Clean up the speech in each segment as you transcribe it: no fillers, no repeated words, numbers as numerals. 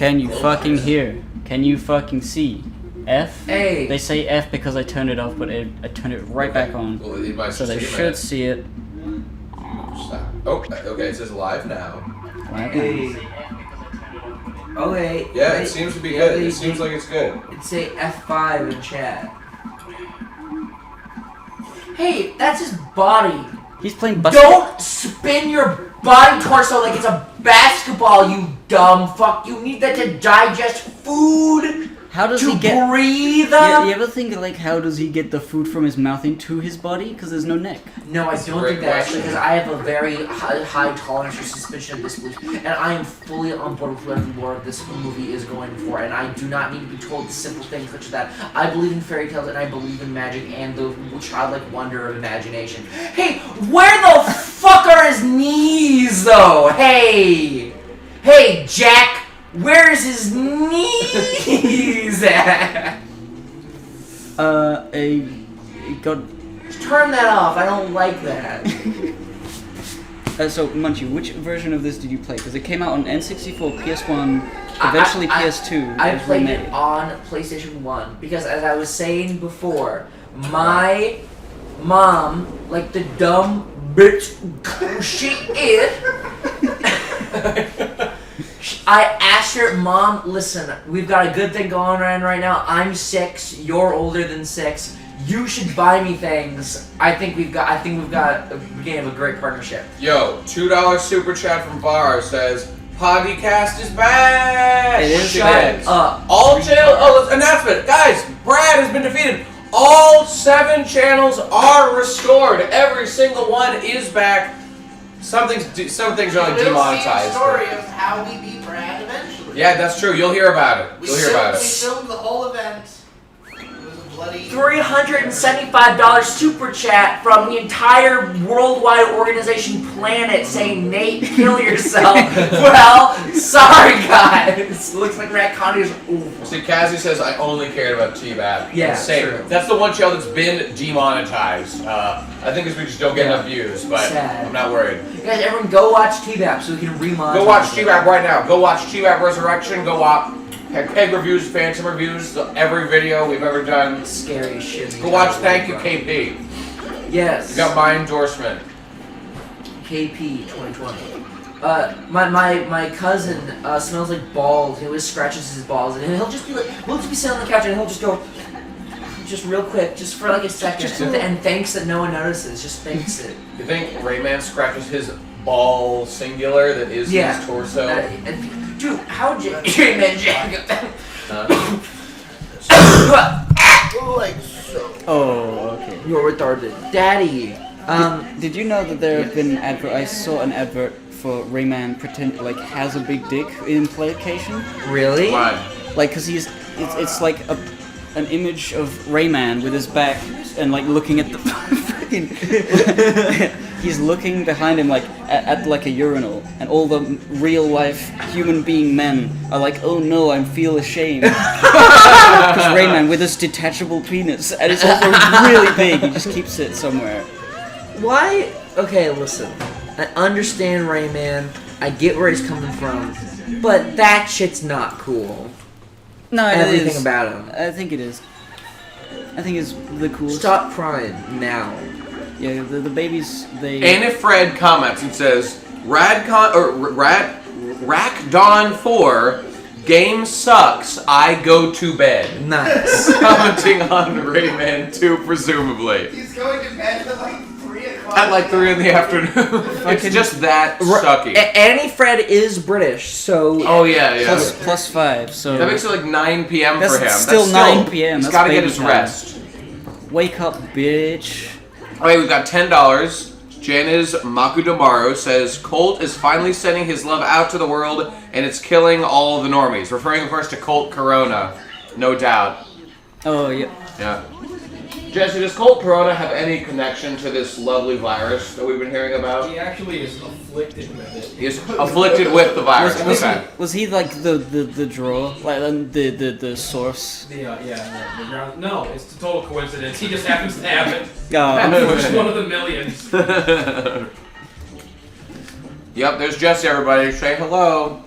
Can you fucking hear? Can you fucking see? F? Hey. They say F because I turned it off, but I turned it right back on. Well, so they should see it. Stop. Oh, okay, it says live now. Hey. Oh, wait. Yeah, it seems to be good. It seems like it's good. It'd say F5 in chat. Hey, that's his body. He's playing basketball. Don't spin your body torso like it's a basketball, you dumb fuck. You need that to digest food. How does to he get breathe? You ever think like how does he get the food from his mouth into his body? Because there's no neck. No, I don't think that actually, because I have a very high tolerance for suspicion of disbelief, and I am fully on board with whatever this movie is going for, and I do not need to be told the simple things such as that. I believe in fairy tales, and I believe in magic and the childlike wonder of imagination. Hey, where the fuck are his knees, though? Hey, Jack. Where's his knees at? He got. Turn that off. I don't like that. So, Munchie, which version of this did you play? Because it came out on N64, PS1, eventually PS2. I played it on PlayStation 1 because, as I was saying before, my mom, like the dumb bitch she is. I asked her, Mom, listen, we've got a good thing going on right now. I'm 6, you're older than 6. You should buy me things. I think we've got a beginning of a great partnership. Yo, $2 super chat from Bar says, Podcast is back! It is. Shut up. All channels, announcement. Guys, Brad has been defeated. All 7 channels are restored. Every single one is back. Some things are like demonetized. The story of how we beat Brad eventually. Yeah, that's true. You'll hear about it. We filmed the whole event. It was a bloody $375 super chat from the entire worldwide organization Planet saying, Nate, kill yourself. Well, sorry guys. Looks like Rat Connie is oof. See, Cassie says I only cared about T-Bab. Yeah, Insane. true. That's the one channel that's been demonetized. I think it's we just don't get enough views, but Sad. I'm not worried. You guys, everyone go watch T-Bap so we can remonetize. Go watch T-Bab right now. Go watch T-Bab Resurrection. Go watch Peg Reviews, Phantom Reviews, every video we've ever done. Scary shit. Go watch Thank You KP. Yes. You got my endorsement. KP 2020. My cousin smells like balls. He always scratches his balls, and he'll just be like, we'll just be sitting on the couch, and he'll just go, just real quick, just for like a second, and thanks that no one notices. Just thanks it. You think Rayman scratches his ball singular that is his torso? Dude, how'd you Rayman Jack? like so. Oh, okay. You're retarded, Daddy. Did you know that there have been I saw an advert for Rayman has a big dick implication? Really? Why? Like, cause it's like an image of Rayman with his back and like looking at the freaking. He's looking behind him like at like a urinal, and all the real life human being men are like, oh no, I feel ashamed. Because Rayman with his detachable penis, and it's also really big. He just keeps it somewhere. Why? Okay, listen. I understand Rayman. I get where he's coming from, but that shit's not cool. No, everything about him. I think it is. I think it's the coolest. Stop crying now. Yeah, the babies, they... And if Fred comments and says, Rackdawn 4, game sucks, I go to bed. Nice. Commenting on Rayman 2, presumably. He's going to bed at like 3 o'clock. At like 3 in the afternoon. It's just that sucky. Annie Fred is British, so... Oh, yeah. Plus 5, so... That makes it like 9 p.m. for him. That's still 9 p.m. He's That's gotta get baby his time. rest. Wake up, bitch. Alright, we've got $10. Janice Makudamaru says, Colt is finally sending his love out to the world, and it's killing all the normies. Referring, of course, to Colt Corona. No doubt. Oh, yeah. Yeah. Jesse, does Colt Corona have any connection to this lovely virus that we've been hearing about? He actually is afflicted with it. He is afflicted with the virus. Was he like the draw? Like the source? The ground. No, it's a total coincidence. He just happens to have it. Oh. He's one of the millions. Yep, there's Jesse, everybody. Say hello.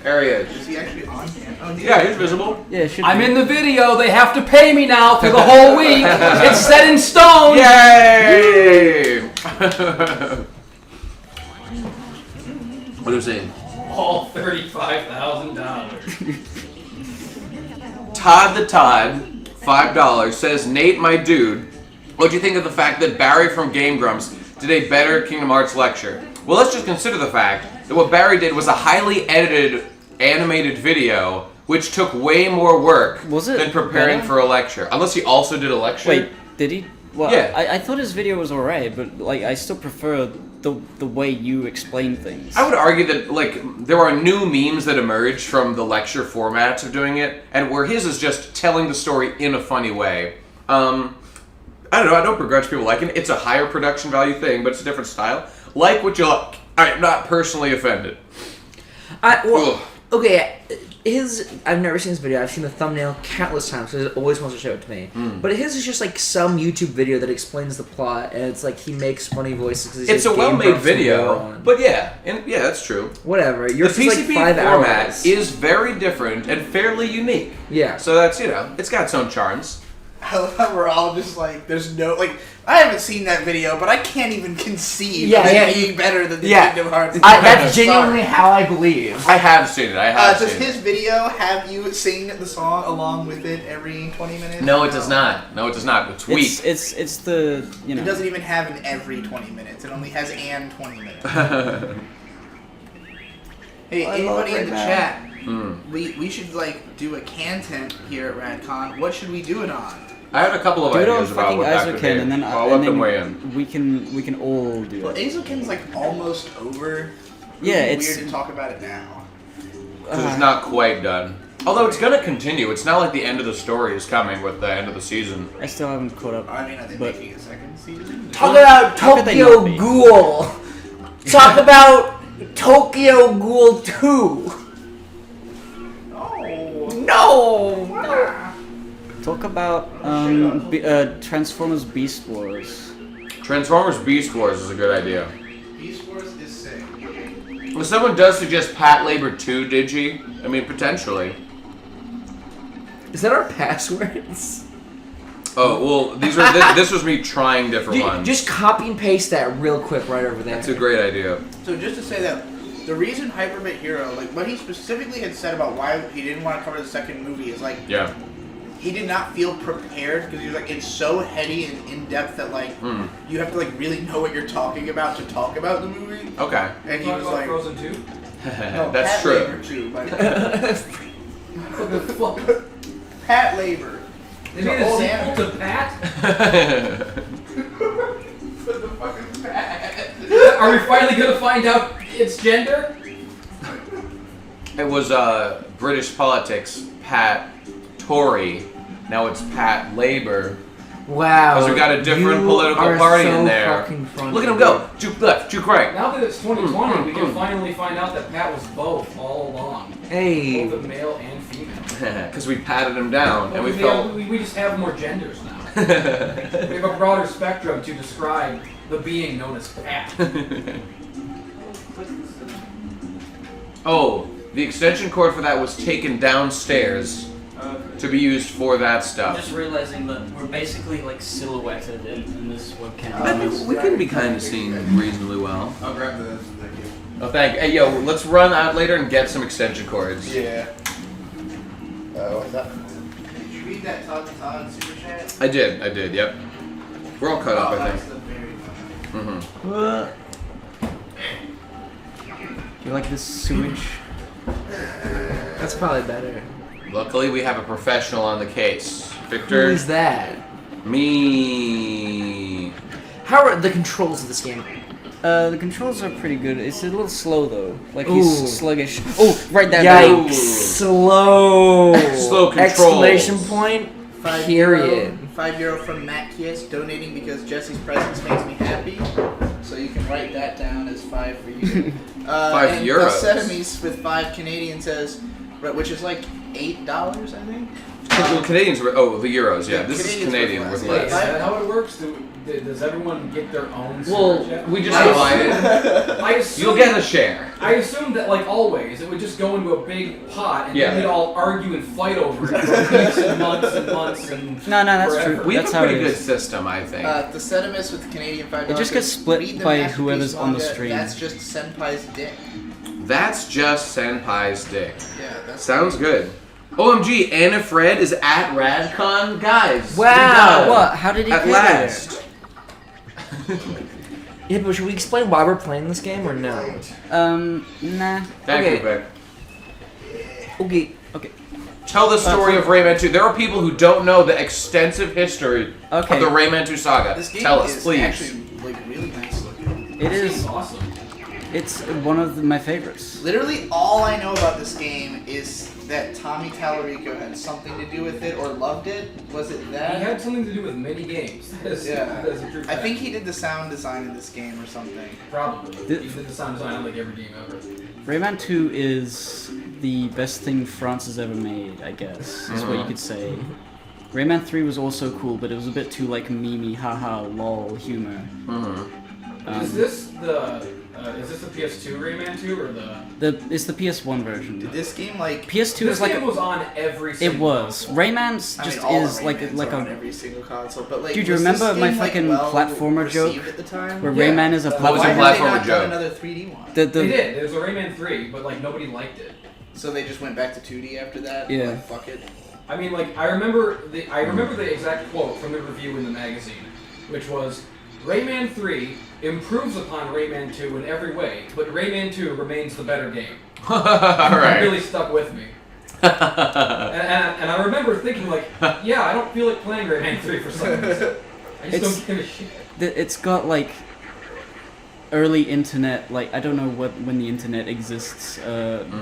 There he is. Is he actually on camera? Oh, Yeah, he's visible. Yeah, it should I'm be. in the video. They have to pay me now for the whole week. It's set in stone. Yay! What are you saying? All $35,000. Todd the Todd, $5, says, Nate, my dude, what do you think of the fact that Barry from Game Grumps did a better Kingdom Hearts lecture? Well, let's just consider the fact that what Barry did was a highly edited animated video, which took way more work Was it than preparing better? for a lecture. Unless he also did a lecture. Wait, did he? Well, Yeah. I thought his video was alright, but like I still prefer the way you explain things. I would argue that like there are new memes that emerge from the lecture formats of doing it, and where his is just telling the story in a funny way. I don't know. I don't begrudge people liking it. It's a higher production value thing, but it's a different style. Like what you like. I am not personally offended. Ugh. Okay, I've never seen this video. I've seen the thumbnail countless times because it always wants to show it to me. But his is just like some YouTube video that explains the plot, and it's like he makes funny voices. Cause It's a well-made video, but yeah, that's true. Whatever. The Yours is PCP like 5 format hours. is very different and fairly unique. Yeah. So that's it's got its own charms. I love how we're all just like, there's no, like, I haven't seen that video, but I can't even conceive of it being better than the Kingdom Hearts. That's genuinely how I believe. I have seen it. Does his video have you sing the song along with it every 20 minutes? No, it does not. No, it does not. It's weak. It's the It doesn't even have an every 20 minutes. It only has an 20 minutes. Hey, anybody in the chat, we should like do a content here at RadCon. What should we do it on? I have a couple of do it on ideas about fucking what that could be. Azuken, and then I'll let them weigh in. we can all do Well, it. Azuken's like almost over. Yeah, It'd be it's- weird to talk about it now. Because it's not quite done. Although it's gonna continue. It's not like the end of the story is coming with the end of the season. I still haven't caught up. I mean, are they But- making a second season? Talk about How could they Tokyo not be? Ghoul. Talk about Tokyo Ghoul 2. Oh. No. Talk about Transformers Beast Wars. Transformers Beast Wars is a good idea. Beast Wars is sick. If someone does suggest Pat Labor 2, Digi, I mean, potentially. Is that our passwords? Oh, well, these are this was me trying different ones. Just copy and paste that real quick right over there. That's a great idea. So just to say that the reason Hyperbit Hero, like what he specifically had said about why he didn't want to cover the second movie is like Yeah. he did not feel prepared because he was like it's so heady and in depth that like you have to like really know what you're talking about to talk about the movie. Okay. And he Talk was about like, Frozen 2? no, That's Pat true. Labor too, but What the fuck? Pat Labor. They made a old sequel to Pat? Put the fucking Pat. Are we finally gonna find out its gender? It was British politics, Pat Tory. Now it's Pat Labor. Wow. Because we got a different you political are party so in there. fucking funny. Look at him go. Juke left, juke right. Now that it's 2020, we can finally find out that Pat was both all along. Hey. Both a male and female. Because we patted him down and we we, felt. we just have more genders now. We have a broader spectrum to describe the being known as Pat. Oh, the extension cord for that was taken downstairs to be used for that I'm stuff. just realizing that we're basically like silhouetted in this webcam. I think we can be kind of seen reasonably well. I'll grab this. Thank you. Oh, thank you. Hey, yo, let's run out later and get some extension cords. Yeah. What's that? Did you read that Todd super chat? I did, yep. We're all caught up, I that's think. the very Do you like this sewage? That's probably better. Luckily, we have a professional on the case. Who Victor, is that? me. How are the controls of this game? The controls are pretty good. It's a little slow though. Like Ooh. he's sluggish. Oh, right there. Yikes! Slow. Slow controls. Exclamation point. Period. €5 from Matt Kies donating because Jesse's presence makes me happy. So you can write that down as 5 for you. €5. And Sedemies with 5 Canadian says, Right, which is like $8, I think. Canadians were the euros. Yeah, Yeah, this Canadians is Canadian were worth less. Wait, is less. that how it works? Does everyone get their own Well, super chat? we just I divided. assume- I assume You'll get a share. I assumed that, like always, it would just go into a big pot and Yeah. then we'd all argue and fight over it for weeks and months and months and No, that's forever. true. We have That's a how pretty it good is. system, I think. The Sedimus with the Canadian $5. It just gets says, split "Read the by Masterpiece whoever's on the manga, stream." That's just Senpai's dick. That's just Senpai's dick. Yeah, that's Sounds good. OMG, Anna Fred is at RadCon. Guys, we Wow. got it. What? How did he At get last. Yeah, but should we explain why we're playing this game or no? there? Nah. Thank Okay. you, Beck. Okay. Okay. Tell the story of Rayman 2. There are people who don't know the extensive history Okay. of the Rayman 2 saga. This game Tell us, is please. actually like really nice looking. It This is. game's awesome. It's one of my favorites. Literally, all I know about this game is that Tommy Tallarico had something to do with it or loved it. Was it He that? had something to do with mini games. That is, Yeah. that is a true I fact. think he did the sound design in this game or something. Probably. Did- He did the sound design on like every game ever. Rayman 2 is the best thing France has ever made, I guess. Is what you could say. Rayman 3 was also cool, but it was a bit too like meme, haha, lol humor. Is this the PS2 Rayman 2 or the? It's the PS1 version. Did this game like? PS2 This is like game was on every. it Single was. console. Rayman's I just mean, all is the like Raymans are on a every single console, but like. Dude, you was this remember my game, like, fucking well platformer joke? received at the time? where Yeah. Rayman is a What was Why the have platformer. they platformer not joke? done another 3D one? The They did. There was a Rayman 3, but like nobody liked it. So they just went back to 2D after that. Yeah. Like, fuck it. I mean, like I remember the exact quote from the review in the magazine, which was, "Rayman 3 improves upon Rayman 2 in every way, but Rayman 2 remains the better game." All That right. really stuck with me. And I remember thinking like, yeah, I don't feel like playing Rayman 3 for some reason. I just It's- don't give a shit. It's got like early internet, like I don't know when the internet exists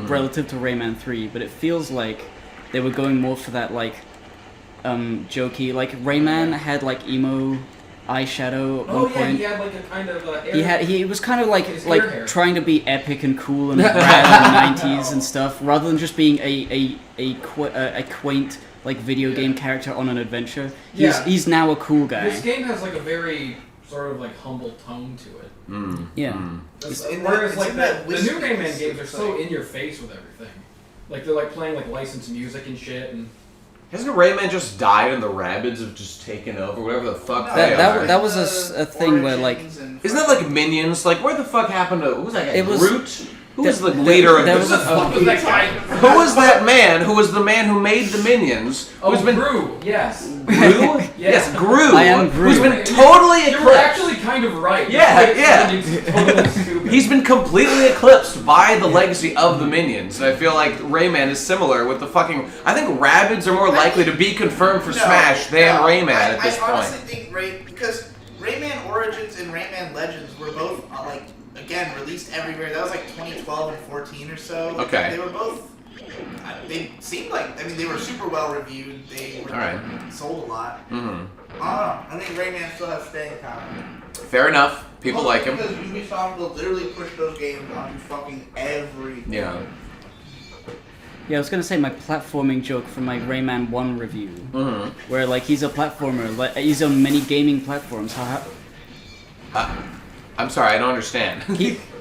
relative to Rayman 3, but it feels like they were going more for that like jokey. Like Rayman had like emo eyeshadow at Oh one yeah, point. he had like a kind of He was kind of like His hair. trying to be epic and cool and rad in the 90s and stuff, rather than just being a quaint like video game character on an adventure. Yeah. He's now a cool guy. This game has like a very sort of like humble tone to it. Yeah. It's in Whereas that- like it's in the that new whispering Rayman games are so like- in your face with everything. Like they're like playing like licensed music and shit and Hasn't Rayman just died and the Rabbids have just taken over? Whatever the fuck No, they That- are. that was a thing where, like- Origins and Isn't that like Minions? Like, where the fuck happened to... Who was that guy? It was- Groot? Who was the there- leader of there this? was a- what was that guy? Who was that man who was the man who made the Minions? Oh, Who's been... Gru, yes. Gru? Yes, Gru. I am Gru. Who's been totally You were eclipsed. actually kind of right. Yeah, It's yeah. totally stupid. He's been completely eclipsed by the legacy of the Minions. And I feel like Rayman is similar with the fucking... I think Rabbids are more likely to be confirmed for Smash than Rayman at this I point. honestly think because Rayman Origins and Rayman Legends were both like again released everywhere. That was like 2012 and 14 or so. Okay. They were both. They seemed like they were super well reviewed. They were Alright. sold a lot. Mm-hmm. I don't know. I think Rayman still has staying power. Fair enough. People Mostly like him. because Ubisoft will literally push those games onto fucking everything. Yeah. Yeah, I was gonna say my platforming joke from my Rayman 1 review, Mm-hmm. where like he's a platformer, like he's on many gaming platforms. I'm sorry, I don't understand.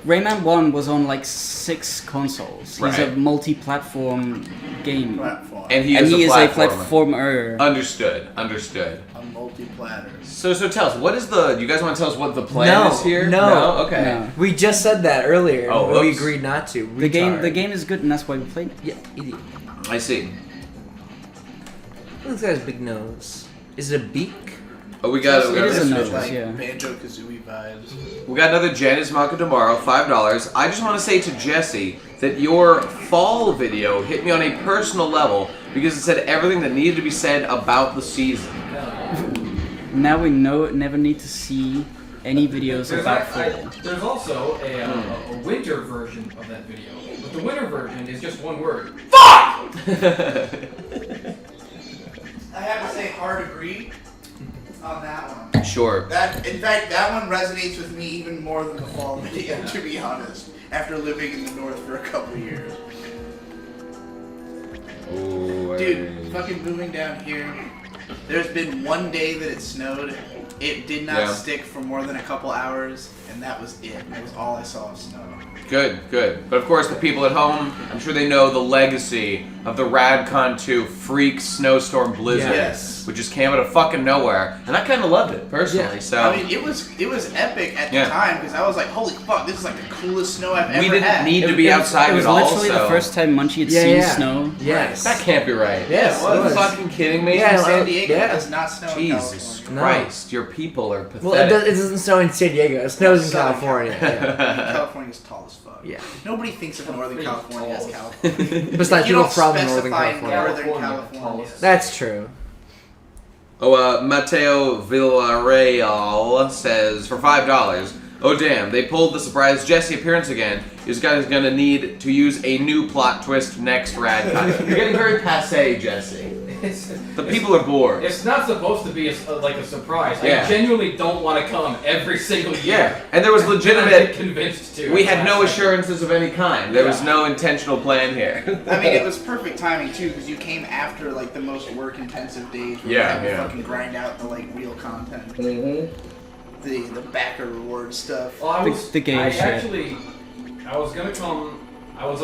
Rayman 1 was on like 6 consoles. He's a Right. multi-platform game. Platform. And he And is he a is a platformer. platformer. Understood. Understood. A multi-platter. So tell us, what is the... You guys want to tell us what the plan is here? No. Okay. No. We just said that earlier. Oh, but we whoops. agreed not to. The Retard. game is good, and that's why we played it. Yeah, idiot. I see. This guy's big nose. Is it a beak? Oh, we got It is a this- nose, like yeah. Banjo-Kazooie vibes. We got another Janice Makamaro, $5. I just want to say to Jesse that your fall video hit me on a personal level because it said everything that needed to be said about the season. Now we never need to see any videos about fall. There's also a winter version of that video. But the winter version is just one word. I have to say hard agree on that one. Sure. In fact, that one resonates with me even more than the fall video, to be honest. After living in the north for a couple of years. boy. Dude, fucking moving down here. There's been one day that it snowed. It did not stick for more than a couple hours, and that was it. That was all I saw of snow. Good, good. But of course, the people at home, I'm sure they know the legacy of the Radcon 2 freak snowstorm blizzard, Yes. which just came out of fucking nowhere, and I kind of loved it personally. Yeah. So I mean, it was epic at the time because I was like, holy fuck, this is like the coolest snow I've ever we didn't had. need to be outside It was at all. literally So the first time Munchie had Yeah, seen yeah. snow. Yes. that can't be right. Yes, Are it you was. fucking kidding me? Yeah, San Diego yeah. does not snow in Jesus California. Christ, your people are pathetic. Well, it doesn't snow in San Diego. It snows in Southern California. Yeah. California's tall as fuck. Yeah. Nobody thinks of Northern California as California. Besides, You people don't from Northern specify California. Northern California. That's true. Mateo Villarreal says, for $5, oh damn, they pulled the surprise Jesse appearance again. This guy's gonna need to use a new plot twist next Radcon. You're getting very passe, Jesse. The people are bored. It's not supposed to be like a surprise. Yeah. I genuinely don't want to come every single year. Yeah, and there was Then I get legitimate... convinced to. We had no Last night. assurances of any kind. There was no intentional plan here. I mean, it was perfect timing too, because you came after like the most work-intensive days. Where Yeah, you had to yeah. fucking grind out the like real content, the backer reward stuff. Well, I The- was. the gay I shit. actually. I was gonna come. I was.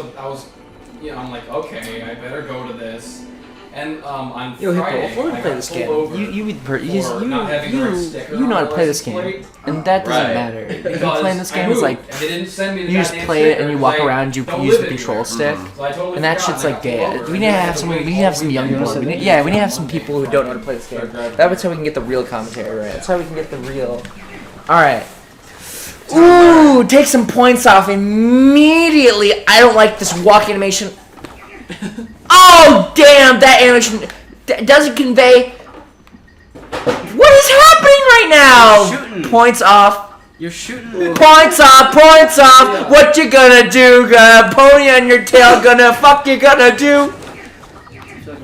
You know, I'm like, okay, I better go to this. And on Yo, Friday, Hippo, we're gonna I play got this pulled game. over You not having the right sticker know on how to my play this license game, plate. and that doesn't Right. matter. If you Because playing this I game is moved, like and they didn't send me the you just goddamn play it and you sticker, walk because I around, you don't use the live control anywhere. stick, So I totally and that forgot, shit's and I like got pulled gay. over, We and need to I had have some. wait We need to have some all young weekend people. for We the need, yeah, we need to have video. some people who don't know how to play this game. That's how we can get the real commentary right. That's how we can get the real. All right. Ooh, take some points off immediately. I don't like this walk animation. Oh damn, that animation doesn't convey. What is happening right now? Shooting. Points off. You're shooting. Points off. Points off. What you gonna do? Gonna pony on your tail? Gonna fuck you gonna do?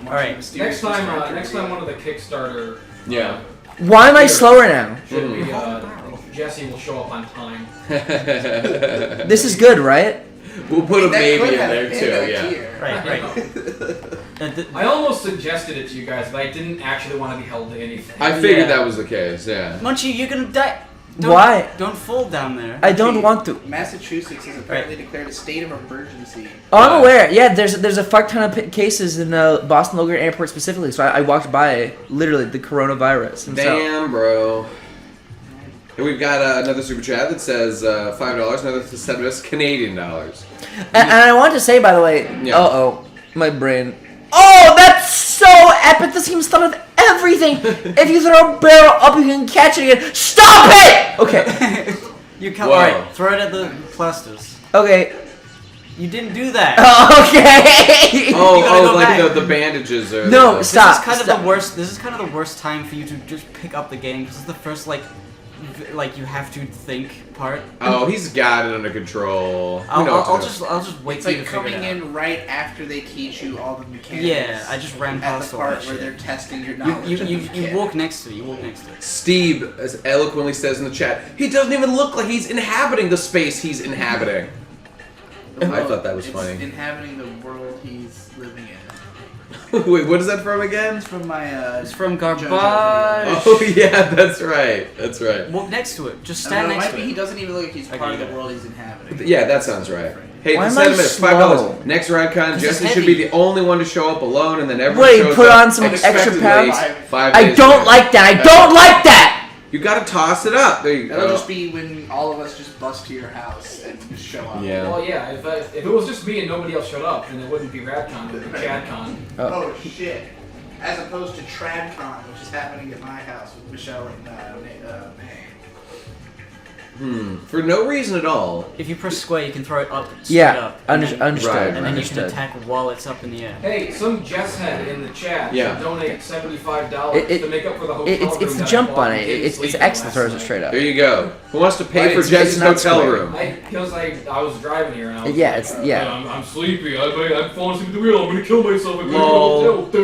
All right. Next time one of the Kickstarter. Yeah. Why am I slower now? Should be, Jesse will show up on time. This is good, right? We'll put a That maybe could in have there been too, a yeah. tier. Right. I almost suggested it to you guys, but I didn't actually want to be held to anything. I figured Yeah. that was the case, yeah. Munchie, you're gonna die. Why? Don't fall down there. I don't want to. Massachusetts has apparently declared a state of emergency. Oh, I'm aware. Yeah, there's a fuck ton of cases in Boston Logan Airport specifically. So I walked by literally the coronavirus. And so, Damn, bro. And we've got another super chat that says $5, another to send us Canadian dollars. and I want to say, by the way, Yeah. my brain. Oh, that's so epic! This game's done with everything. If you throw a barrel up, you can catch it again. Stop it! Okay, You can't. Whoa. Alright, throw it at the plasters. okay, You didn't do that. okay. gotta go like back. the bandages or No, the, stop. This is kind of stop. the worst. This is kind of the worst time for you to just pick up the game because it's the first like you have to think part. Oh, he's got it under control. We know what I'll to do. just wait It's for you like to figure coming it out. in right after they teach you all the mechanics. Yeah, I just ran at past the all part that where shit. they're testing your You knowledge. of the you mechanics. walk next to it. You walk next to it. Steve as eloquently says in the chat, he doesn't even look like he's inhabiting the space he's inhabiting. I thought that was It's funny. inhabiting the world he's living in. Wait, what is that from again? It's from my. It's from JoJo video. Garbage. Oh yeah, that's right. That's right. Walk next to it. Just I don't stand know, it next might to be he it. doesn't even look like he's Okay, part you of the got it. world he's inhabiting. Yeah, that sounds right. Hey, Why the am I sentiment is slow? $5. Next Radcon, This Jesse is should be heavy. the only one to show up alone, and then everyone Wait, shows put up on some extra unexpectedly pounds? 5 I days don't later. like that. I don't like that. You gotta toss it up. There you That'll go. just be when all of us just bust to your house and just show up. Yeah. Well, yeah, if it was just me and nobody else showed up, then it wouldn't be Radcon, it would be ChadCon. Oh shit. As opposed to TradCon, which is happening at my house with Michelle and May. For no reason at all. If you press square, you can throw it up. Straight Yeah, up, and then- understood. Right. And then you can Understood. attack while it's up in the air. Hey, some Jess head in the chat Yeah. should donate $75 It- to make up for the hotel It's room the that I jump bought button. and didn't It's sleep in X that last throws it night. straight up. There you go. Who wants to pay Right, for it's Jesse's not hotel square. room? Because I was driving here and I was Yeah, like, it's- yeah. I'm sleepy. I'm falling asleep at the wheel. I'm gonna kill myself. I'm Lol. gonna go to the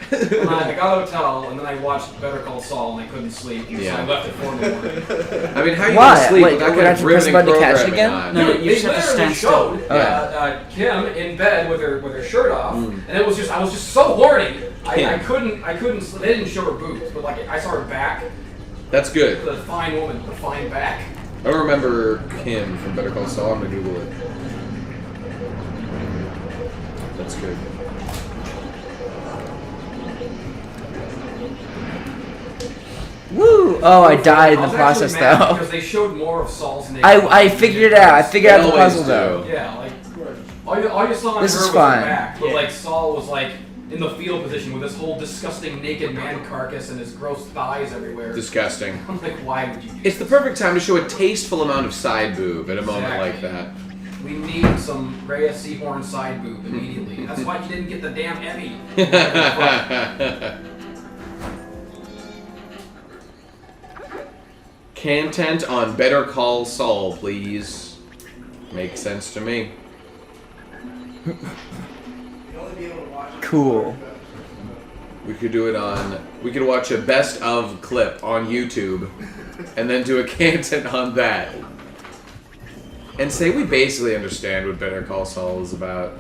hotel. And I got a hotel, and then I watched Better Call Saul, and I couldn't sleep, so Yeah. I left at 4 in the morning. I mean, how are you Why? gonna sleep Wait, without you're gonna have to press the button to catch it programming again? on? No, They you just have to literally stand still. showed Kim in bed with her shirt off, and it was just I was just so horny. I Kim. couldn't. They didn't show her boobs, but like I saw her back. That's good. The fine woman, the fine back. I don't remember Kim from Better Call Saul. I'm gonna Google it. That's good. Woo! Oh, I died in I the was process actually mad though. Because they showed more of Saul's naked I body. figured it out. I figured out the They always puzzle though. do. Yeah, like all you saw on This her is was fine. her back, but like Saul was like in the fetal position with this whole disgusting naked man carcass and his gross thighs everywhere. Disgusting. I'm like, why would you do It's the perfect time to show a tasteful amount of side boob at a moment like Exactly. that. We need some Rhea Seahorn side boob immediately. That's why you didn't get the damn Emmy. Content on Better Call Saul, please. Makes sense to me. Cool. We could do it on. We could watch a best of clip on YouTube, and then do a content on that, and say we basically understand what Better Call Saul is about.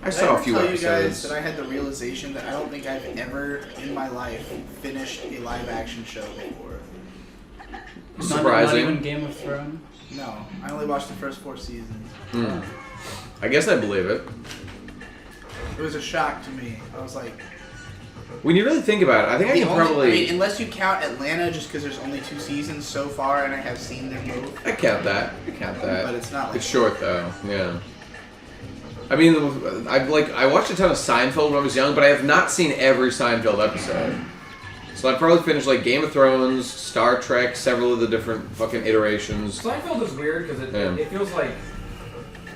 I Did saw a ever few tell you guys episodes. that I had the realization that I don't think I've ever in my life finished a live action show before. Not Surprising. even Game of Thrones. No, I only watched the first 4 seasons. I guess I believe it. It was a shock to me. I was like, When you really think about it, I think I the can only, probably. I mean, unless you count Atlanta, just because there's only 2 seasons so far, and I have seen them both. I count that. I count that. But it's not like It's short though. Yeah. I mean, I watched a ton of Seinfeld when I was young, but I have not seen every Seinfeld episode. So I'd probably finish like Game of Thrones, Star Trek, several of the different fucking iterations. Seinfeld is weird because Yeah. it feels like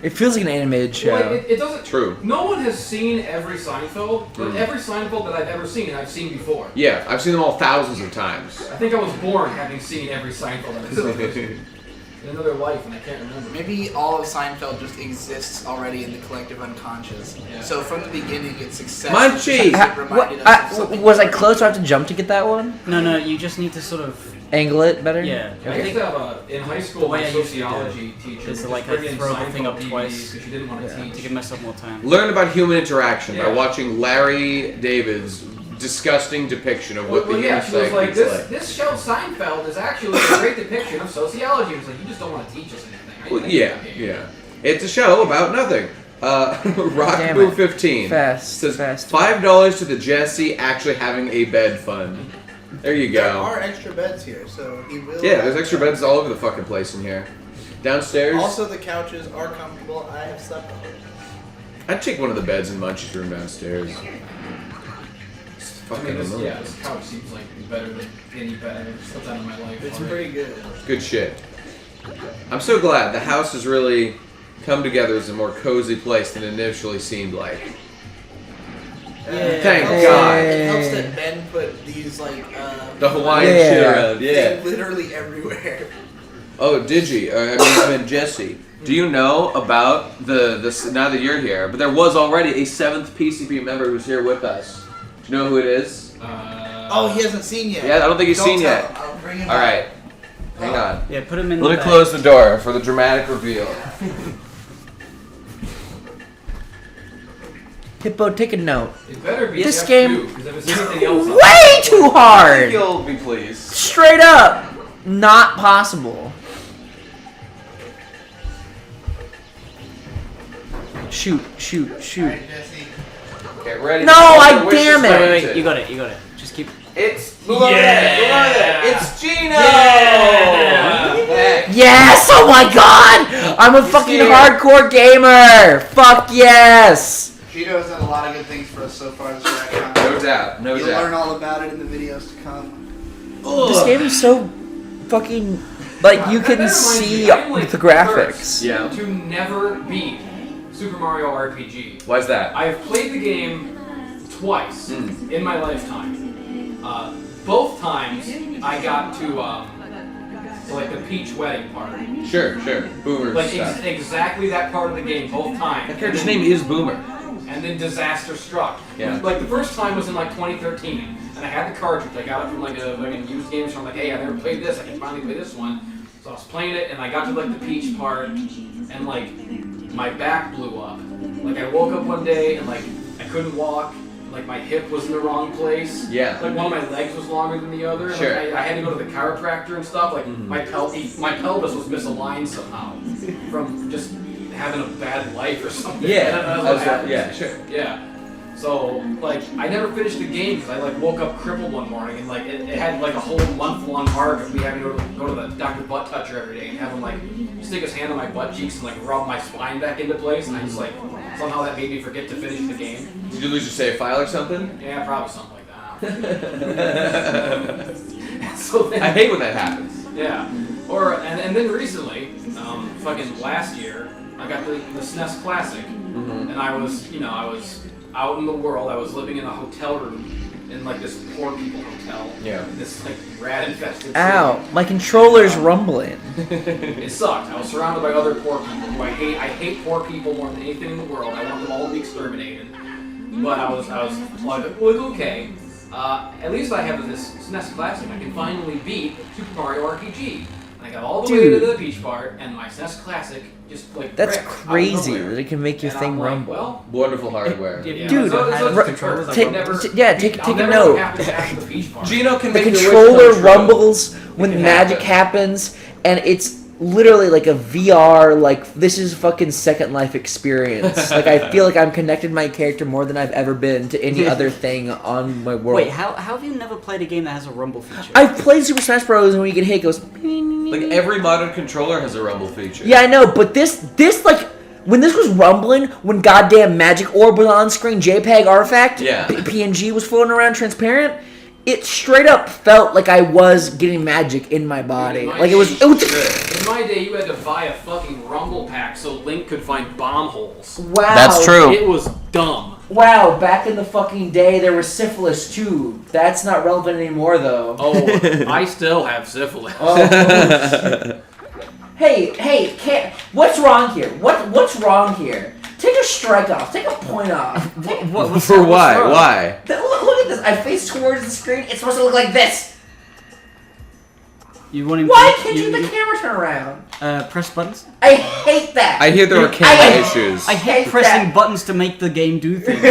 It feels like an animated show. well, like, it doesn't. True. No one has seen every Seinfeld, but Mm. every Seinfeld that I've ever seen, I've seen before. Yeah, I've seen them all thousands of times. I think I was born having seen every Seinfeld episode in another life, and I can't remember. Maybe all of Seinfeld just exists already in the collective unconscious. Yeah. So from the beginning, its success Munchie! just reminded us of something. Was I close? Do I have to jump to get that one? No, you just need to sort of. Angle it better? Yeah. I used to have in high school, my The way I used to do sociology teacher is would like just I bring in throw the thing up Seinfeld twice. DVDs because she didn't want to To teach. give myself more time. Learn about human interaction by Yeah. watching Larry David's disgusting depiction of what Well, the yeah, human she was like, psyche is like. this show Seinfeld is actually a great depiction of sociology. I was like, you just don't want to teach us anything. I Well, think yeah, that game. yeah. It's a show about nothing. Rock Damn Move it. 15 Fast, says fast. $5 to the Jesse actually having a bed fund. There you There go. are extra beds here, so he will. Yeah, there's extra beds all over the fucking place in here. Downstairs, Also, the couches are comfortable. I have slept on them. I'd take one of the beds in Munchie's room downstairs. It's I fucking mean, this amazing. couch seems like better than any bed I've ever slept on in my life. It's already. pretty good. Good shit. I'm so glad the house has really come together as a more cozy place than it initially seemed like. Thank it helps God. That, it helps that Ben put these like The Hawaiian Yeah. shit around, yeah. they're literally everywhere. Oh, Digi, I meant Jesse. Do you know about this? Now that you're here, but there was already a 7th PCP member who's here with us. Do you know who it is? Oh, he hasn't seen yet. Yeah, I don't think he's Don't seen tell yet. him. I'll bring him All back. right, hang on. Yeah, put him in. Let the me bag. close the door for the dramatic reveal. Hippo, take a note. It better be This F2, game- because if it's anything else, I'll- Way too I think hard! you'll be pleased. Straight up! Not possible. Shoot. Alright, Jesse. Get ready. No, for all I your wishes damn it. Wait, granted. you got it. You got it. Just keep. It's move over there. Move over there. It's Gino. Yeah. Yes! Oh my god! I'm a fucking here. hardcore gamer! Fuck yes! Cheeto has done a lot of good things for us so far this track. No doubt. No You'll doubt. learn all about it in the videos to come. This game is so fucking... Like, you That can reminds see me, I'm, like, the graphics. Yeah. To never beat Super Mario RPG. Why's that? I have played the game twice in my lifetime. Both times I got to like the Peach wedding part. Sure. Boomer Like stuff. exactly that part of the game both times. That character's name is Boomer. and then disaster struck. Yeah. Like the first time was in like 2013, and I had the cartridge. I got it from like a used game store. I'm like, hey, I never played this. I can finally play this one. So I was playing it, and I got to like the peach part, and like my back blew up. Like I woke up one day and like I couldn't walk. Like my hip was in the wrong place. Yeah. Like one of my legs was longer than the other. Sure. Like, I had to go to the chiropractor and stuff. Like my pelvis was misaligned somehow from just having a bad life or something. I don't know what happened. Yeah, sure. Yeah. So like I never finished the game because I like woke up crippled one morning and like it had like a whole month-long arc of me having to go to the Dr. Butt Toucher every day and have him like stick his hand on my butt cheeks and like rub my spine back into place, and I just like somehow that made me forget to finish the game. Did you lose your save file or something? Yeah, probably something like that. So then, I hate when that happens. yeah. Or and then recently, fucking last year, I got the SNES Classic, and I was out in the world. I was living in a hotel room in like this poor people hotel. Yeah. This like rat infested. Ow, my controller's rumbling. It sucked. I was surrounded by other poor people who I hate. I hate poor people more than anything in the world. I want them all to be exterminated. But I was like, okay. At least I have this SNES Classic. I can finally beat Super Mario RPG. And I got all the way to the peach part, and my SNES Classic just like That's wrecked out of crazy nowhere. that it can make your And thing I'm like, rumble. well, Wonderful hardware. yeah. Dude, so ru- controllers, take- I'll never, take I'll a never note. have to have the peach part. Gino can The make your wish controller come true. rumbles when can magic happens, and it's literally like a VR, like, this is fucking Second Life experience. Like, I feel like I'm connected to my character more than I've ever been to any other thing on my world. Wait, how have you never played a game that has a rumble feature? I've played Super Smash Bros. And when you get hit, it goes... Like every modern controller has a rumble feature. Yeah, I know, but this like... When this was rumbling, when goddamn Magic Orb was on screen, JPEG artifact, Yeah. PNG was floating around transparent, it straight up felt like I was getting magic in my body. Like it was... In my day, you had to buy a fucking rumble pack so Link could find bomb holes. Wow. That's true. It was dumb. Wow, back in the fucking day, there was syphilis too. That's not relevant anymore, though. Oh, I still have syphilis. Oh. Hey, what's wrong here? What's wrong here? Take a strike off. Take a point off. For why? Why? Look at this. I face towards the screen. It's supposed to look like this. You want him? Why can't you the camera turn around? Press buttons. I hate that. I hear there are camera issues. I hate hate pressing that. buttons to make the game do things.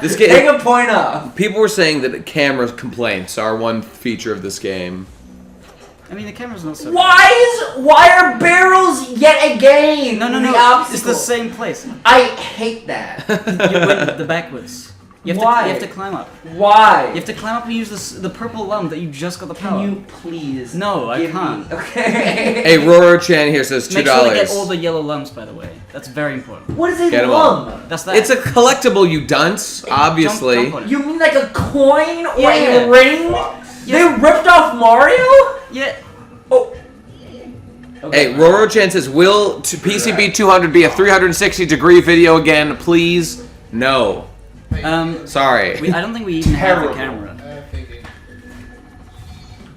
This game. Take a point off. People were saying that camera complaints are one feature of this game. I mean, the camera's not so. Why are barrels yet again? No. The It's obstacle? the same place. I hate that. You went the backwards. You have Why? To, you have to climb up. Why? You have to climb up and use the purple lump that you just got the power. Can you please? No, I give me- can't. Okay. Hey, Roro Chan here says $2. Make sure to get all the yellow lumps, by the way. That's very important. What is a Get 'em all. lum? That's that. It's a collectible, you dunce. Obviously. Jump on it. You mean like a coin or Yeah. a ring? They ripped off Mario? Yeah. Oh. Hey, Roro Chan says, will PCB 200 be a 360-degree video again? Please, no. Sorry. I don't think we even have the camera.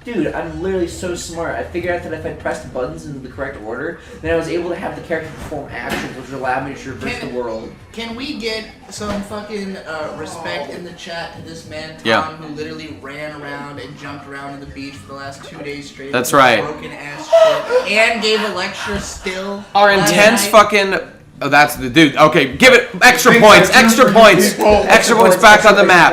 Dude, I'm literally so smart. I figured out that if I pressed buttons in the correct order, then I was able to have the character perform actions, which allowed me to traverse the world. Can we get some fucking respect in the chat to this man, Tom, Yeah. who literally ran around and jumped around on the beach for the last 2 days straight? That's with right. Broken ass shit, and gave a lecture still. Our last intense night. fucking... Oh, that's the dude. Okay, give it extra points. Extra points. Extra points back on the map.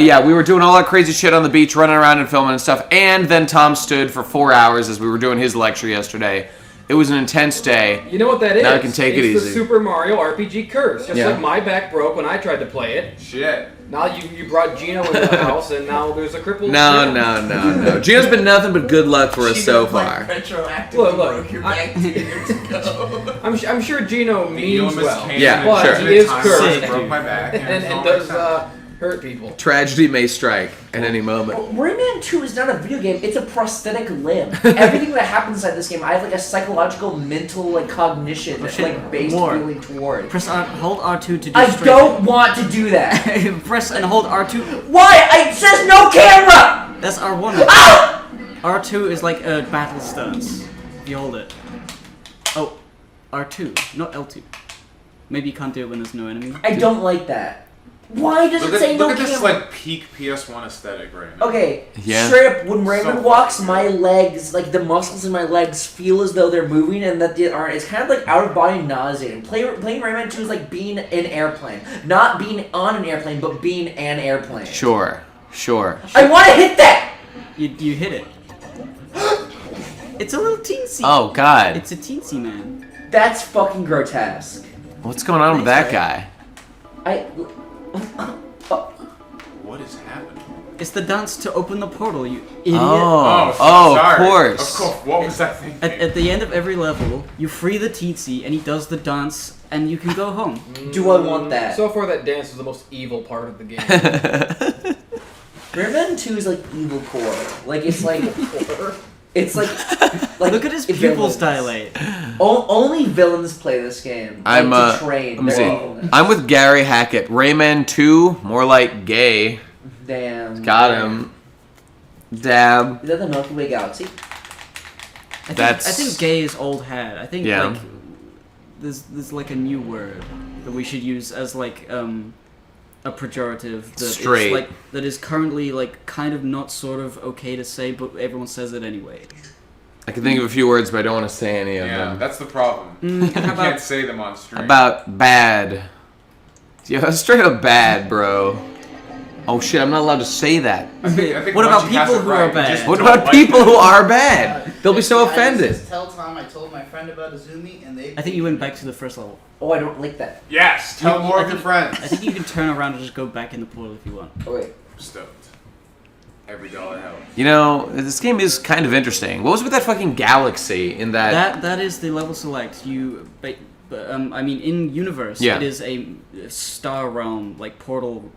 Yeah, we were doing all our crazy shit on the beach, running around and filming and stuff. And then Tom stood for 4 hours as we were doing his lecture yesterday. It was an intense day. You know what that is? Now I can take it it's easy. the Super Mario RPG curse. Just Yeah. like my back broke when I tried to play it. Shit. Now you brought Gino into the house, and now there's a crippled. No, Gino. no. Gino's been nothing but good luck for us She so just, like, far. retroactively Look, broke your I- back 2 years ago. I'm sure Gino means well. Yeah, but sure. he is cursed Broke my back. and does hurt people. Tragedy may strike at any moment. Rayman 2 is not a video game, it's a prosthetic limb. Everything that happens inside this game, I have like a psychological, mental like cognition that's shit. like based More. feeling toward. Press hold R2 to do I straight. don't want to do that. Press and hold R2. Why? It says no camera! That's R1. Ah! R2 is like a battle stance. If you hold it. Oh, R2, not L2. Maybe you can't do it when there's no enemy. I don't like that. Why does it say no Look at this camera? like peak PS1 aesthetic right now. Okay, Yeah. straight up, when Rayman So walks, fucking my legs, like the muscles in my legs, feel as though they're moving and that they aren't. It's kind of like out of body nauseating. Playing Rayman 2 is like being an airplane. Not being on an airplane, but being an airplane. Sure. I want to hit that! You hit it. It's a little teensy. Oh God. It's a teensy man. That's fucking grotesque. What's going on with that guy? What is happening? It's the dance to open the portal, you idiot. Oh, sorry. of course. Of course. What was that thing? At the end of every level, you free the teensy and he does the dance and you can go home. Do I want that? So far, that dance is the most evil part of the game. Rayman 2 is like evil core. Like, it's like... It's like Look at his pupils dilate. Only villains play this game. Like, to train. Let me their see. evilness. I'm with Gary Hackett. Rayman 2, more like gay. Damn. Got him. Dab. Is that the Milky Way galaxy? I think gay is old hat. I think Yeah. like there's like a new word that we should use as like a pejorative that Straight. Is, like that is currently like kind of not sort of okay to say, but everyone says it anyway. I can think of a few words, but I don't want to say any of Yeah, them. that's the problem. How You about can't say them on stream. About bad. Yeah, straight up bad, bro. Oh shit, I'm not allowed to say that. I think What about Bungie has people it who right. are You bad? just What don't about like people them. who are bad? They'll be so offended. Just tell Tom I told my friend about Azumi and they. I think you went back to the first level. Oh, I don't like that. Yes, tell You- more I of your think- friends. I think you can turn around and just go back in the portal if you want. Oh, wait. Stoked. Every dollar helps. You know, this game is kind of interesting. What was with that fucking galaxy in that? That is the level select. I mean, in universe, Yeah. it is a star realm like portal.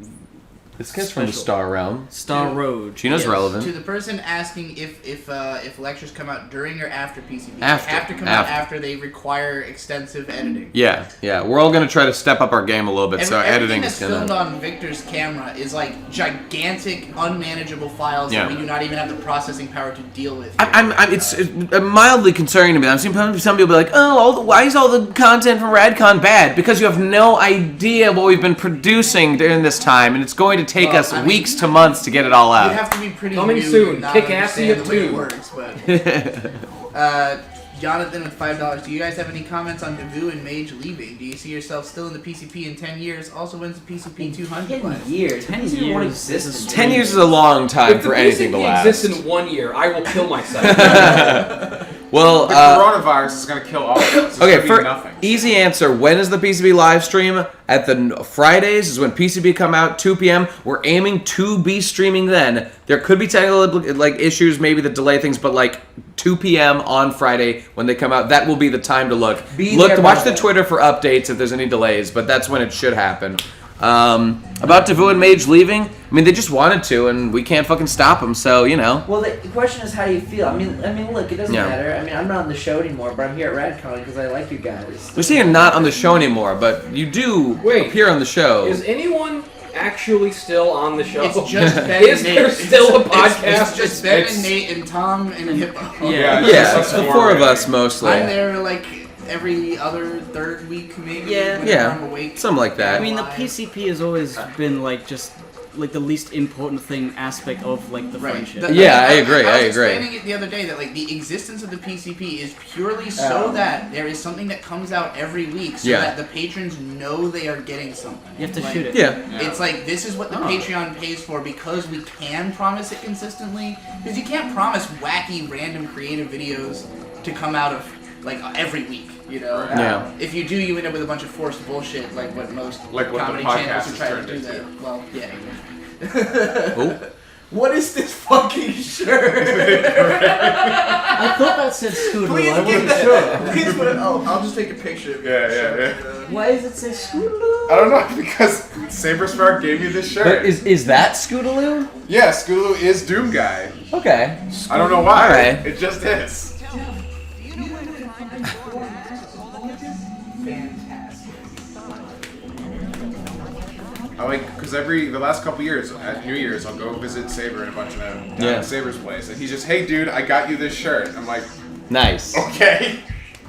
This guy's from the special. Star Realm. Star Road. Gino's Yes. relevant. To the person asking if lectures come out during or after PCB, After. they have to come out after they require extensive editing. Yeah. We're all gonna try to step up our game a little bit, so Everything editing that's is gonna. filmed on Victor's camera is like gigantic, unmanageable files Yeah. that we do not even have the processing power to deal with. It's mildly concerning to me. I've seen some people be like, "Oh, why is all the content from Radcon bad?" Because you have no idea what we've been producing during this time, and it's going to take Well, us I mean, weeks to months to get it all You out. have to be pretty Coming new soon, to not Kick-Assy understand the way it 2. works, but Jonathan with $5. Do you guys have any comments on Devu and Mage leaving? Do you see yourself still in the PCP in 10 years? Also, when's the PCP 200 10 class? years. 10 years won't years exist. is 10 years is a long time If the for anything to PCP last. exists in 1 year, I will kill myself. Well, The coronavirus is gonna kill all of us. It's okay, gonna for be nothing. easy answer, when is the PCB live stream? At the Fridays is when PCB come out, 2 p.m. We're aiming to be streaming then. There could be technical issues, maybe that delay things, but 2 p.m. on Friday when they come out, that will be the time to look. Be there Watch by the then. Twitter for updates if there's any delays, but that's when it should happen. About Devu and Mage leaving, I mean, they just wanted to, and we can't fucking stop them, so, you know. Well, the question is, how do you feel? I mean, look, it doesn't Yeah. matter. I mean, I'm not on the show anymore, but I'm here at RadCon because I like you guys. We say you're not on the show anymore, but you do Wait, appear on the show. Is anyone actually still on the show? It's just Ben Is and Nate. there still a podcast? It's just Ben It's- and Nate and Tom and Hippo. Yeah. Yeah, it's the four of us mostly. I'm there every other third week, maybe. Yeah. whenever Yeah. I'm awake. Something like that. I mean, the PCP has always been just the least important thing aspect of the Right. friendship. Yeah, I agree, I was agree. explaining it the other day that the existence of the PCP is purely so that there is something that comes out every week, so Yeah. that the patrons know they are getting something. You have to Like, shoot it. Yeah. It's this is what the Patreon pays for because we can promise it consistently. Because you can't promise wacky, random, creative videos to come out of every week. You know. Yeah. If you do, you end up with a bunch of forced bullshit, like what most Like what the comedy podcast channels who has try to turned do into. that. Well, yeah. Oh. What is this fucking shirt? I thought that said Scootaloo. Please I get wasn't that. sure. Please put it. Oh, I'll just take a picture of it. Yeah. Why does it say Scootaloo? I don't know because Saber Spark gave you this shirt. But is that Scootaloo? Yeah, Scootaloo is Doom Guy. Okay. I don't know why. Alright. It just is. Fantastic. Because the last couple years at New Year's, I'll go visit Saber in a bunch of them down Yeah. at Saber's place, and he's just, "Hey, dude, I got you this shirt." I'm like, Nice. "Okay."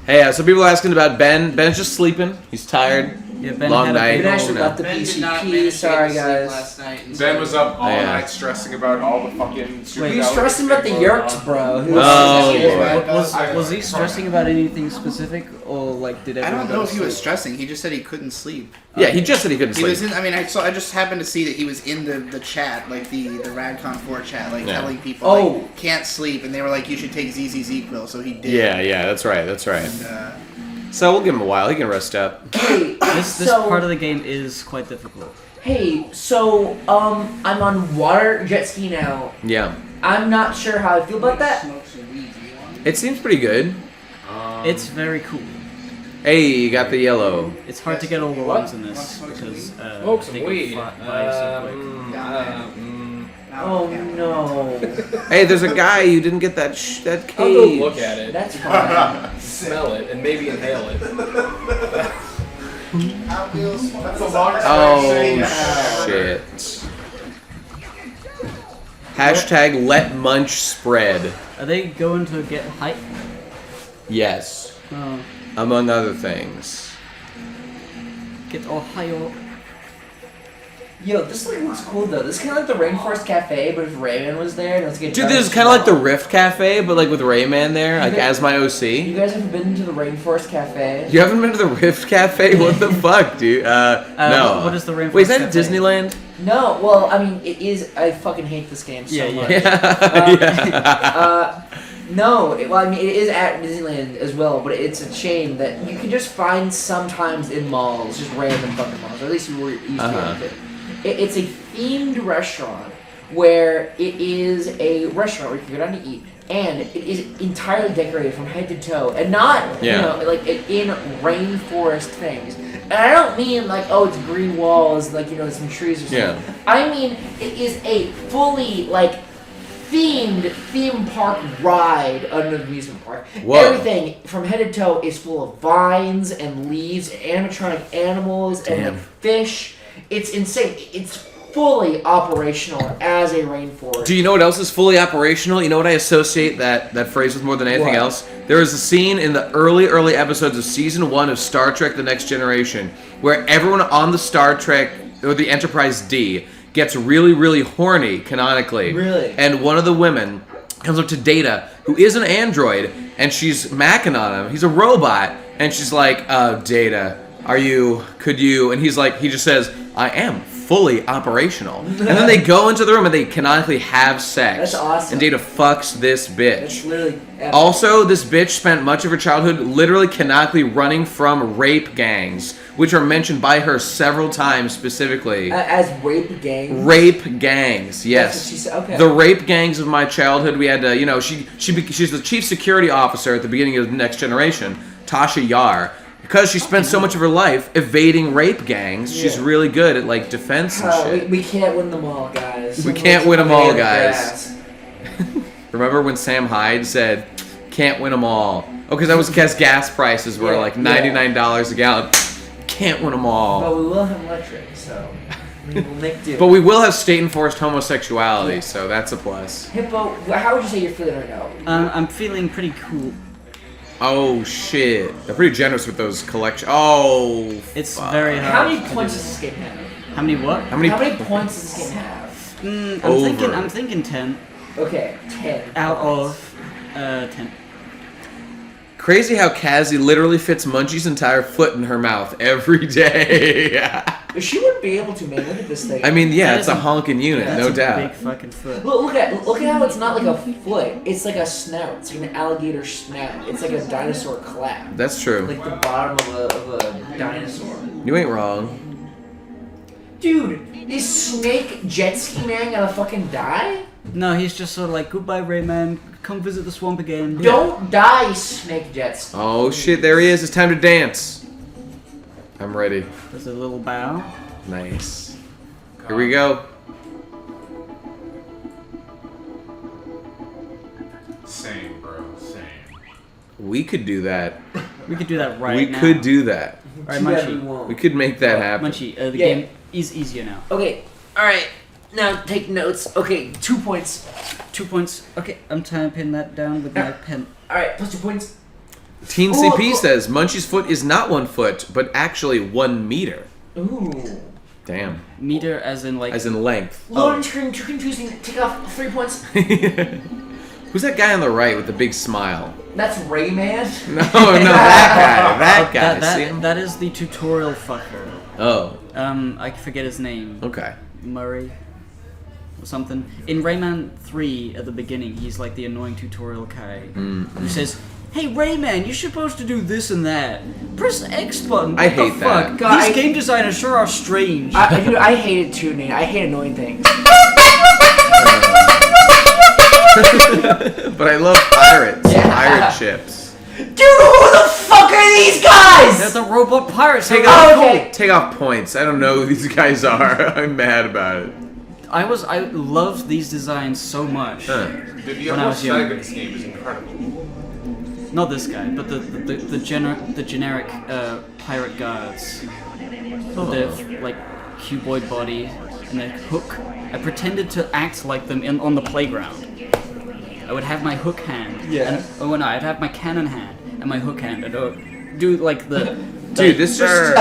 Hey, so people are asking about Ben. Ben's just sleeping. He's tired. Yeah, Ben Long had a night. big Ben actually old- got the Ben did not PCP. manage to Sorry, get to sleep guys. last night. and Ben so- was up all Yeah. night stressing about all the fucking. Were you stressing about the yurks, bro? Who Oh, was boy. Was he stressing about anything specific, or like did I everyone don't know go if to he was sleep? stressing. He just said he couldn't sleep. Yeah, he just said he couldn't He sleep. was in. I mean, I just happened to see that he was in the chat, like the Radcon 4 chat, like Yeah. telling people, Oh. like, can't sleep, and they were like, you should take ZZZ pill. So he did. Yeah, that's right. And, So we'll give him a while. He can rest up. Hey, This so, part of the game is quite difficult. hey, so I'm on water jet ski now. Yeah. I'm not sure how I feel about that. It seems pretty good. It's very cool. Hey, you got the yellow. It's hard to get all the lungs in this because Smoke some they go weed. by so quick. Oh no, Hey, there's a guy you didn't get that that I'll go cage. look at it, that's fine. smell it, and maybe inhale it. That's the longest Oh ever. shit. Hashtag let munch spread. Are they going to get hype? Yes. Oh, Among other things. get all high up. Yo, this like looks cool though. This is kind of like the Rainforest Cafe, but if Rayman was there, let's get. Dude, this is kind of like the Rift Cafe, but like with Rayman there, like You as my You OC. guys ever been to the Rainforest Cafe? You haven't been to the Rift Cafe? What the fuck, dude? No. What is the Rainforest Wait, is that Cafe? Disneyland? No, well, I mean, it is. I fucking hate this game so Yeah, yeah. much. Yeah. No, well, I mean, it is at Disneyland as well, but it's a chain that you can just find sometimes in malls, just random fucking malls, or at least you were used Uh-huh. to it. It's a themed restaurant where it is a restaurant where you can go down to eat, and it is entirely decorated from head to toe, and not, Yeah. you know, like in rainforest things. And I don't mean like, oh, it's green walls, like, you know, some trees or something. Yeah. I mean, it is a fully, like, themed theme park ride under the amusement park. Whoa. Everything from head to toe is full of vines and leaves, animatronic animals, and Damn. like, fish. It's insane. It's fully operational as a rainforest. Do you know what else is fully operational? You know what I associate that phrase with more than anything What? else? There is a scene in the early episodes of season 1 of Star Trek: The Next Generation where everyone on the Star Trek or the Enterprise D gets really horny canonically. Really? And one of the women comes up to Data, who is an android, and she's macking on him. He's a robot, and she's like, "Oh, Data, could you?" And he's like, he just says, "I am fully operational." And then they go into the room and they canonically have sex. That's awesome. And Data fucks this It's bitch. literally epic. Also, this bitch spent much of her childhood literally canonically running from rape gangs, which are mentioned by her several times specifically. As rape gang. Rape gangs, yes. That's what she said, okay. The rape gangs of my childhood. We had to, you know, she's the chief security officer at the beginning of the Next Generation, Tasha Yar. Because she spent so much of her life evading rape gangs, she's Yeah. really good at like defense and shit. We can't win them all, guys. We can't win 'em all, Banana guys. grass. Remember when Sam Hyde said, "Can't win them all"? Oh, because that was because gas prices were Yeah, like $99 a gallon. Can't win them all. But we will have electric, so we'll make do. But we will have state-enforced homosexuality, so that's a plus. Hippo, how would you say you're feeling right now? I'm feeling pretty cool. Oh shit! They're pretty generous with those collection. Oh. It's fuck. very hard. How many to points do. does this game have? How many what? How many? How many points does this game have? Over. I'm thinking 10 Okay, 10. out points. of 10. Crazy how Cassie literally fits Munchie's entire foot in her mouth every day. She wouldn't be able to, man. Look at this thing. I mean, yeah, That it's is a honking unit, That's no a doubt. big fucking foot. Look at how it's not like a foot. It's like a snout. It's like an alligator snout. It's like a dinosaur clap. That's true. Like the bottom of a dinosaur. You ain't wrong. Dude, is Snake Jet Ski Man gonna fucking die? No, he's just sort of like, goodbye, Rayman. Come visit the swamp again. Don't die, Snake Jet Ski. Oh shit, there he is. It's time to dance. I'm ready. There's a little bow. Nice. Here we go. Same, bro. Same. We could do that. We could do that right We now. could do that. Alright, Too bad we Munchie. won't. We could make that happen. Munchie, the Yeah. game is easier now. Okay, alright. Now take notes. Okay, 2 points. 2 points. Okay, I'm typing that down with my pen. Alright, plus 2 points. Teen CP says Munchie's foot is not 1 foot, but actually 1 meter. Ooh. Damn. Meter as in like. As in length. Loading screen, too confusing. Take off 3 points. Who's that guy on the right with the big smile? That's Rayman. No, that guy. See him? That is the tutorial fucker. Oh. I forget his name. Okay. Murray. Or something. In Rayman 3, at the beginning, he's like the annoying tutorial guy who says, "Hey Rayman, you're supposed to do this and that. Press the X button." I hate that. Fuck? God, These game designers sure are strange. Dude, I hate it too, Nate. I hate annoying things. But I love pirates. Yeah. Pirate ships. Dude, who the fuck are these guys? They're the robot pirates. Take okay. off points. I don't know who these guys are. I'm mad about it. I loved these designs so much. The When I was young. style of this game is incredible. Not this guy, but the generic pirate guards. The like cuboid body and a hook. I pretended to act like them on the playground. I would have my hook hand. Yeah. And, I'd have my cannon hand and my hook hand. I'd do like the. Dude, this just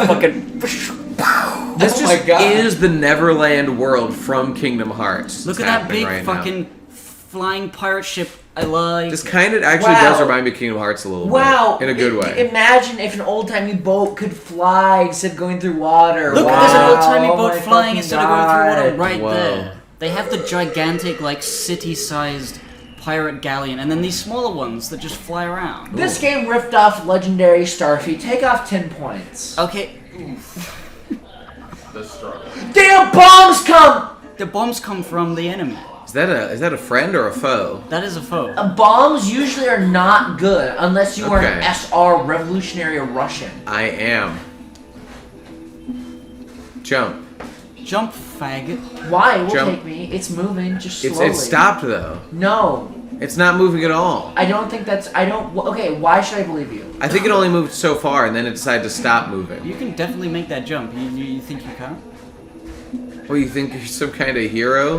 fucking. this my just God. is the Neverland world from Kingdom Hearts. Look It's at that happening big right now. fucking flying pirate ship. I like. This kind of actually Wow. does remind me of Kingdom Hearts a little Wow. bit. In a good way. Imagine if an old-timey boat could fly instead of going through water. Look, wow. there's an old-timey Oh boat my flying fucking instead of going through water God. right Whoa. there. They have the gigantic, like, city-sized pirate galleon, and then these smaller ones that just fly around. This game ripped off legendary Starfy. Take off 10 points. Okay, The struggle. Damn bombs come! the bombs come from the enemy. Is that a friend or a foe? That is a foe. Bombs usually are not good unless you are an Okay. SR Revolutionary or Russian. I am. Jump. Jump, faggot. Why? It will Jump. take me. It's moving, just It's slowly. it stopped though. No. It's not moving at all. I don't think that's... Okay, why should I believe you? I think it only moved so far and then it decided to stop moving. You can definitely make that jump. You think you can't? Well, you think you're some kind of hero?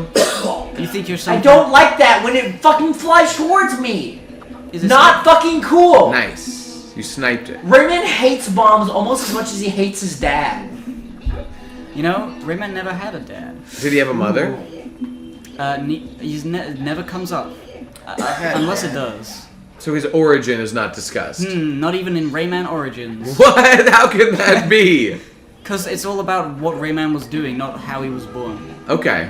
You think you're some... I don't like that when it fucking flies towards me. Is it Not fucking cool. Nice. You sniped it. Raymond hates bombs almost as much as he hates his dad. You know, Rayman never had a dad. Did he have a mother? He's never comes up. Unless it does. So his origin is not discussed. Not even in Rayman Origins. What? How can that be? Because it's all about what Rayman was doing, not how he was born. Okay.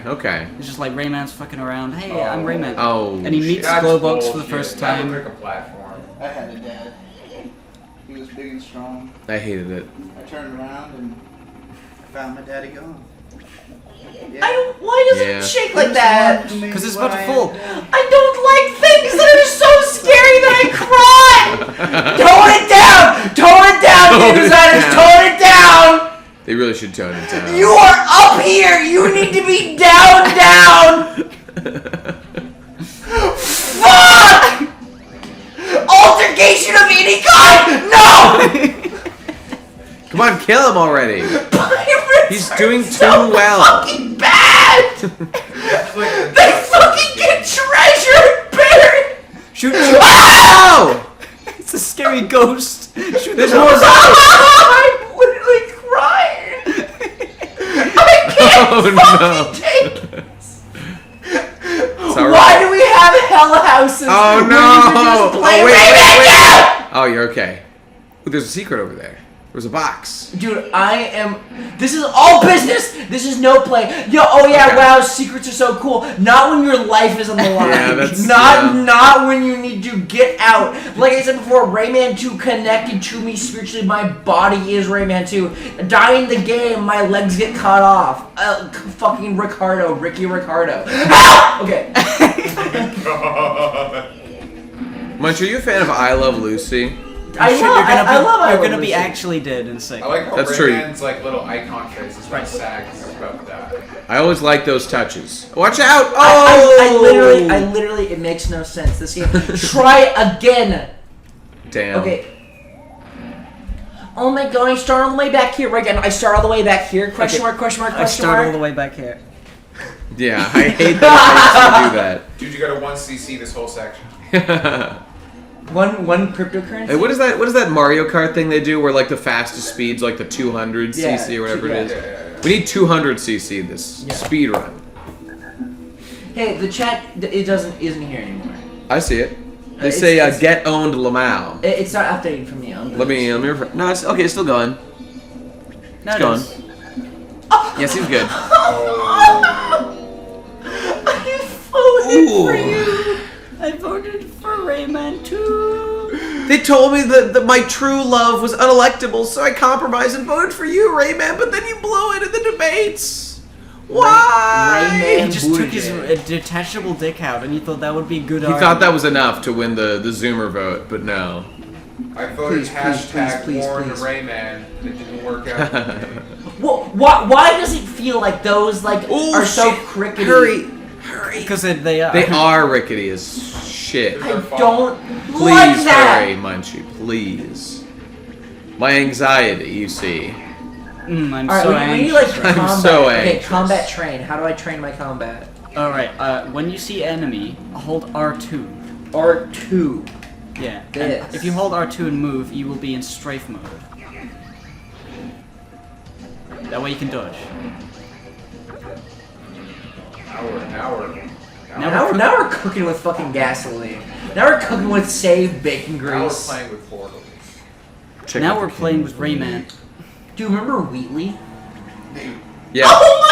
It's just like Rayman's fucking around. Hey, I'm Rayman. Oh, And he meets That's Glowbox for the bullshit. first That time. looked like a platform. I had a dad. He was big and strong. I hated it. I turned around and I found my daddy gone. Yeah. Why does Yeah. it shake like that? Because it's about to fall. I don't like things that are so scary that I cry! Tone it down! Tone it down, Tone game it designers! down. Tone it down! They really should tone it down. You are up here! You need to be down! Fuck! Altercation of any kind! No! Come on, kill him already. Pirates He's are doing so too well. fucking bad! They fucking get treasure buried! Shoot! Oh! It's a scary ghost. Shoot There's the more. ghost. I'm literally crying! I can't Oh fucking take it! It's all Why right. do we have hell houses? Oh when no! you can just play Oh wait, Rayman wait, now? wait. Oh, you're okay. Ooh, there's a secret over there. There's a box. Dude, this is all business! This is no play. Yo, oh yeah, Okay. wow, secrets are so cool. Not when your life is on the line. Yeah, that's- not when you need to get out. Like I said before, Rayman 2 connected to me spiritually. My body is Rayman 2. Dying the game, my legs get cut off. Fucking Ricky Ricardo. Help! Okay. Munch, are you a fan of I Love Lucy? I love You're gonna be Lucy. actually dead in a second. I like how That's true. Rayman's like little icon face is right sags about that. I always like those touches. Watch out! I Oh! literally, it makes no sense. This game. Try again. Damn. Okay. Oh my god, I start all the way back here. Right again, I start all the way back here. Question mark, question mark, I question start all mark. the way back here. Yeah, I hate that I used to do Dude, you got a 1cc this whole section. that. One cryptocurrency. Hey, what is that? What is that Mario Kart thing they do where like the fastest speed's like the 200 Yeah, cc or whatever it is? Yeah. We need 200 cc this speed run. Hey, the chat isn't here anymore. I see it. They It's- say it's- get owned Lamau. It's not updating from me. Let me no, it's okay. It's still going. No, It's going. Yeah, seems good. I voted for Rayman 2. They told me that my true love was unelectable, so I compromised and voted for you, Rayman. But then you blew it in the debates. Why? Rayman He just took his Bougie. detachable dick out, and he thought that would be good. He thought that was enough to win the Zoomer vote, but no. I voted Please, hashtag please, Warn please. Rayman. It didn't work out. Well, why does it feel like those are so crickety? Hurry. because they are. They are rickety as shit. I don't Please like that. hurry, Munchie, please. My anxiety, you see. I'm All right, so we anxious. need like I'm combat. so Okay, anxious. combat train. How do I train my combat? All right. When you see enemy, hold R2. R2. Yeah. This. And if you hold R2 and move, you will be in strafe mode. That way you can dodge. Now we're cooking with fucking gasoline. Now we're cooking with saved bacon Now we're grease. playing with portals. Now we're playing with Rayman. Do you remember Wheatley? Yeah. Oh my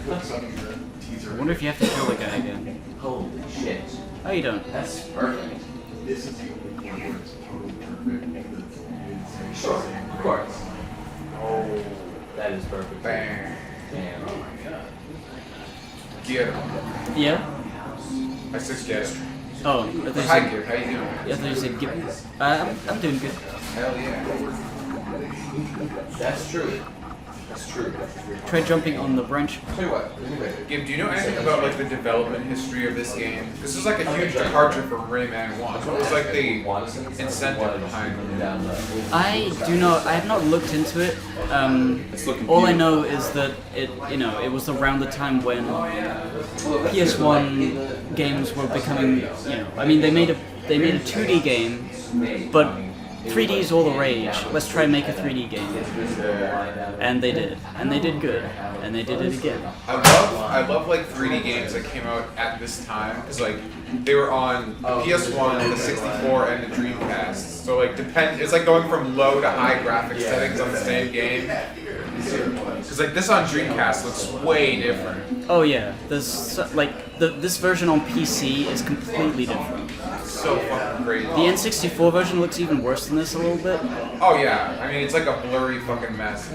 I wonder if you have to kill the guy again. God, why? Holy shit. Oh, you don't. That's perfect. Sure, of course. Oh, That is perfect. bang. Damn. Get him. Yeah. I said get him. Oh, I thought you Hi, said. Gib. How you doing? I thought you said give. I'm doing good. Hell yeah. That's true. That's true. Try jumping on the branch. Tell you what, Gib, do you know anything about like the development history of this game? This is like a huge departure from Rayman 1. What was like the incentive behind it? I do not. I have not looked into it. All I know is that it was around the time when PS1 games were becoming. I mean, they made a 2D game, but 3D is all the rage. Let's try and make a 3D game. And they did. And they did good. And they did it again. I love like 3D games that came out at this time because like they were on PS1, the 64, and the Dreamcast. So like it's like going from low to high graphic settings on the same game. Because like this on Dreamcast looks way different. Oh yeah, this version on PC is completely different. So fucking crazy. The N64 version looks even worse than this a little bit. Oh yeah, I mean it's like a blurry fucking mess.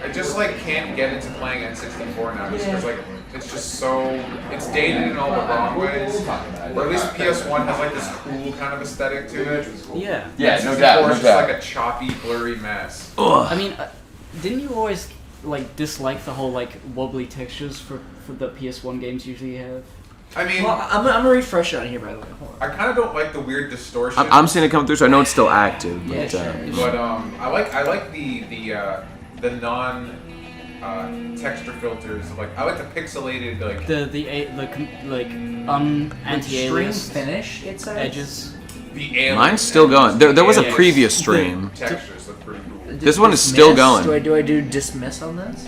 I just like can't get into playing N64 now just because like it's just it's dated in all the wrong ways. Or at least PS1 has like this cool kind of aesthetic to it. Yeah. Yeah, no N64 doubt, no is just doubt. like a choppy, blurry mess. I mean, didn't you always dislike the whole wobbly textures for the PS1 games usually have? I mean, Well, I'm gonna refresh it on here, by the way. Hold on. I kind of don't like the weird distortion. I'm seeing it come through, so I know it's still active. Yeah, But, sure. But I like the non texture filters. I like the pixelated anti-alias Stream finish, it says. edges. the alien. Mine's still going. There was a Yeah. previous stream. Textures look pretty cool. This one is still Dismiss? going. Do I do dismiss on this?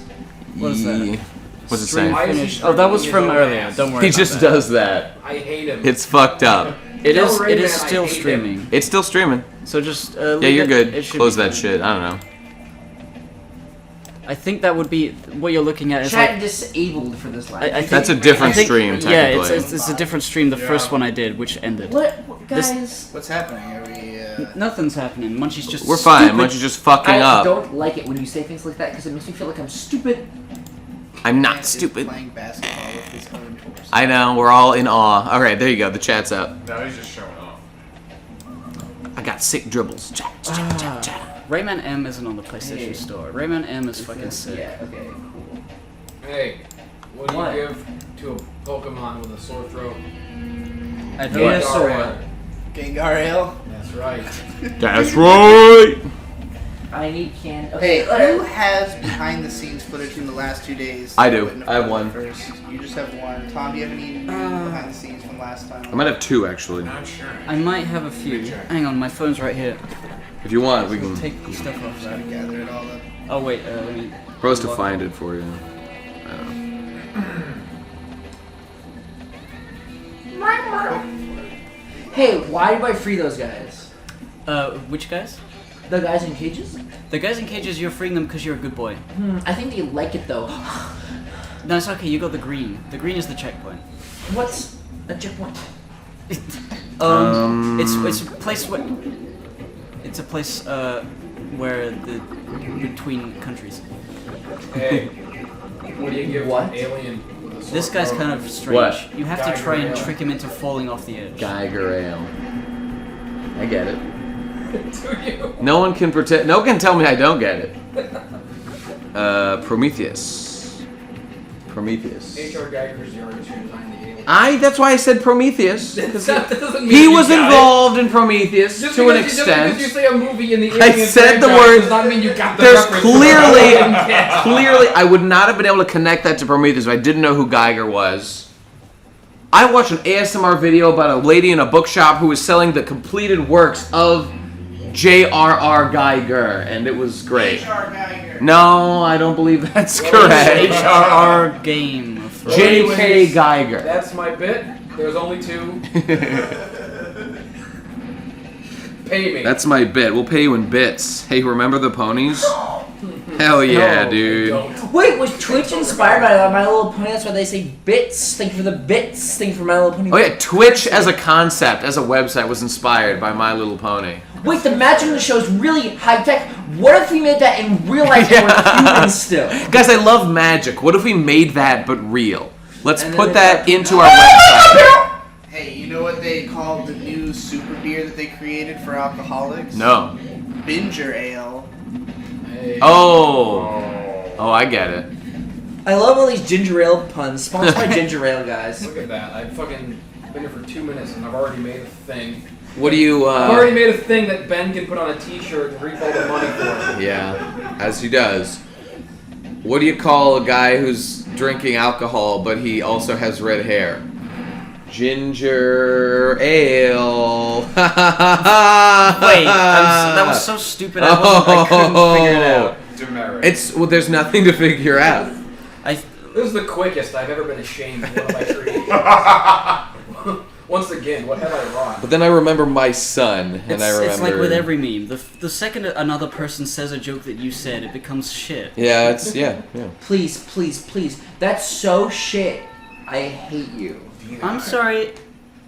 What is that? What's it Stream saying? finish. Oh, that was from earlier. Don't worry. He about just that. does that. I hate him. It's fucked up. It Tell is. It is Rayman I still hate him. streaming. It's still streaming. So just. Yeah, leave you're it. good. It should Close be that fine. shit. I don't know. I think that would be what you're looking at. Is Chat disabled for this live. I think- That's a different I think- stream, Yeah, technically. it's a different stream. The first one I did, which ended. What This- guys? What's happening? Are we? Nothing's happening. Munchie's just. We're fine. stupid. Munchie's just fucking I up. don't like it when you say things like that because it makes me feel like I'm stupid. I'm not is stupid. Playing basketball with his own torso. I know. We're all in awe. All right, there you go. The chat's up. Now he's just showing off. I got sick dribbles. Chat, chat, chat, chat. Rayman M isn't on the PlayStation Hey. Store. Rayman M is fucking sick. Yeah. Okay. Hey, what do What? you give to a Pokemon with a sore throat? I Get a don't. sword. Gengar Ale. That's right. That's right. I need can. Hey, Okay. who has behind the scenes footage from the last 2 days? I do. Written I have about one. First. You just have one. Tom, do you have any behind the scenes from last time? I might have 2 actually. Not sure. I might have a few. Hang on, my phone's right here. If you want, we can. Take stuff off Try to that. gather it all up. Oh wait, let me. Supposed to find it for you. I don't know. Hey, why do I free those guys? Which guys? The guys in cages? The guys in cages, you're freeing them because you're a good boy. I think they like it though. No, it's okay. You got the green. The green is the checkpoint. What's a checkpoint? It's a place where. It's a place where the between countries. Hey, what do you give What? an alien? with a This sword guy's throat? kind of strange. What? You have to Geiger try and ale. trick him into falling off the edge. Geiger ale. I get it. Do you? No one can pretend. No one can tell me I don't get it. Prometheus. Prometheus. H.R. Geiger's the artist who designed the alien. That's why I said Prometheus. 'Cause That doesn't mean he you was got it. involved in Prometheus Just to an because you extent. say a movie in the I alien said the franchise word- does not mean you got the There's reference. clearly, I would not have been able to connect that to Prometheus if I didn't know who Geiger was. I watched an ASMR video about a lady in a bookshop who was selling the completed works of J.R.R. Geiger, and it was great. No, I don't believe that's correct. H.R.R. Game of Thrones. J.K. Geiger. That's my bit. There's only 2. Pay me. That's my bit. We'll pay you in bits. Hey, remember the ponies? Hell yeah, No, dude. don't. Wait, was Twitch inspired by My Little Pony? That's why they say bits. Thank you for the bits. Thank you for My Little Pony. Oh yeah, Twitch as a concept, as a website, was inspired by My Little Pony. Wait, the magic in the show is really high tech. What if we made that in real life and we're humans still? Guys, I love magic. What if we made that but real? Let's And put then that it's into our website. Hey, you know what they call the new super beer that they created for alcoholics? No. Binger Ale. Hey. Oh, I get it. I love all these ginger ale puns. Sponsored by ginger ale, guys. Look at that. I've fucking been here for 2 minutes and I've already made a thing. What do you? I've already made a thing that Ben can put on a T-shirt and reap all the money for. Yeah, as he does. What do you call a guy who's drinking alcohol but he also has red hair? Ginger ale. Wait, that was so stupid. I couldn't figure it out. Demerit. It's well. There's nothing to figure out. This is the quickest I've ever been ashamed of one of my creations. Once again, what have I wrought? But then I remember my son, and It's, I remember. it's like with every meme. The second another person says a joke that you said, it becomes shit. Yeah, it's yeah. Please, please, please. That's so shit. I hate you. I'm sorry.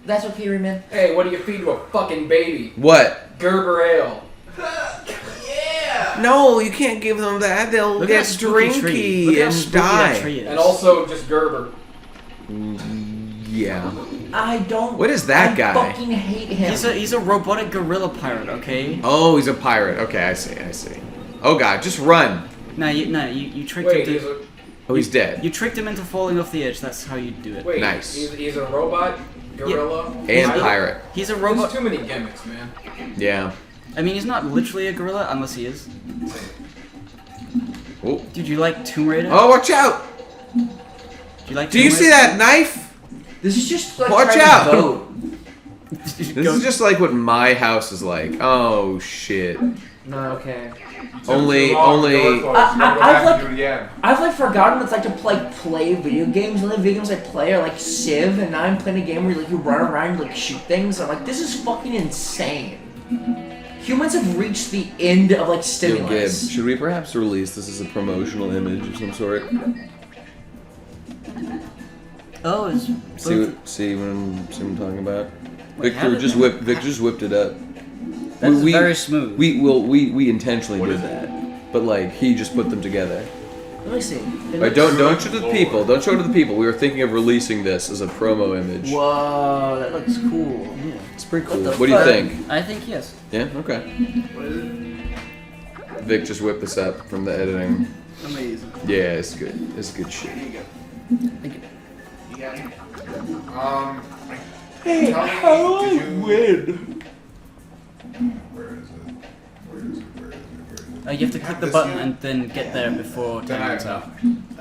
That's okay, Rayman. Hey, what do you feed to a fucking baby? What? Gerber ale. No, you can't give them that. They'll Look at that spooky tree. Look at how spooky that tree is. And also just Gerber. Yeah. I don't. What is that I guy? fucking hate him. He's a robotic gorilla pirate. Okay. Oh, he's a pirate. Okay, I see. Oh god, just run. You tricked Wait, him he's to. a Oh, he's dead. You tricked him into falling off the edge. That's how you do it. wait. Nice. He's a robot gorilla. And pirate. He's a There's robot. too many gimmicks, man. Yeah. I mean, he's not literally a gorilla unless he is. Oh. Dude, you like Tomb Raider? Oh, watch out! Do you like? Do you Tomb see Raider? that knife? This is just like Watch trying out. to vote. This is just like what my house is like. Oh shit. No, okay. Only. I've like do it again. I've like forgotten what it's like to play video games. The only video games I play are like Civ, and now I'm playing a game where like you run around and like shoot things. I'm like, this is fucking insane. Humans have reached the end of like Yo, Gib, stimulus. should we perhaps release this as a promotional image of some sort? Oh, it's. See what I'm talking about? Wait, how Victor did just whipped it up. That's very smooth. We intentionally did that, but like he just put them together. Let me see. Right, don't show it to the people. Don't show it to the people. We were thinking of releasing this as a promo image. Whoa, that looks cool. Yeah. It's pretty cool. the What do you fuck? think? I think yes. Yeah. Okay. What is it? Vic just whipped this up from the editing. Amazing. Yeah, it's good. It's good shit. Here you go. Thank you. You got it? Hey, how do I win? Where is it? You have to click the button and then get there before time runs out.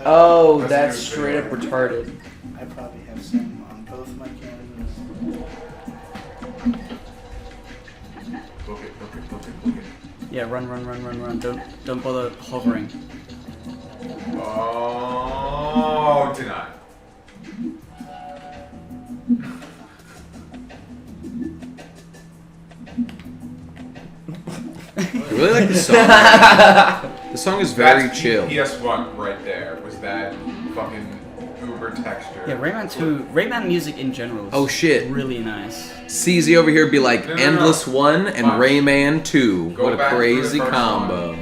Oh, that's straight up retarded. I probably have some on both my cameras. Book it. Yeah, run. Don't bother hovering. Oh, deny. I really like the song. The song is very That's chill. PS1 right there. Was that fucking uber texture? Yeah, Rayman 2, Rayman music in general is Oh, shit. really nice. CZ over here be like No. Endless 1 and Watch. Rayman 2. Go What a back to the crazy first combo.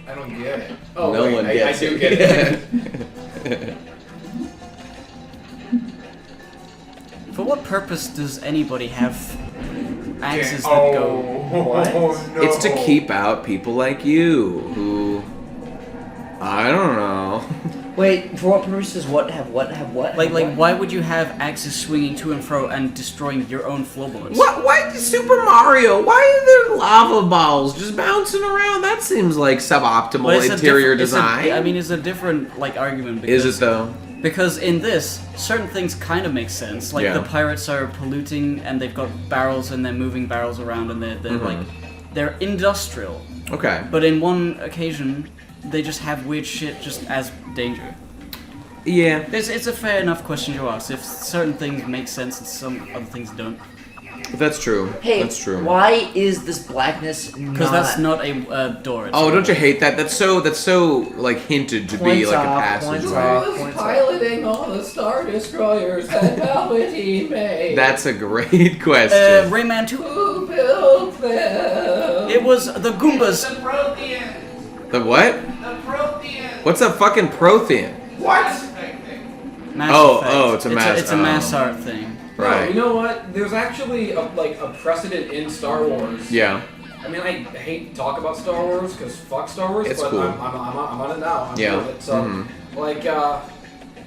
I don't get it. Oh, No wait, one I gets do it. get it. For what purpose does anybody have axes that Oh, go? What? no. It's to keep out people like you who I don't know. Wait, for what purposes? What? Like, why would you have axes swinging to and fro and destroying your own floorboards? Why Super Mario? Why are there lava balls just bouncing around? That seems like suboptimal But it's a interior different- design. it's a different argument. Because, Is it though? Because in this, certain things kind of make sense. Like Yeah. the pirates are polluting and they've got barrels and they're moving barrels around and they're Mhm. they're industrial. Okay. But in one occasion, they just have weird shit just as danger. Yeah. It's a fair enough question to ask. If certain things make sense and some other things don't. That's true. Hey, That's true. why is this blackness Because that's not a door. It's Oh, a don't you door. hate that? That's so like hinted to be Points like a off, passage. points way. off. Who's piloting all the Star Destroyers that Palpatine made? That's a great question. Rayman 2. Who built them? It was the Goombas. The Prothean. The what? The Prothean. What's a fucking Prothean? What? Mass Oh, Effect. oh, it's a mass- It's a mass oh. art thing. No, Right. you know what? There's actually a precedent in Star Wars. Yeah. I mean, I hate to talk about Star Wars because fuck Star Wars, It's but cool. I'm on it now. I'm Yeah. doing it. So, Mhm. like,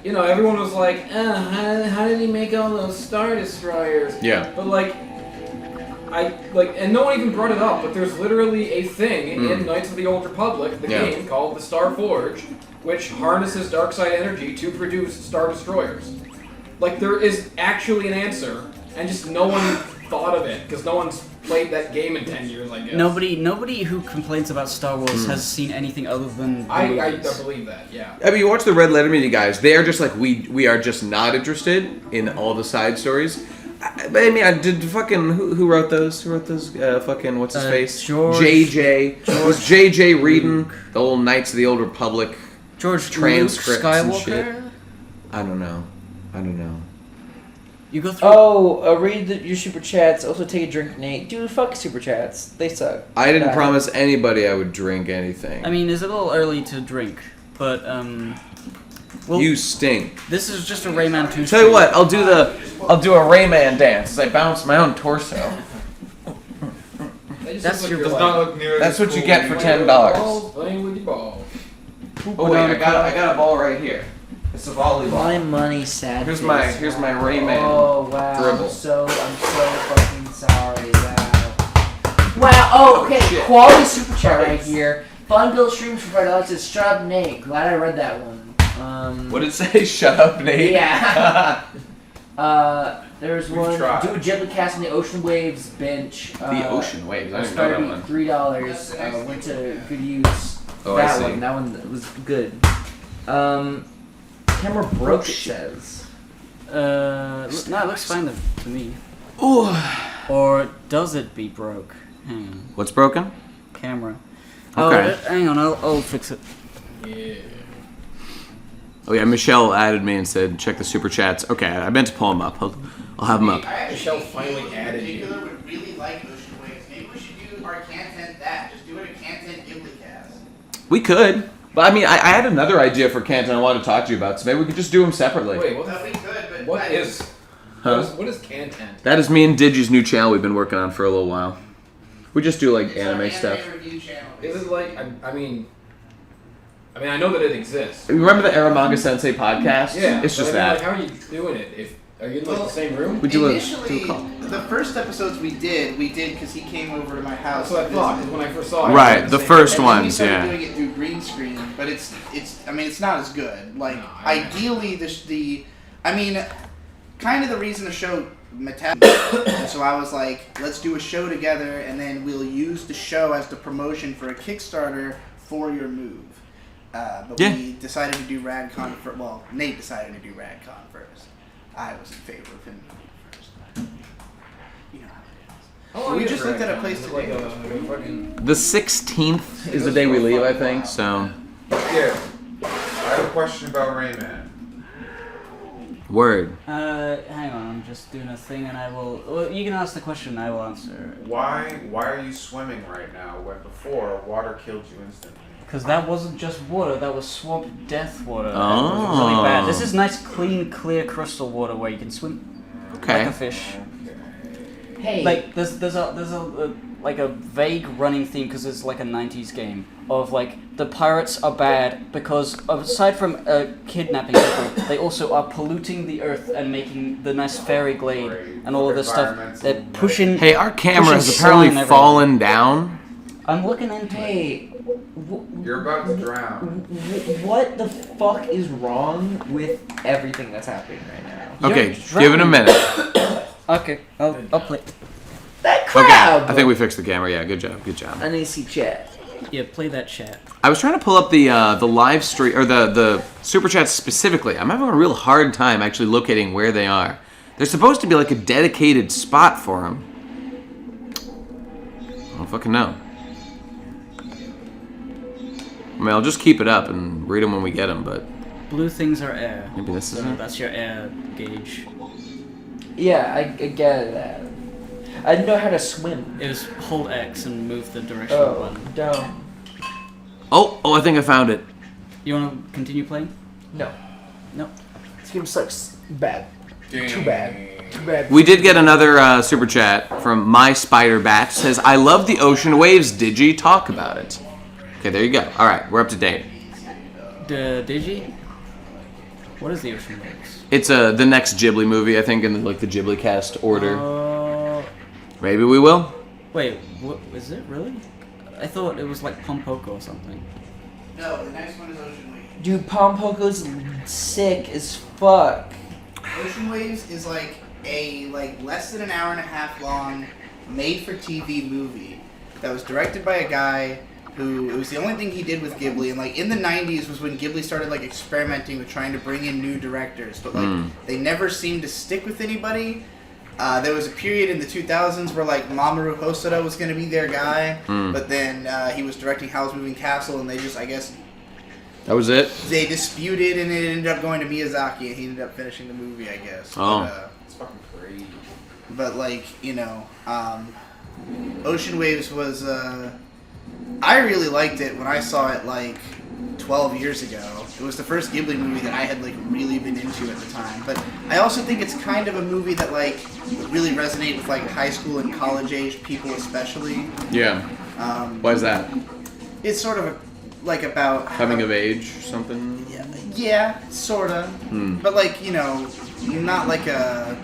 you know, everyone was like, how did he make all those Star Destroyers? Yeah. But and no one even brought it up, but there's literally a thing in Knights of the Old Republic, the Yeah. game called the Star Forge, which harnesses dark side energy to produce Star Destroyers. Like, there is actually an answer, and just no one thought of it, because no one's played that game in 10 years, I guess. Nobody who complains about Star Wars has seen anything other than the I movies. believe that, yeah. I mean, you watch the Red Letter Media guys. They are just like we are just not interested in all the side stories. But I mean, I did fucking who wrote those? Who wrote those? Fucking what's his face? George- JJ. Was JJ reading the old Knights of the Old Republic George transcripts Luke and Skywalker. shit? I don't know. You go through. Oh, read your super chats. Also take a drink, Nate. Dude, fuck super chats. They suck. I didn't Die. promise anybody I would drink anything. I mean, it's a little early to drink, but well, You stink. this is just a Rayman 2. Tell you what, I'll do a Rayman dance as I bounce my own torso. They just That's look your like Does you're not look nearly That's as what you cool get as for you $10. Playing with your ball. Oh wait, I got a ball right here. It's a volleyball. My money, sad. Here's face. my Rayman. Oh wow. dribble. I'm so fucking sorry. Wow. Wow. Oh, okay. shit. Quality super chat right here. Fun build streams for $5 says shut up, Nate. Glad I read that one. What did it say? Shut up, Nate. Yeah. There's We've one. tried. Do a gently cast on the ocean waves bench. The ocean waves. I didn't know Started that one. $3. Went to good use. Oh, I see. That one was good. Camera broke. It says. No, it looks fine to me. Ooh. Or does it be broke? Hang on. What's broken? Camera. Okay. Oh, hang on. I'll fix it. Yeah. Oh yeah, Michelle added me and said check the super chats. Okay, I meant to pull them up. I'll have them up. Michelle finally added you. particular would really like Ocean Waves. Maybe we should do our content that. Just do it a content Ghibli cast. We could. But I mean, I had another idea for Canton I wanted to talk to you about, so maybe we could just do them separately. Wait, what? No, we could, but What that is? Huh? What is Cantent? That is me and Digi's new channel we've been working on for a little while. We just do like it's our anime stuff. review channel. Is it like? I mean, I know that it exists. Remember the Aramanga Sensei podcast? Yeah. It's just but I mean, that. like, how are you doing it? Are you in like the same room? We do a Initially, call. the first episodes we did because he came over to my house. That's what I thought, 'cause when I first saw it. Right, the first and then we ones, started yeah. doing it through green screen, but it's it's not as good. Like ideally kind of the reason the show metabolized. So I was like, let's do a show together, and then we'll use the show as the promotion for a Kickstarter for your move. But we decided to do RadCon first. Well, Nate decided to do RadCon first. I was in favor of him first. You know how it is. We just looked at a place today. The 16th is the day we leave, I think. So. Yeah. I have a question about Rayman. Word. Hang on, I'm just doing a thing, and I will. Well, you can ask the question, and I will answer. Why are you swimming right now when before water killed you instantly? Because that wasn't just water, that was swamp death water. Oh. It was really bad. This is nice, clean, clear crystal water where you can swim like a fish. Hey. Like there's a like a vague running theme because it's like a 90s game of like the pirates are bad because aside from kidnapping people, they also are polluting the earth and making the nice fairy glade and all of this stuff. They're pushing. Hey, our camera has apparently fallen down. I'm looking into Hey. You're about to drown. What the fuck is wrong with everything that's happening right now? Okay, give it a minute. Okay, I'll play. That crab! Okay, I think we fixed the camera. Yeah, good job, good job. I need to see chat. Yeah, play that chat. I was trying to pull up the live stream or the super chats specifically. I'm having a real hard time actually locating where they are. There's supposed to be like a dedicated spot for them. I don't fucking know. I mean, I'll just keep it up and read them when we get them, but Blue things are air. maybe this So is it. that's your air gauge. Yeah, I get that. I didn't know how to swim. It was hold X and move the direction Oh, button. dumb. Oh, I think I found it. You want to continue playing? No. No. This game sucks. Bad. Dang. Too bad. Too bad. We did get another super chat from My Spider Bat. Says, "I love the ocean waves. Digi, talk about it." Okay, there you go. All right, we're up to date. Digi? What is the Ocean Waves? It's the next Ghibli movie, I think, in like the Ghibli cast order. Maybe we will. Wait, what is it really? I thought it was like Pompoko or something. No, the next one is Ocean Waves. Dude, Pompoko's sick as fuck. Ocean Waves is like a less than an hour and a half long, made-for-TV movie that was directed by a guy who, it was the only thing he did with Ghibli, and like in the 90s was when Ghibli started like experimenting with trying to bring in new directors, but like they never seemed to stick with anybody. There was a period in the 2000s where like Mamoru Hosoda was going to be their guy, but then he was directing Howl's Moving Castle, and they just, I guess, That was it. they disputed, and it ended up going to Miyazaki, and he ended up finishing the movie, I guess. Oh. It's fucking crazy. But like, you know, Ocean Waves was, I really liked it when I saw it like 12 years ago. It was the first Ghibli movie that I had like really been into at the time. But I also think it's kind of a movie that like would really resonate with like high school and college age people especially. Yeah. Why is that? It's sort of like about Coming of age or something? Yeah, sorta. But like, you know, not like a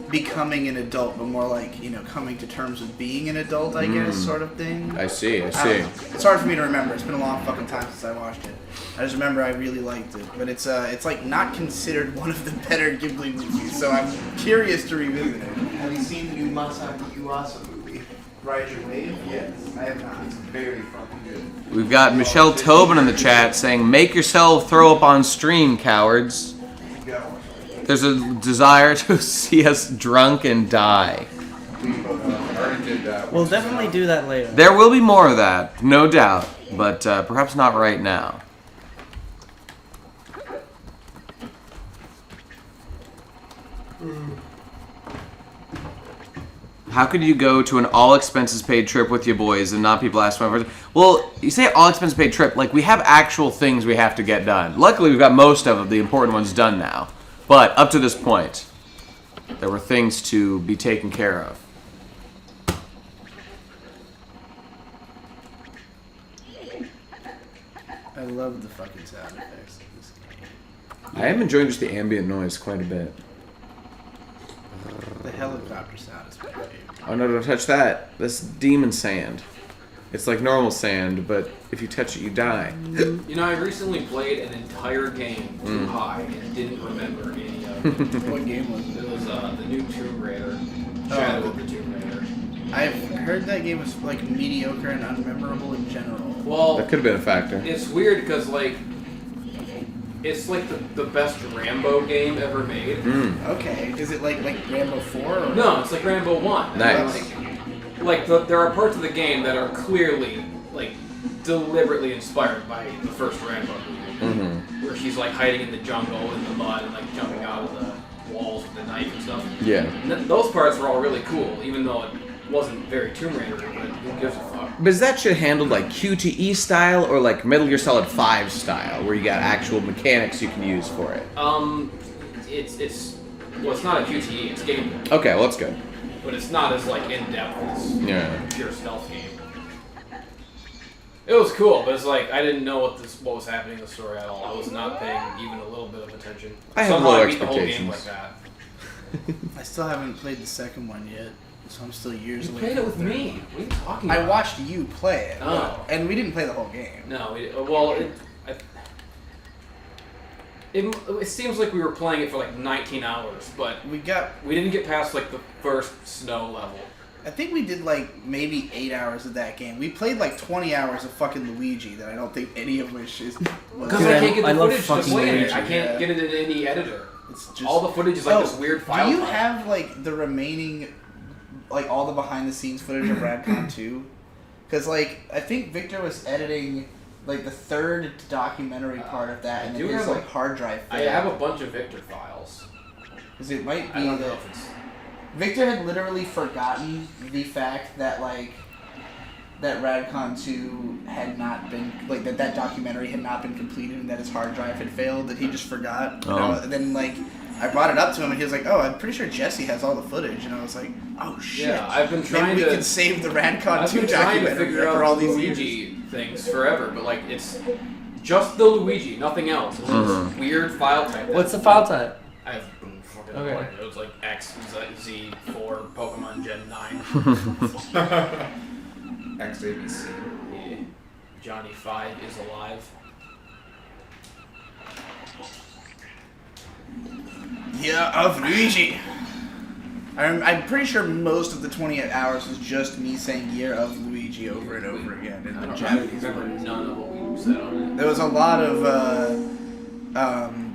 becoming an adult, but more like, you know, coming to terms with being an adult, I guess, sort of thing. I see. I don't know. It's hard for me to remember. It's been a long fucking time since I watched it. I just remember I really liked it. But it's like not considered one of the better Ghibli movies, so I'm curious to revisit it. Have you seen the new Masaki Yuasa movie, Ride Your Wave? Yes, I have not. It's very fucking good. We've got Michelle Tobin in the chat saying, "Make yourself throw up on stream, cowards." There's a desire to see us drunk and die. Already did that. We'll definitely do that later. There will be more of that, no doubt, but perhaps not right now. How could you go to an all expenses paid trip with your boys and not people ask for? Well, you say all expenses paid trip, like we have actual things we have to get done. Luckily, we've got most of the important ones done now. But up to this point, there were things to be taken care of. I love the fucking sound effects of this game. I am enjoying just the ambient noise quite a bit. The helicopter sound is my favorite. Oh no, don't touch that. That's demon sand. It's like normal sand, but if you touch it, you die. You know, I recently played an entire game too high and didn't remember any of it. What game was it? It was the new Tomb Raider, Shadow of the Tomb Raider. I've heard that game was like mediocre and unmemorable in general. Well, That could have been a factor. it's weird because like it's like the best Rambo game ever made. Okay, is it like Rambo 4? Or? No, it's like Rambo 1. Nice. There are parts of the game that are clearly like deliberately inspired by the first Rambo movie, where she's like hiding in the jungle in the mud and like jumping out of the walls with a knife and stuff. Yeah. And those parts were all really cool, even though it wasn't very Tomb Raider, but who gives a fuck? But is that shit handled like QTE style or like Metal Gear Solid 5 style, where you got actual mechanics you can use for it? It's not a QTE, it's gameplay, Okay, well that's good. but it's not as like in depth as Yeah. a pure stealth game. It was cool, but it's like I didn't know what was happening in the story at all. I was not paying even a little bit of attention. I have Somehow low I beat the whole game expectations. like that. I still haven't played the second one yet, so I'm still years You away. played from it with the third me. one. What are you talking about? I watched you play it, Oh. and we didn't play the whole game. No, it seems like we were playing it for like 19 hours, but We got. we didn't get past like the first snow level. I think we did like maybe 8 hours of that game. We played like 20 hours of fucking Luigi that I don't think any of which is. Because Dude, I can't get I the love footage to fucking play in it. Luigi, I can't yeah. get it in any editor. It's just All the footage is like this weird file. Do you type. have like the remaining, like all the behind the scenes footage of Radcon 2? Because like I think Victor was editing like the third documentary part of that, I and do it is have like hard drive. I have a bunch of Victor files. Because it might I be don't know that if it's. Victor had literally forgotten the fact that like that Radcon 2 had not been like that documentary had not been completed and that his hard drive had failed. That he just forgot. And then like I brought it up to him and he was like, "Oh, I'm pretty sure Jesse has all the footage." And I was like, "Oh shit!" Yeah, I've been trying Maybe we to. can save the Radcon I've 2 been trying to documentary figure after out all the these Luigi years. things forever, but like it's just the Luigi, nothing else. It's this weird file type. What's the file type? I've been fucking Okay. playing. It was like X, Z, 4, Pokemon Gen 9. XABC. Yeah. Johnny 5 is alive. Yeah, of Luigi. I'm pretty sure most of the 28 hours was just me saying "Year of Luigi" over and over again in I the don't Japanese remember version. none of what we said on it. There was a lot of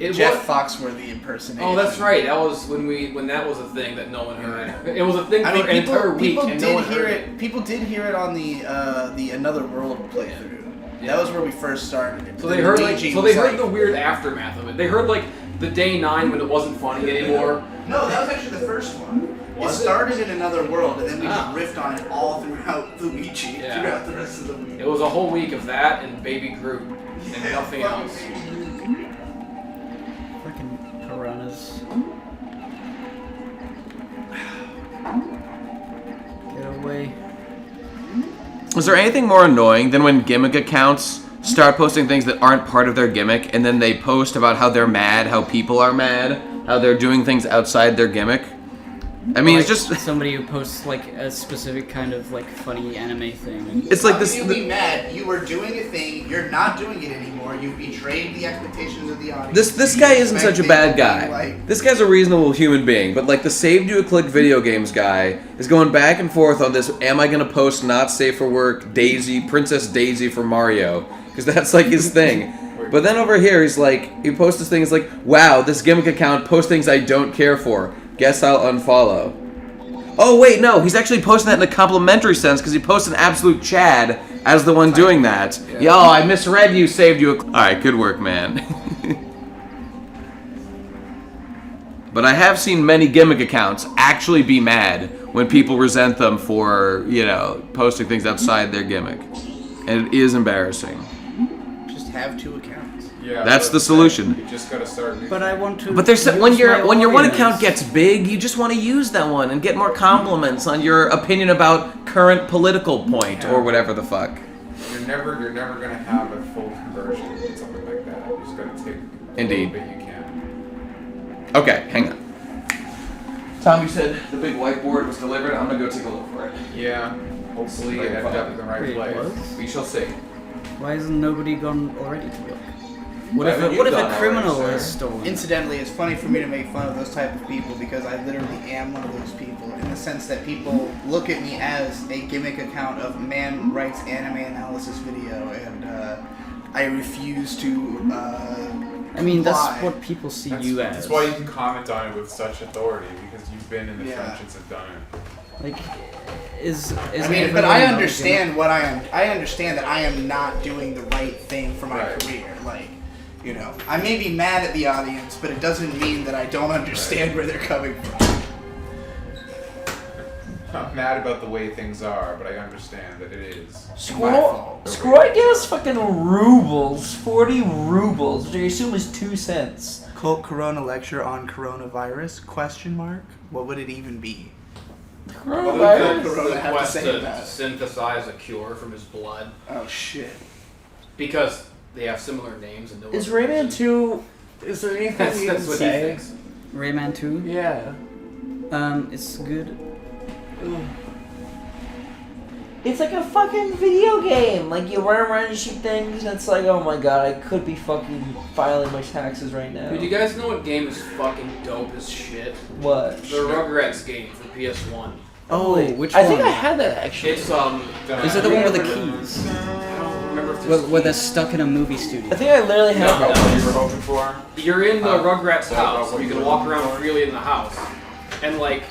It Jeff was- Foxworthy impersonation. Oh, that's right. That was when that was a thing that no one heard. It was a thing for I mean, an entire week, people and no did one hear heard it. People did hear it on the Another World playthrough. Yeah. That was where we first started it. So they heard was the weird aftermath of it. They heard like the day 9 when it wasn't funny anymore. No, that was actually the first one. Was it it? started in Another World, and then we Ah. just riffed on it all throughout Luigi, Yeah. throughout the rest of the week. It was a whole week of that and Baby Groot and nothing fuck. else. Freaking piranhas. Get away. Is there anything more annoying than when gimmick accounts start posting things that aren't part of their gimmick, and then they post about how they're mad, how people are mad, how they're doing things outside their gimmick? I mean, it's just... somebody who posts like a specific kind of like funny anime thing. It's like How this... can you be mad? You were doing a thing. You're not doing it anymore. You betrayed the expectations of the audience. This You guy isn't such a expected bad to be guy. like- This guy's a reasonable human being, but like the saved you a click video games guy is going back and forth on this, am I gonna post not safe for work, Daisy, Princess Daisy for Mario? Because that's like his thing. But then over here, he's like, he posts this thing, it's like, wow, this gimmick account posts things I don't care for. Guess I'll unfollow. Oh wait, no, he's actually posting that in a complimentary sense because he posts an absolute Chad as the one doing that. Yo, I misread you, saved you a... Alright, good work, man. But I have seen many gimmick accounts actually be mad when people resent them for, you know, posting things outside their gimmick. And it is embarrassing. Just have 2 accounts. Yeah, That's the solution. You just gotta start. But I want to. But there's use when my your one audience. account gets big, you just want to use that one and get more compliments on your opinion about current political point or whatever the fuck. You're never gonna have a full conversion in something like that. You just gotta take Indeed. a little bit you can. Okay, hang on. Tommy said the big whiteboard was delivered. I'm gonna go take a look for it. Yeah. Hopefully it ended up in the right Wait, place. what? We shall see. Why hasn't nobody gone already to look? What Why if, haven't what you if a gone criminal already, has sir? stolen? Incidentally, it's funny for me to make fun of those type of people because I literally am one of those people in the sense that people look at me as a gimmick account of man writes anime analysis video, and I refuse to. I mean, that's comply. what people see you as. That's why you can comment on it with such authority, because you've been in the Yeah. trenches and done it. Like, is I mean, but I understand what I am. I understand that I am not doing the right thing for my Right. career. Like, you know, I may be mad at the audience, but it doesn't mean that I don't understand where they're coming from. I'm mad about the way things are, but I understand that it is. Scroy gave us fucking rubles. 40 rubles, which I assume is 2 cents. Cult Corona lecture on coronavirus? Question mark. What would it even be? Coronavirus? Corona The have to quest say to that? synthesize a cure from his blood Oh shit. because they have similar names and no. Is other Rayman reason. 2... Is there anything That's, you that's can what say? he thinks. Rayman 2? Yeah. It's good. It's like a fucking video game. Like, you run around and shoot things, and it's like, oh my god, I could be fucking filing my taxes right now. Dude, you guys know what game is fucking dope as shit? What? The Rugrats game for PS1. Oh, which I one? think I had that actually. It's Is it the one with the keys? I don't remember if Where, there's where they're stuck in a movie studio. I think I literally had No. that. What you were hoping for? You're in the Rugrats so house. what You you can were walk looking around for? freely in the house, and like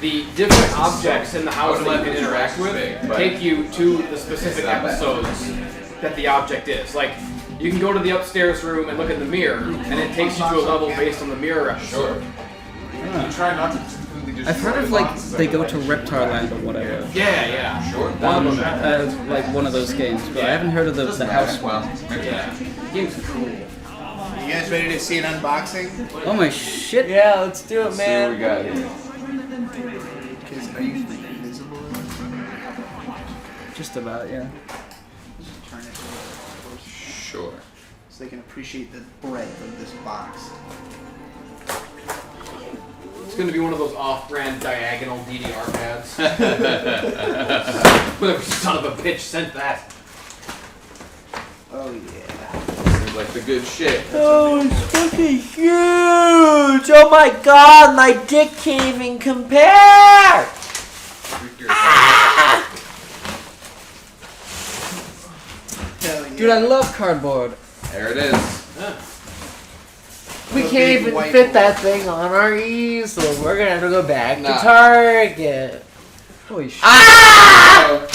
the different objects in the house that you can interact with take you to the specific episodes that the object is. Like you can go to the upstairs room and look in the mirror, and it takes you to a level based on the mirror episode. You try not to completely just. I've heard of like they go to Reptar Land or whatever. Yeah. Sure. One of them. Like one of those games, but I haven't heard of the house one. Yeah. The game's cool. You guys ready to see an unboxing? Oh my shit! Yeah, let's do it, Let's see what we man. got here. Because are you visible? Just about, yeah. Turn it closer Sure. so they can appreciate the breadth of this box. It's gonna be one of those off-brand diagonal DDR pads. Whoever son of a bitch sent that. Oh yeah. Seems like the good shit. Oh, it's fucking huge! Oh my god, my dick can't even compare! Hell yeah. Dude, I love cardboard. There it is. We A can't big even whiteboard. fit that thing on our easel. We're gonna have to go back Nah. to Target. Holy shit. Ah!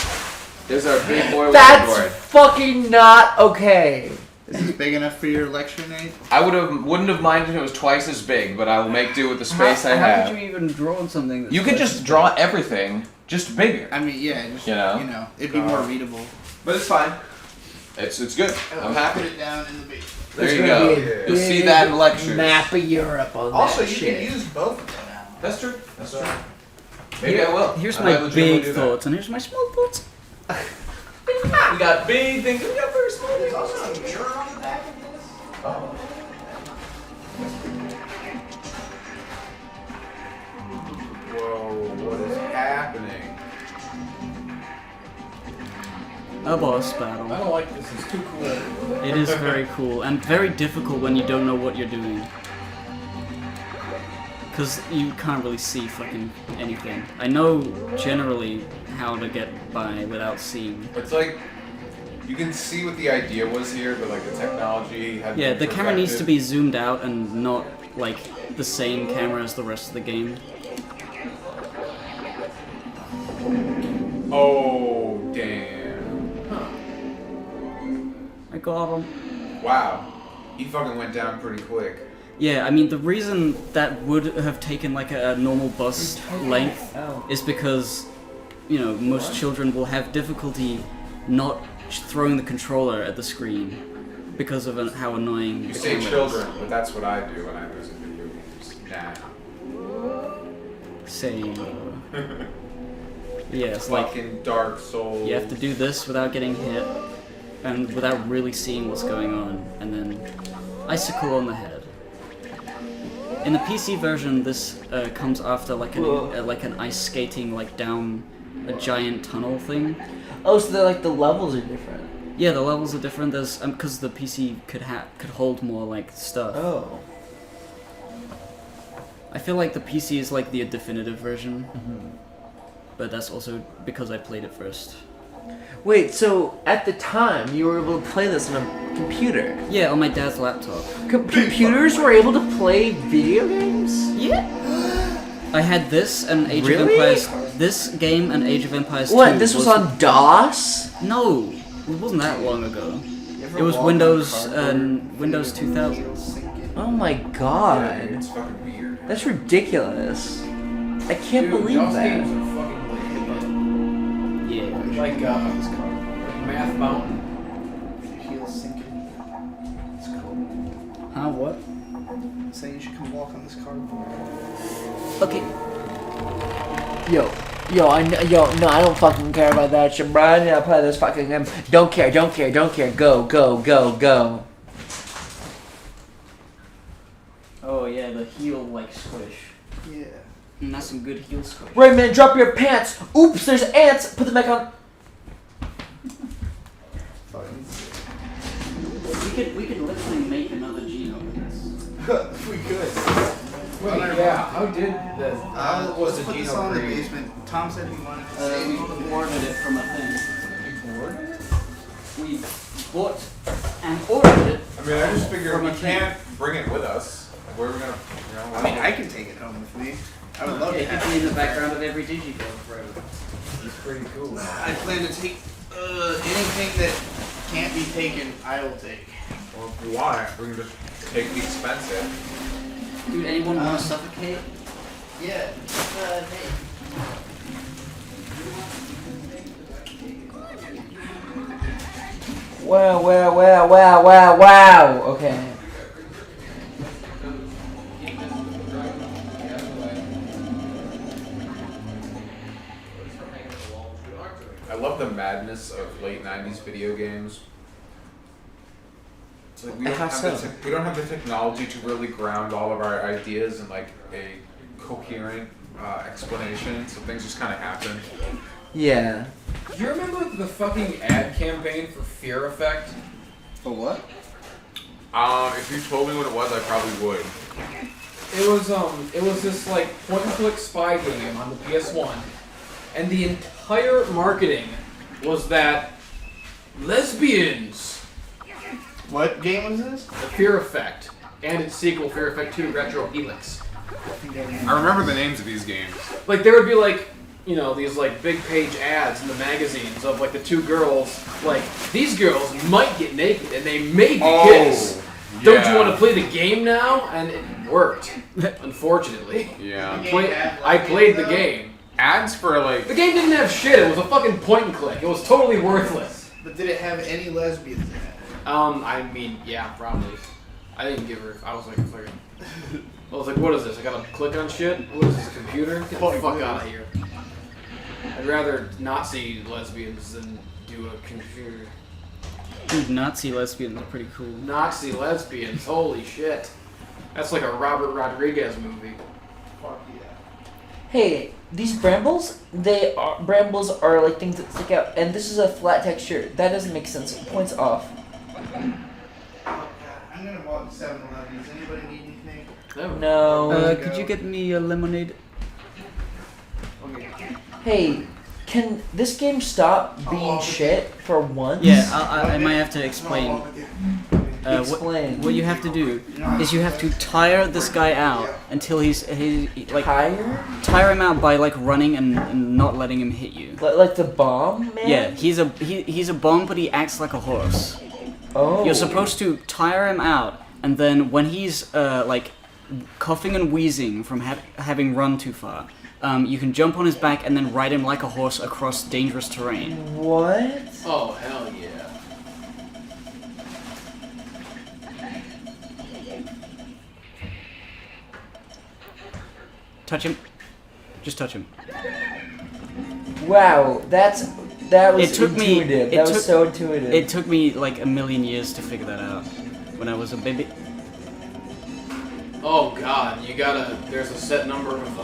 There's our big boy That's whiteboard. fucking not okay. Is this big enough for your lecture, Nate? I wouldn't have minded if it was twice as big, but I will make do with the space I How have. could you even draw on something that's You could like- just draw everything, just bigger. I mean, yeah, just, You know? it'd be more readable. But it's fine. It's good. I'm Put happy. it down in the base. There There's you gonna go. be a You'll see big that in lectures. Map of Europe on Also, that you shit. can use both of them now. That's true. That's true. Maybe I will. Here's I my might legitimately big do that. thoughts, and here's my small thoughts. We got big things. We got very small things. Also, a mirror on the back of this. Oh. Whoa, what is happening? A boss I battle. don't like this. It's too cool. It is very cool and very difficult when you don't know what you're doing. Because you can't really see fucking anything. I know generally how to get by without seeing. It's like you can see what the idea was here, but like the technology had. Yeah, been the camera needs to be perfected. zoomed out and not like the same camera as the rest of the game. Oh damn! I got him. Wow, he fucking went down pretty quick. Yeah, I mean the reason that would have taken like a normal bus length is because, you know, most children will have difficulty not throwing the controller at the screen because of how annoying You the say camera is. children, but that's what I do when I lose in video games. Nah. Same. Yes, like Fucking Dark Souls. you have to do this without getting hit and without really seeing what's going on, and then icicle on the head. In the PC version, this comes after like an ice skating like down a giant tunnel thing. Oh, so the levels are different. Yeah, the levels are different. There's because the PC could hold more like stuff. Oh. I feel like the PC is like the definitive version, but that's also because I played it first. Wait, so at the time you were able to play this on a computer? Yeah, on my dad's laptop. Computers were able to play video games? Yeah. I had this and Age Really? of Empires. This game and Age of Empires 2. What? This was on DOS? No, it wasn't that long ago. You ever It was walk on Windows cardboard Windows with your 2000. heels sinking? Oh my Yeah, god. dude, it's fucking weird. That's ridiculous. I can't Dude, believe DOS that. games are fucking lit. Yeah. Like This cardboard. Math Mountain. With your heels sinking. It's cool. Huh? What? Saying you should come walk on this cardboard. Okay. No, I don't fucking care about that shit, bro. I need to play this fucking game. Don't care. Go. Oh yeah, the heel like squish. Yeah. And that's some good heel squish. Rayman, drop your pants. Oops, there's ants. Put them back on. Fucking We could literally make another genome with this. we could. Wait, yeah. How did the? How was Let's the put this genome on the created? basement. Tom said he wanted to We save it. ordered it from a thing. We bought and ordered it. I mean, I just figured From we a thing. can't bring it with us. Where are we gonna? I mean, I can take it home with me. I would love Yeah, to it could have be in the it. background of every Digigame forever. It's pretty cool. I plan to take anything that can't be taken. I will take. Well, if we want it, we can just take the expensive. Dude, anyone want to suffocate? Yeah. Wow. Okay. I love the madness of late '90s video games. It's like we don't How have so? we don't have the technology to really ground all of our ideas in like a coherent explanation. So things just kind of happen. Yeah. Do you remember the fucking ad campaign for Fear Effect? For what? If you told me what it was, I probably would. It was this like point and click spy game on the PS1, and the entire marketing was that lesbians, What game was this? the Fear Effect, and its sequel Fear Effect 2 Retro Helix. I remember the names of these games. Like there would be like, you know, these like big page ads in the magazines of like the two girls, like these girls might get naked and they may kiss. Don't you want to play the game now? And it worked, unfortunately. Yeah. I played the game. Ads for like. The game didn't have shit. It was a fucking point and click. It was totally worthless. But did it have any lesbians in it? I mean, yeah, probably. I didn't give her. I was like, what is this? I gotta click on shit? What is this, a computer? Get the fuck out of here. I'd rather not see lesbians than do a computer. Dude, Nazi lesbians are pretty cool. Nazi lesbians, holy shit. That's like a Robert Rodriguez movie. Fuck yeah. Hey, these brambles brambles are like things that stick out, and this is a flat texture. That doesn't make sense. Points off. Oh god. I'm gonna walk to 7-Eleven. Does anybody need anything? No. Could you get me a lemonade? Okay. Hey, can this game stop being shit for once? Yeah, I might have to explain. Explain. What you have to do is you have to tire this guy out until he like tire him out by like running and not letting him hit you. Like the bomb man? Yeah, he's a bomb, but he acts like a horse. Oh. You're supposed to tire him out, and then when he's like coughing and wheezing from having run too far, you can jump on his back and then ride him like a horse across dangerous terrain. What? Oh, hell yeah. Touch him. Just touch him. Wow, that was intuitive. That was so intuitive. It took me like a million years to figure that out when I was a baby. Oh god, there's a set number of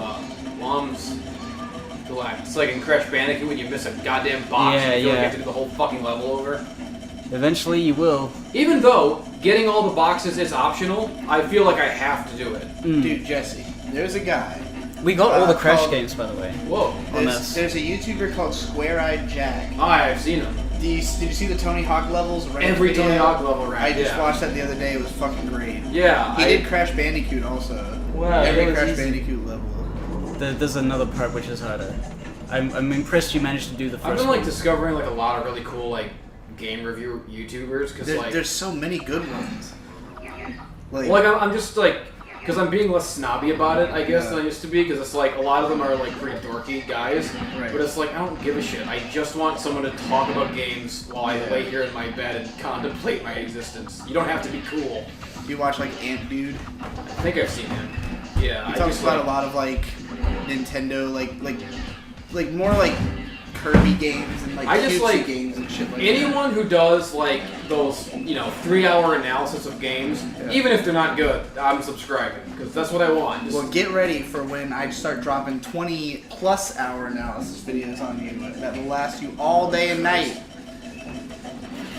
bombs to collect. It's like in Crash Bandicoot when you miss a goddamn box and you feel like you have to do the whole fucking level over. Eventually you will. Even though getting all the boxes is optional, I feel like I have to do it. Dude, Jesse, there's a guy. We got all the Crash called- games, by the way. Whoa. There's a YouTuber called Square Eyed Jack. Oh, I've seen him. Did you see the Tony Hawk levels? Every video? Tony Hawk level, right? I just watched that the other day. It was fucking great. Yeah. He did Crash Bandicoot also. Wow, Every that was Crash easy. Bandicoot level. There's another part which is harder. I'm impressed you managed to do the first I've been one. like discovering like a lot of really cool like game review YouTubers because like There's so many good ones. Like I'm just like because I'm being less snobby about it, I guess, than I used to be. Because it's like a lot of them are like pretty dorky guys, Right. but it's like I don't give a shit. I just want someone to talk about games while I lay here in my bed and contemplate my existence. You don't have to be cool. You watch like Ant Dude. I think I've seen him. Yeah, He talks about a lot of like Nintendo, like more like Kirby games and like I just cutesy like games and shit like anyone who does like those 3-hour analysis of games, even if they're not good. I'm subscribing because that's what I want. that. Well, get ready for when I start dropping 20+ hour analysis videos on you that will last you all day and night.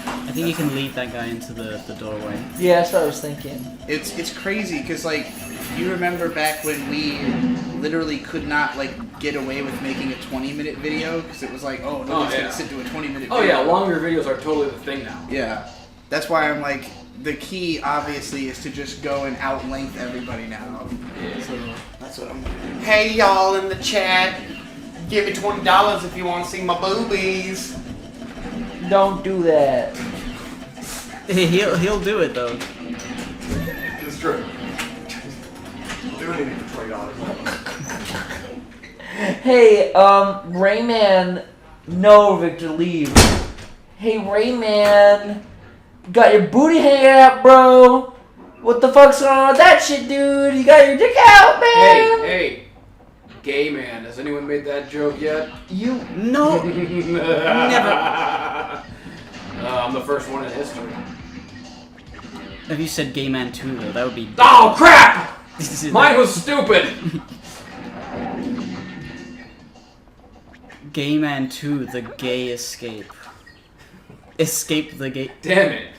I think you can lead that guy into the doorway. Yeah, that's what I was thinking. It's crazy because like you remember back when we literally could not like get away with making a 20-minute video because it was like, oh, nobody's gonna sit to a 20-minute video. Oh yeah, longer videos are totally the thing now. Yeah, that's why I'm like, the key obviously is to just go and outlength everybody now. Yeah. So that's what I'm gonna do. Hey y'all in the chat, give me $20 if you want to see my boobies. Don't do that. He'll do it though. It's true. Doing it for $20. Hey, Rayman. No, Victor, leave. Hey, Rayman. Got your booty hanging out, bro. What the fuck's going on with that shit, dude? You got your dick out, man. Hey, gay man. Has anyone made that joke yet? You. No. Never. I'm the first one in history. If you said Gay Man 2 though, that would be. Oh crap! Mine was stupid. Gay Man 2, the gay escape. Escape the gay. Damn it.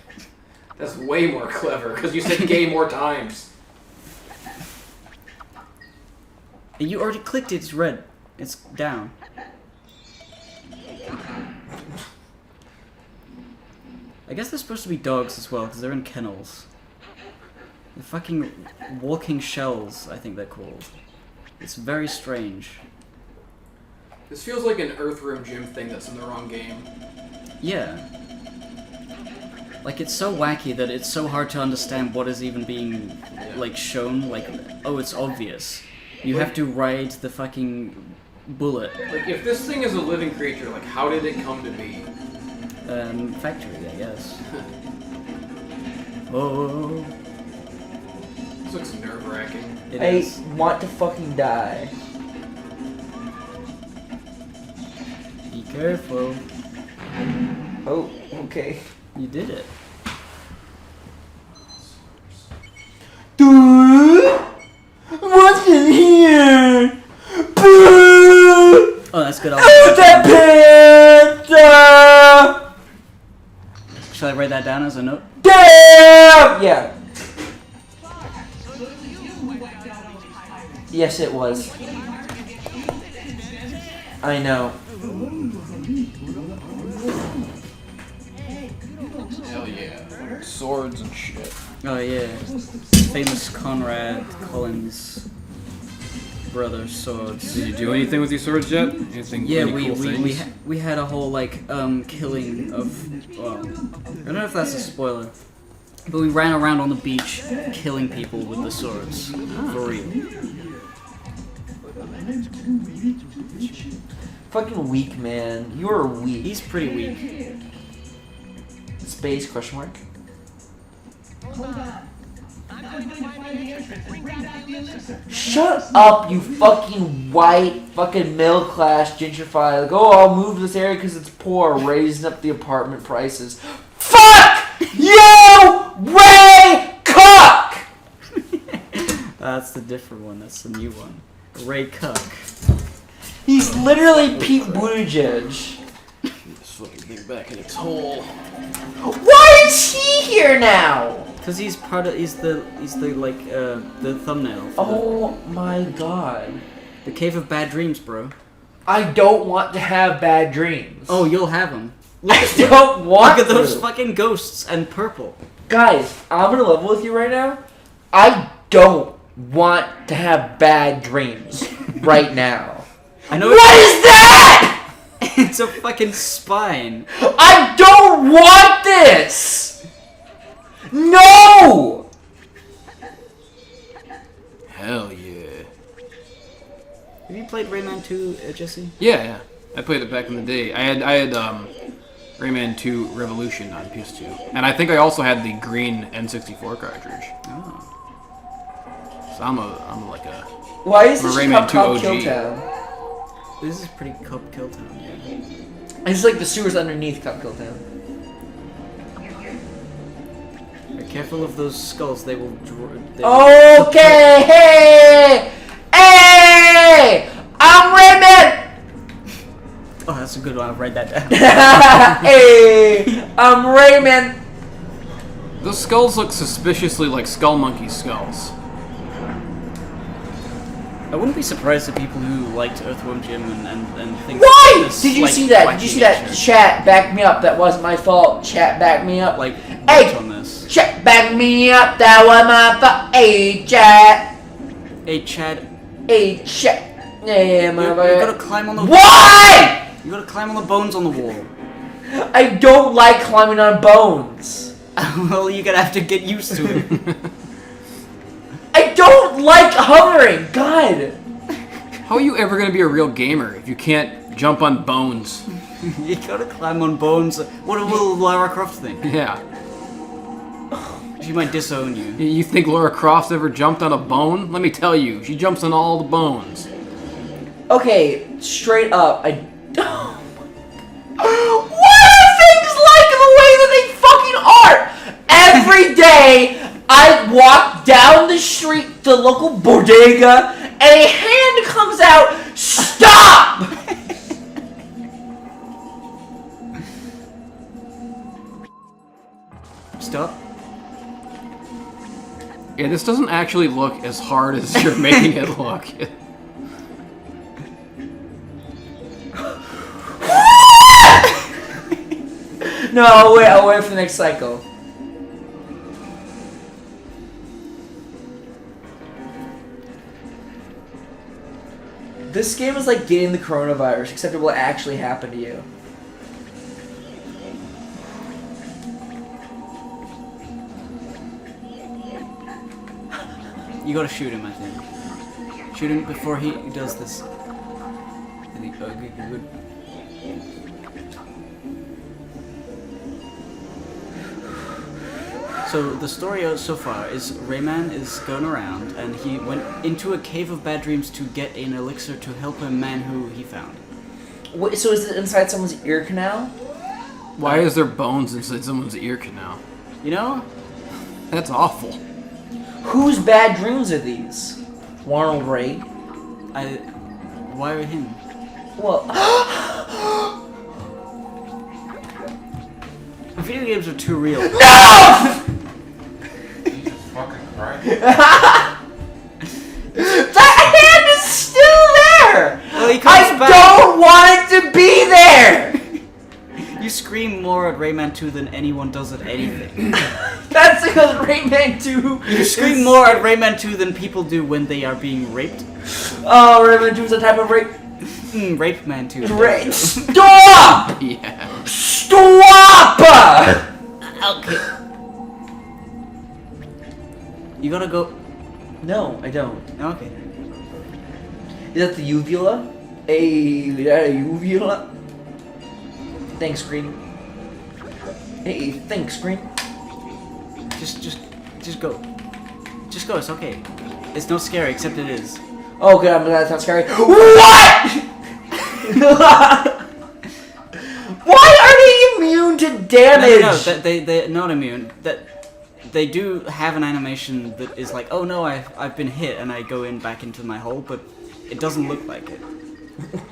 That's way more clever because you said gay more times. You already clicked it, it's red. It's down. I guess they're supposed to be dogs as well, because they're in kennels. They're fucking walking shells, I think they're called. It's very strange. This feels like an Earthworm Jim thing that's in the wrong game. Yeah. Like, it's so wacky that it's so hard to understand what is even being, like, shown. Like, oh, it's obvious. You have to ride the fucking bullet. Like, if this thing is a living creature, like, how did it come to be? Factory, I guess. Oh. This looks nerve-wracking. It I is. want to fucking die. Be careful. Oh, okay. You did it. Dude! What's in here? Boo! Oh, that's good. Who's that panther? Shall I write that down as a note? Damn! Yeah. Yes, it was. I know. Hell yeah. Swords and shit. Oh yeah, famous Conrad Collins brother swords. Did you do anything with your swords yet? Anything? Yeah, any we cool things? we had a whole like killing of. Well, I don't know if that's a spoiler, but we ran around on the beach killing people with the swords for real. Fucking weak, man. You are weak. He's pretty weak. Space question mark. Shut up, you fucking white, fucking middle class gentrifier. Like, oh, I'll move to this area because it's poor, raising up the apartment prices. Fuck you, Ray Cook! that's the different one. That's the new one. Ray Cook. He's literally Pete Buttigieg. This fucking thing back in its hole. Why is he here now? Cause he's part of. He's the like the thumbnail. For Oh my god. the Cave of Bad Dreams, bro. I don't want to have bad dreams. Oh, you'll have them. I don't want Look at those to. fucking ghosts and purple. Guys, I'm gonna level with you right now. I don't want to have bad dreams right now. I know. What is that? It's a fucking spine. I don't want this! No! Hell yeah. Have you played Rayman 2, Jesse? Yeah. I played it back in the day. I had Rayman 2 Revolution on PS2, and I think I also had the green N64 cartridge. Oh. So I'm like a. Why is I'm a this Rayman 2 Cop OG. Kill Town? This is pretty Kill Town, yeah. It's like the sewers underneath Cop Kill Town. Be careful of those skulls, they will Okay, hey! Hey! I'm Rayman! Oh, that's a good one, I'll write that down. Hey! I'm Rayman! Those skulls look suspiciously like Skull Monkey skulls. I wouldn't be surprised if people who liked Earthworm Jim and things Why? like this, Did you like, see that? Did you wacky see that? nature. Chat, back me up. That wasn't my fault. Chat, back me up. Like, Hey! vote on this. Chat, back me up. That was my fault. Hey, chat. Hey, Chad, Hey, chat. Yeah, my you bad. gotta climb on the Why? You gotta climb on the bones on the wall. I don't like climbing on bones. Well, you're gonna have to get used to it. I don't like hovering. God. How are you ever gonna be a real gamer if you can't jump on bones? You gotta climb on bones. What a little Lara Croft thing. Yeah. She might disown you. You think Laura Croft ever jumped on a bone? Let me tell you, she jumps on all the bones. Okay, straight up, I. What are things like the way that they fucking are? Every day, I walk down the street to the local bodega, and a hand comes out. Stop! Stop. Yeah, this doesn't actually look as hard as you're making it look. No, I'll wait for the next cycle. This game is like getting the coronavirus, except it will actually happen to you. You gotta shoot him, I think. Shoot him before he does this. Good. So the story so far is Rayman is going around and he went into a cave of bad dreams to get an elixir to help a man who he found. Wait, so is it inside someone's ear canal? Why is there bones inside someone's ear canal? You know? That's awful. Whose bad dreams are these? Ronald Ray? Why him? Well, Video games are too real. Jesus fucking Christ. that hand is still there! Well, he I comes back. don't want it to be there! You scream more at Rayman 2 than anyone does at anything. That's because Rayman 2 You scream more at Rayman 2 than people do when they are being raped. Oh, Rayman 2 is a type of rape. Rape Man 2. Stop! Yeah. Stop! Okay. You gotta go. No, I don't. Okay. Is that the uvula? Hey, is that a uvula? Thanks, Green. Hey, thanks, Green. Just go. Just go. It's okay. It's not scary, except it is. Oh, good. I'm glad that's not scary. What? Why are they immune to damage? No, they're not immune. they do have an animation that is like, oh no, I've been hit, and I go in back into my hole, but it doesn't look like it.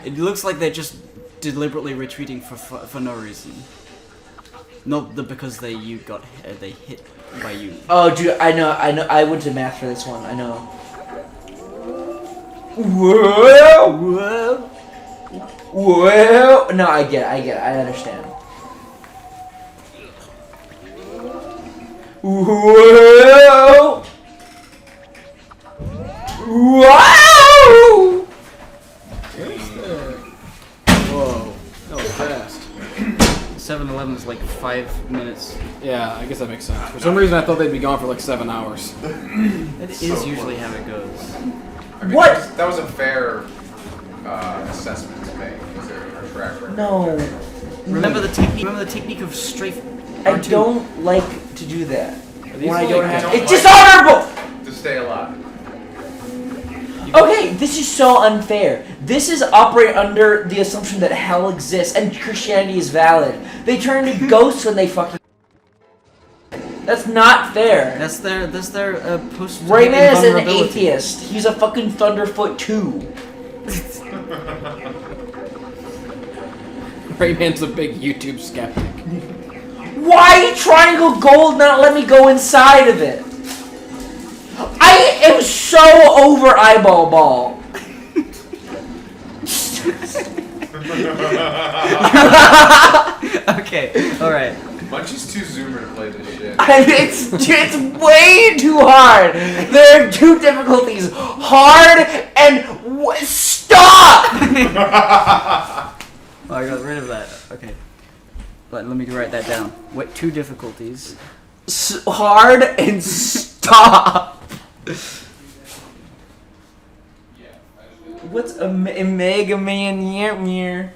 It looks like they're just deliberately retreating for no reason. Not because they hit by you. Oh, dude, I know. I went to math for this one. I know. Whoa! Whoa! No, I get it. I understand. Whoa! Wow! Whoa. That was fast. 7-Eleven is like 5 minutes. Yeah, I guess that makes sense. For some reason, I thought they'd be gone for like 7 hours. That is usually how it goes. I mean, What? That was a fair assessment to make. Is there a track record? No. Remember the technique. Remember the technique of strafe. I don't like to do that. these When I like- don't have don't it's like- dishonorable! To stay alive. Okay, this is so unfair. This is operate under the assumption that hell exists and Christianity is valid. They turn into ghosts when they fucking. That's not fair. That's their post. Rayman is an invulnerability. atheist. He's a fucking Thunderfoot too. Rayman's a big YouTube skeptic. Why Triangle Gold not let me go inside of it? I am so over Eyeball Ball. Okay, alright. Munchie's too zoomer to play this shit. It's way too hard. There are two difficulties: hard and stop. Oh, I got rid of that. Okay. But let me write that down. What 2 difficulties? Hard and stop. What's a Mega Man year?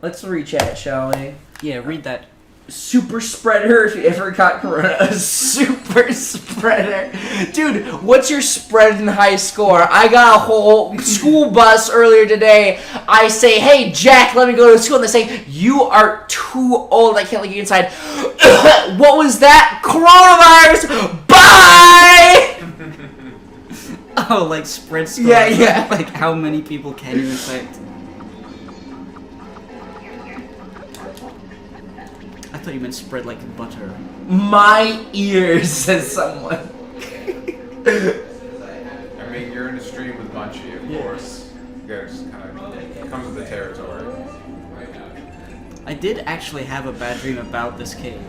Let's rechat, shall we? Yeah, read that. Super spreader if you ever got corona. A super spreader. Dude, what's your spread in high score? I got a whole school bus earlier today. I say, hey, Jack, let me go to school. And they say, you are too old. I can't let you inside. What was that? Coronavirus. Bye! Oh, like spread score. Yeah. Like how many people can you infect? I thought you meant spread like butter. My ears, says someone. I mean, you're in a stream with Munchie, of course. You gotta just kind of comes with the territory. I did actually have a bad dream about this cave.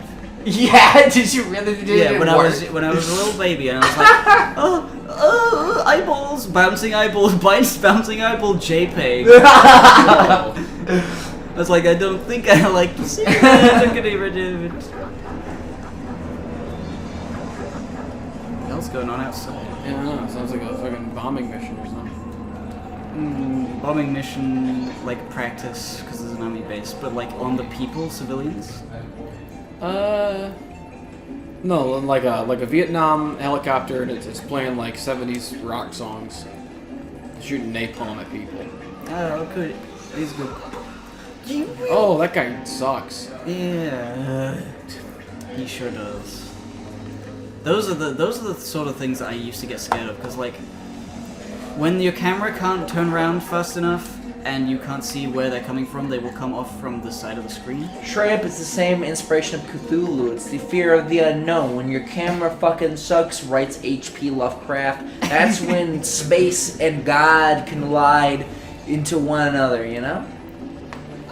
Yeah, did you really do Yeah, it? when I was a little baby, and I was like, oh, eyeballs, bouncing eyeball, bouncing eyeball, JPEG. I was like, I don't think I like to see that. I'm gonna get rid of it. What else going on outside? Yeah, I don't know. It sounds like a fucking bombing mission or something. Bombing mission, like practice, because there's an army base, but like on the people, civilians. No, like a Vietnam helicopter, and it's playing like 70s rock songs, shooting napalm at people. Oh, good. He's good. Oh, that guy sucks. Yeah, he sure does. Those are the sort of things that I used to get scared of, because like when your camera can't turn around fast enough and you can't see where they're coming from, they will come off from the side of the screen. Shrimp is the same inspiration of Cthulhu. It's the fear of the unknown. When your camera fucking sucks, writes H.P. Lovecraft, that's when space and God collide into one another, you know?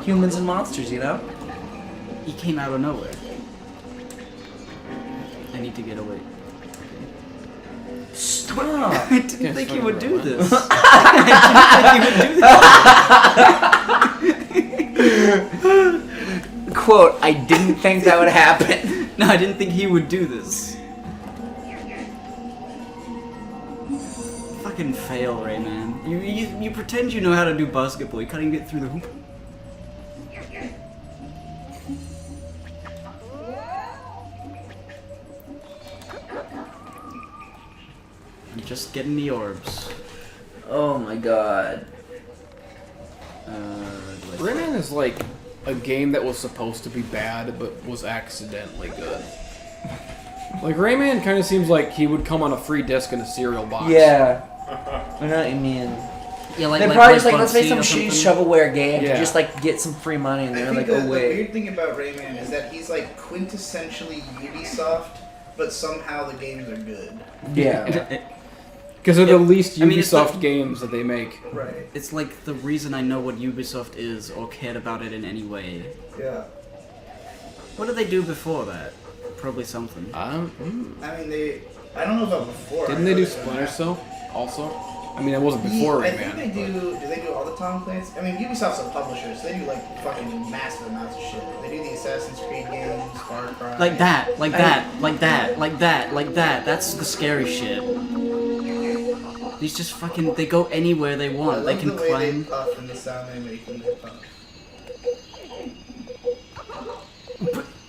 Humans and monsters, you know? He came out of nowhere. I need to get away. Stop! I didn't think he would do this. I didn't think he would do this. Quote, I didn't think that would happen. No, I didn't think he would do this. Fucking fail, Rayman. You pretend you know how to do basketball. You can't even get through the hoop. I'm just getting the orbs. Oh my god. Rayman is like a game that was supposed to be bad, but was accidentally good. Like Rayman kind of seems like he would come on a free disc in a cereal box. Yeah. I know what you mean. Yeah, like They're like probably just like, Bugsy let's make some or shitty something. shovelware game to Yeah. just like get some free money, and I they're think like, the oh wait. weird thing about Rayman is that he's like quintessentially Ubisoft, but somehow the games are good. Yeah. Because they're the least I mean, it's Ubisoft like- games that they make. Right. It's like the reason I know what Ubisoft is or cared about it in any way. Yeah. What did they do before that? Probably something. I mean, I don't know about before. Didn't I they know do they've been Splinter back. Cell also? I mean, it wasn't before I Rayman. think they do. Do they do all the Tom Clancy? I mean, Ubisoft's a publisher, so they do like fucking massive amounts of shit. They do the Assassin's Creed games, Far Cry. Like that, like that, like that, like that, like that. That's the scary shit. These just fucking, they go anywhere they I want. They love can the way climb. they puff and the sound they make when they puff.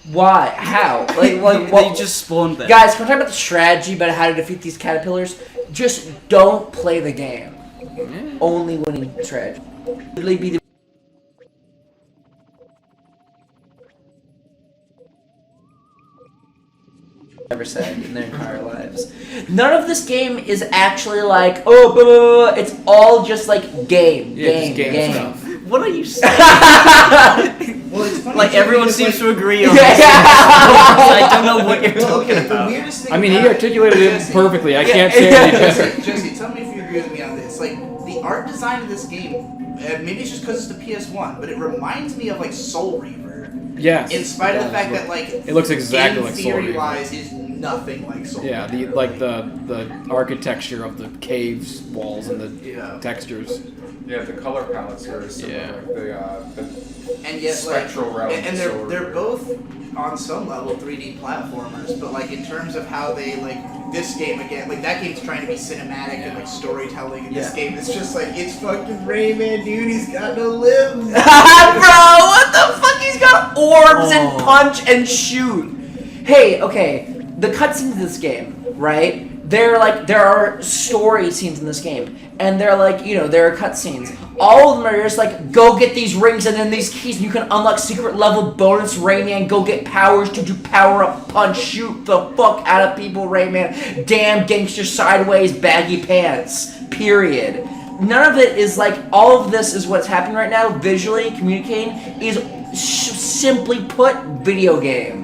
Why? How? Like They what? just spawned there. Guys, can we talk about the strategy about how to defeat these caterpillars? Just don't play the game. Only winning strategy. Literally be the ever said in their entire lives. None of this game is actually like, oh, blah, blah, blah. It's all just like game, Yeah, just game, game game. stuff. What are you saying? Well, it's funny Like too, everyone because, seems like, to agree on this. I don't know what you're well, talking okay, about. The weirdest thing I mean, he about articulated it Jesse, perfectly. I can't say any better. Jesse, tell me if you agree with me on this. Like, the art design of this game, maybe it's just because it's the PS1, but it reminds me of like Soul Reaver. Yes. In spite of the fact that like It looks exactly in like Soul theory Reaver. wise is nothing like Soul Yeah, Reaver. the architecture of the caves, walls, and the Yeah. textures. Yeah, the color palettes are similar. Yeah. The and yet spectral realm and of they're Soul they're Reaver. both on some level 3D platformers, but like in terms of how they like this game again, like that game's trying to be cinematic and like storytelling, and this game it's just like it's fucking Rayman, dude. He's got no limbs. Bro, what the fuck? He's got orbs and Oh. punch and shoot. Hey, okay, the cutscenes of this game, right? They're like, there are story scenes in this game, and they're like, you know, there are cutscenes. All of them are just like, go get these rings and then these keys, and you can unlock secret level bonus Rayman, go get powers to do power up punch, shoot the fuck out of people, Rayman. Damn gangster sideways baggy pants. Period. None of it is like, all of this is what's happening right now, visually communicating, is simply put, video game.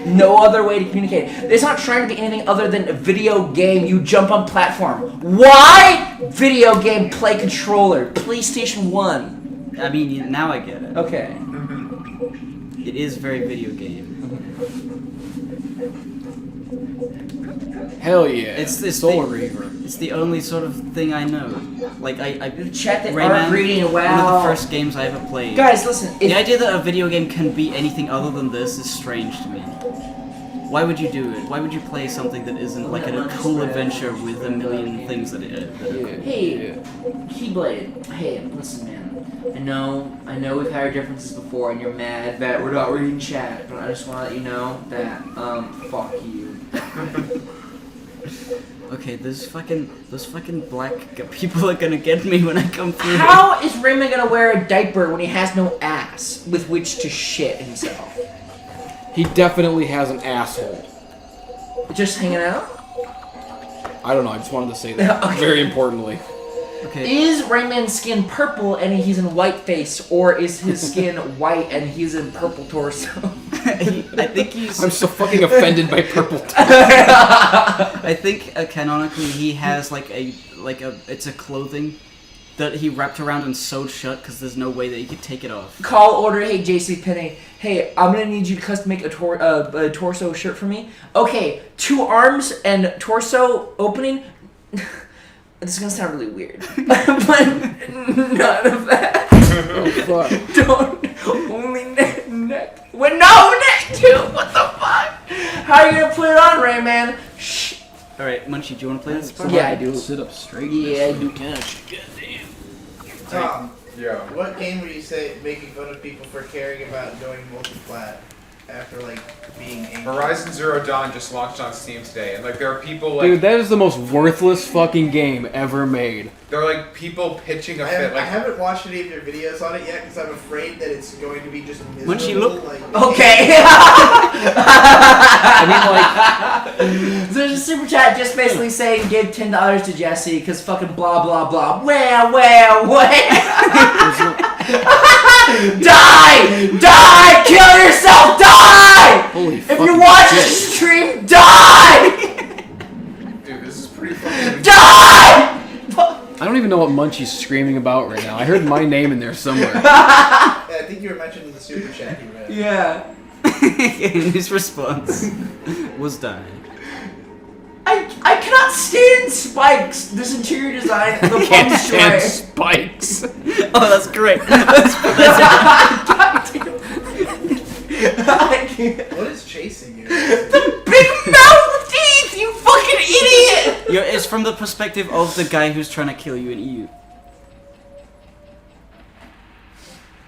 No other way to communicate. It's not trying to be anything other than a video game. You jump on platform. Why? Video game, play controller. PlayStation 1. I mean, now I get it. Okay. It is very video game. Hell yeah. It's Soul the- Reaver. It's the only sort of thing I know. Like I Chat that Rayman, art reading, one wow. of the first games I ever played. Guys, listen. The idea that a video game can be anything other than this is strange to me. Why would you do it? Why would you play something that isn't like a cool adventure with a million things that it? Hey, Keyblade. Hey, listen, man. I know we've had our differences before, and you're mad that we're not reading chat, but I just want to let you know that, fuck you. Okay, those fucking black people are gonna get me when I come through. How is Rayman gonna wear a diaper when he has no ass with which to shit himself? He definitely has an asshole. Just hanging out? I don't know. I just wanted to say that Okay. very importantly. Okay. Is Rayman's skin purple and he's in white face, or is his skin white and he's in purple torso? I think he's. I'm so fucking offended by purple. I think canonically he has like a it's a clothing that he wrapped around and sewed shut because there's no way that he could take it off. Call order, hey JC Penney. Hey, I'm gonna need you to custom make a torso shirt for me. Okay, 2 arms and torso opening. This is gonna sound really weird, but none of that. Oh, fuck. Don't only neck. Well, no neck too. What the fuck? How are you gonna put it on, Rayman? Shh. All right, Munchie, do you want to play this part? Yeah, I do. Sit up straight. Yeah, I do. Tom, Yeah. what game were you making fun of people for caring about going multi-plat? after like being angry. Horizon Zero Dawn just launched on Steam today, and like there are people like Dude, that is the most worthless fucking game ever made. there are like people pitching a fit. I Like haven't watched any of your videos on it yet because I'm afraid that it's going to be just miserable. When she look- like, Okay. I mean, like, There's a super chat just basically saying give $10 to Jesse because fucking blah blah blah. Where? Die! Die! Kill yourself! Die! holy If fucking you watch shit. this stream, die! dude, this is pretty fucking Die! I don't even know what Munchie's screaming about right now. I heard my name in there somewhere. Yeah, I think you were mentioned in the super chat he read. Yeah. His response was dying. I cannot stand spikes. This interior design and the Can't feng stand shui. spikes. Oh, that's great. What is chasing you? Big mouth teeth, you fucking idiot! It's from the perspective of the guy who's trying to kill you in EU.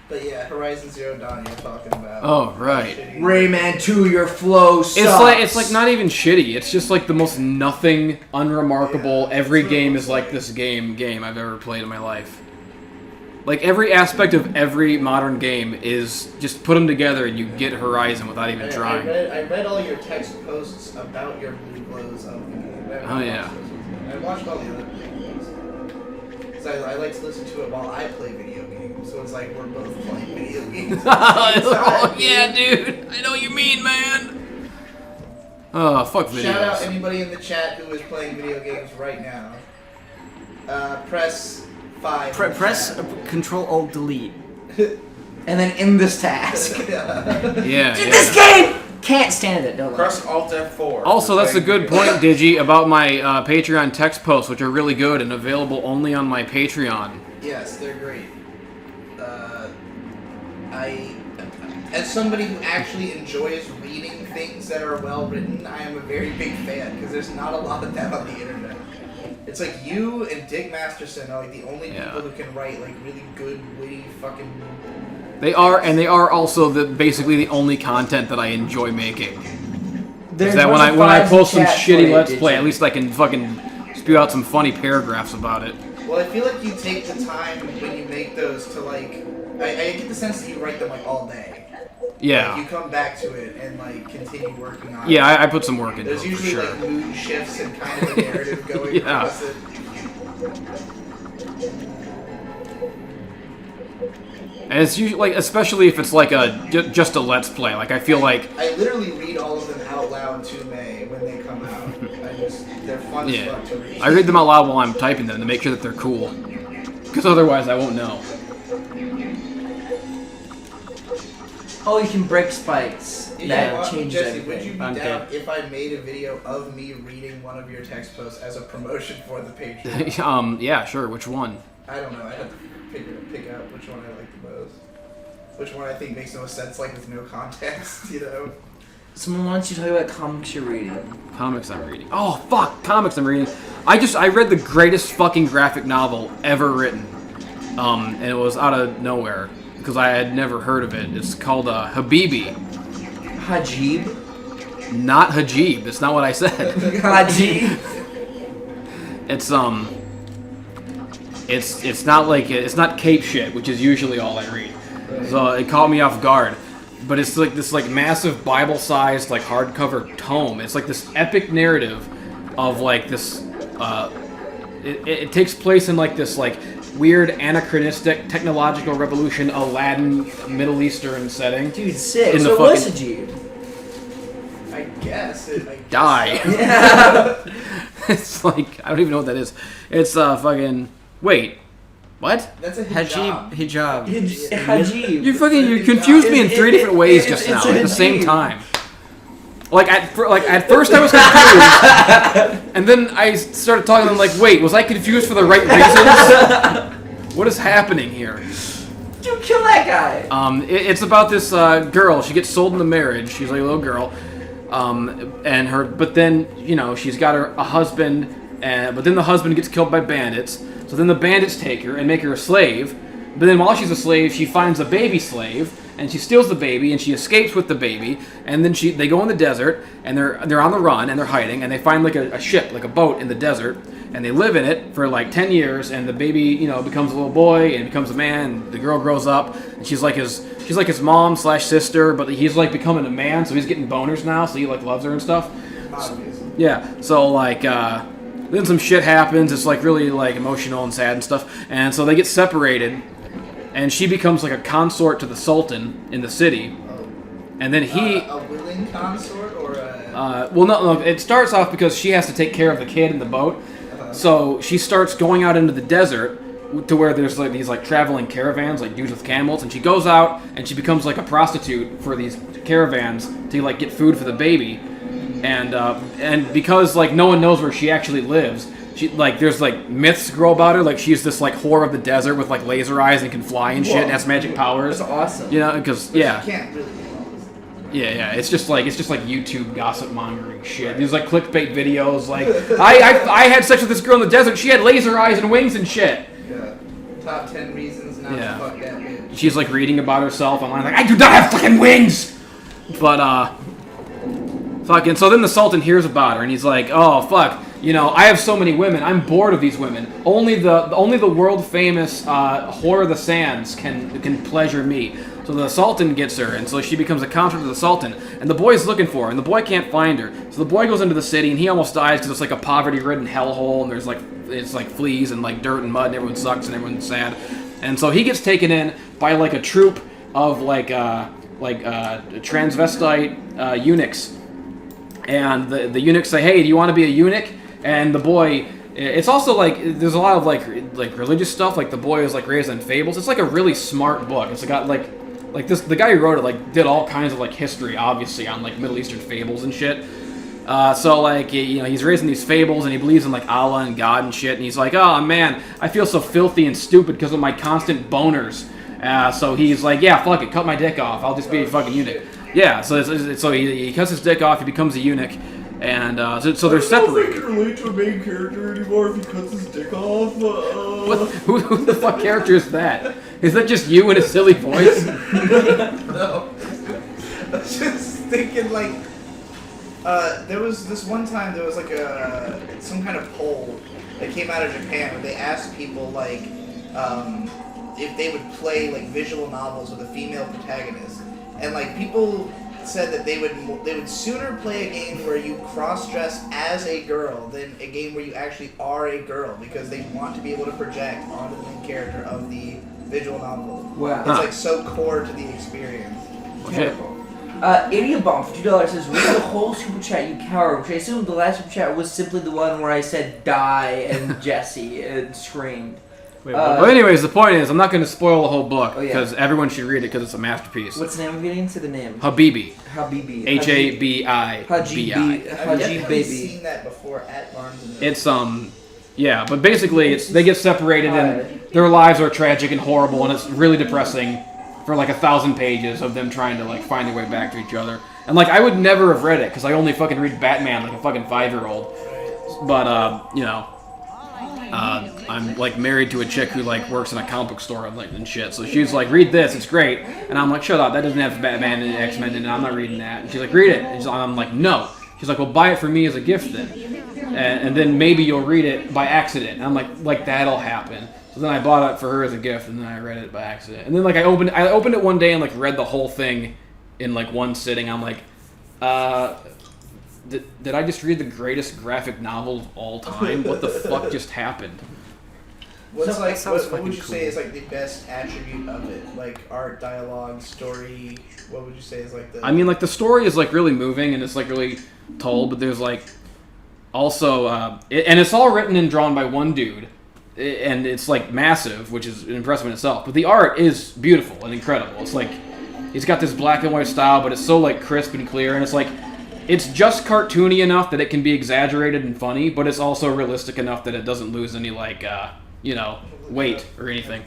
But yeah, Horizon Zero Dawn you're talking about. Oh, right. Shitty. Rayman 2, your flow sucks. It's like not even shitty. It's just like the most nothing, unremarkable. Every game is like this game I've ever played in my life. Like every aspect of every modern game is just put them together and you get Horizon without even trying. I read all your text posts about your blue glows of the game. Oh, yeah. I watched all the other videos. Because I like to listen to it while I play video games. So it's like we're both playing video games. Oh yeah, dude. I know what you mean, man. Oh, fuck videos. Shout out anybody in the chat who is playing video games right now. Press 5. Press Control Alt Delete. And then end this task. Yeah. This game! Can't stand it, don't like press it. Alt F4. Also, that's a good point, Digi, about my Patreon text posts, which are really good and available only on my Patreon. Yes, they're great. As somebody who actually enjoys reading things that are well written, I am a very big fan because there's not a lot of that on the internet. It's like you and Dick Masterson are like the only people who can write like really good, witty, fucking. They are also basically the only content that I enjoy making. Is that when I post some shitty Let's Play, at least I can fucking spew out some funny paragraphs about it. Well, I feel like you take the time when you make those to like. I get the sense that you write them like all day. Yeah. Like, you come back to it and like continue working on it. Yeah, I put some work into it There's for usually sure. like mood shifts and kind of a narrative going Yeah. across it. And it's usually like, especially if it's like just a Let's Play. Like I feel like I literally read all of them out loud to May when they come out. They're fun as fuck to read. I read them out loud while I'm typing them to make sure that they're cool. Because otherwise I won't know. Oh, you can break spikes. Yeah, That changes Jesse, would you everything. be I'm down dead. if I made a video of me reading one of your text posts as a promotion for the Patreon? Yeah, sure. Which one? I don't know. I have to pick out which one I like the most. Which one I think makes the most sense, like with no context, you know? Someone wants you to talk about comics you're reading. Comics I'm reading. Oh fuck, comics I'm reading. I read the greatest fucking graphic novel ever written. And it was out of nowhere because I had never heard of it. It's called Habibi. Hajib? Not Hajib. That's not what I said. Hajib? It's not like it's not cape shit, which is usually all I read. So it caught me off guard. But it's like this like massive Bible-sized like hardcover tome. It's like this epic narrative of like this. It takes place in like this like weird anachronistic technological revolution Aladdin Middle Eastern setting. Dude, sick. In the So what's fucking- Hajib? I guess. Die. Yeah. It's like I don't even know what that is. It's fucking wait. What? That's a Hijab. Hajib. You confused me in three different ways just now at the same time. Like at first I was confused, and then I started talking. I'm like, wait, was I confused for the right reasons? What is happening here? Dude, kill that guy. It's about this girl. She gets sold into marriage. She's like a little girl, but then she's got a husband, but then the husband gets killed by bandits. So then the bandits take her and make her a slave. But then while she's a slave, she finds a baby slave, and she steals the baby, and she escapes with the baby, and then they go in the desert, and they're on the run, and they're hiding, and they find like a ship, like a boat in the desert, and they live in it for like 10 years, and the baby, you know, becomes a little boy and becomes a man, and the girl grows up, and she's like his mom / sister, but he's like becoming a man, so he's getting boners now, so he like loves her and stuff. Yeah, so like then some shit happens. It's like really like emotional and sad and stuff, and so they get separated, and she becomes like a consort to the Sultan in the city, and then he a willing consort or a well, no, it starts off because she has to take care of the kid in the boat, so she starts going out into the desert to where there's like these like traveling caravans, like dudes with camels, and she goes out and she becomes like a prostitute for these caravans to like get food for the baby, and because like no one knows where she actually lives, she like there's like myths grow about her, like she's this like whore of the desert with like laser eyes and can fly and shit, and has magic powers. That's awesome. You know, because you can't really do all this. Yeah, it's just like YouTube gossip mongering shit. There's like clickbait videos, like I had sex with this girl in the desert. She had laser eyes and wings and shit. Yeah. Top 10 reasons not to fuck that bitch. She's like reading about herself online, like I do not have fucking wings. But fucking. So then the Sultan hears about her and he's like, oh fuck, you know, I have so many women. I'm bored of these women. Only the world famous whore of the sands can pleasure me. So the Sultan gets her, and so she becomes a consort to the Sultan. And the boy's looking for her, and the boy can't find her. So the boy goes into the city, and he almost dies because it's like a poverty-ridden hellhole, and there's like it's like fleas and like dirt and mud, and everyone sucks, and everyone's sad. And so he gets taken in by like a troop of like transvestite eunuchs. And the eunuchs say, "Hey, do you want to be a eunuch?" And the boy. It's also like there's a lot of like religious stuff. Like the boy is like raised on fables. It's like a really smart book. It's got like this. The guy who wrote it like did all kinds of like history, obviously, on like Middle Eastern fables and shit. So like you know he's raising these fables and he believes in like Allah and God and shit. And he's like, oh man, I feel so filthy and stupid because of my constant boners. So he's like, yeah, fuck it, cut my dick off. I'll just be a fucking eunuch. Yeah. So he cuts his dick off. He becomes a eunuch. And so they're separated. I don't know if I can relate to a main character anymore if he cuts his dick off. Who the fuck character is that? Is that just you in a silly voice? No. I was just thinking like, there was this one time there was like some kind of poll that came out of Japan where they asked people like if they would play like visual novels with a female protagonist, and like people said that they would sooner play a game where you cross-dress as a girl than a game where you actually are a girl, because they want to be able to project onto the main character of the visual novel. Wow. It's like so core to the experience. Idiot Bomb for $2 says, read the whole super chat, you coward, which I assume the last super chat was simply the one where I said die and Jesse and screamed. But anyways, the point is, I'm not going to spoil the whole book because yeah. everyone should read it because it's a masterpiece. What's the name of it again? Say the name. Habibi. Habibi. Habibi. I've definitely seen that before at Barnes & Noble. It's yeah, but basically they get separated and their lives are tragic and horrible, and it's really depressing for like 1,000 pages of them trying to like find their way back to each other. And like I would never have read it because I only fucking read Batman like a fucking 5-year-old. But you know. I'm like married to a chick who like works in a comic book store and shit. So she's like, read this, it's great. And I'm like, shut up, that doesn't have Batman and X-Men in it, I'm not reading that. And she's like, read it. And I'm like, no. She's like, well, buy it for me as a gift then. And then maybe you'll read it by accident. And I'm like that'll happen. So then I bought it for her as a gift, and then I read it by accident. And then like I opened it one day and like read the whole thing in like one sitting. I'm like, did I just read the greatest graphic novel of all time? What the fuck just happened? What would you say is like the best attribute of it? Like art, dialogue, story. What would you say is like the? I mean, like the story is like really moving and it's like really told, but there's like also and it's all written and drawn by one dude, and it's like massive, which is impressive in itself. But the art is beautiful and incredible. It's like he's got this black and white style, but it's so like crisp and clear, and it's like. It's just cartoony enough that it can be exaggerated and funny, but it's also realistic enough that it doesn't lose any, like, weight or anything.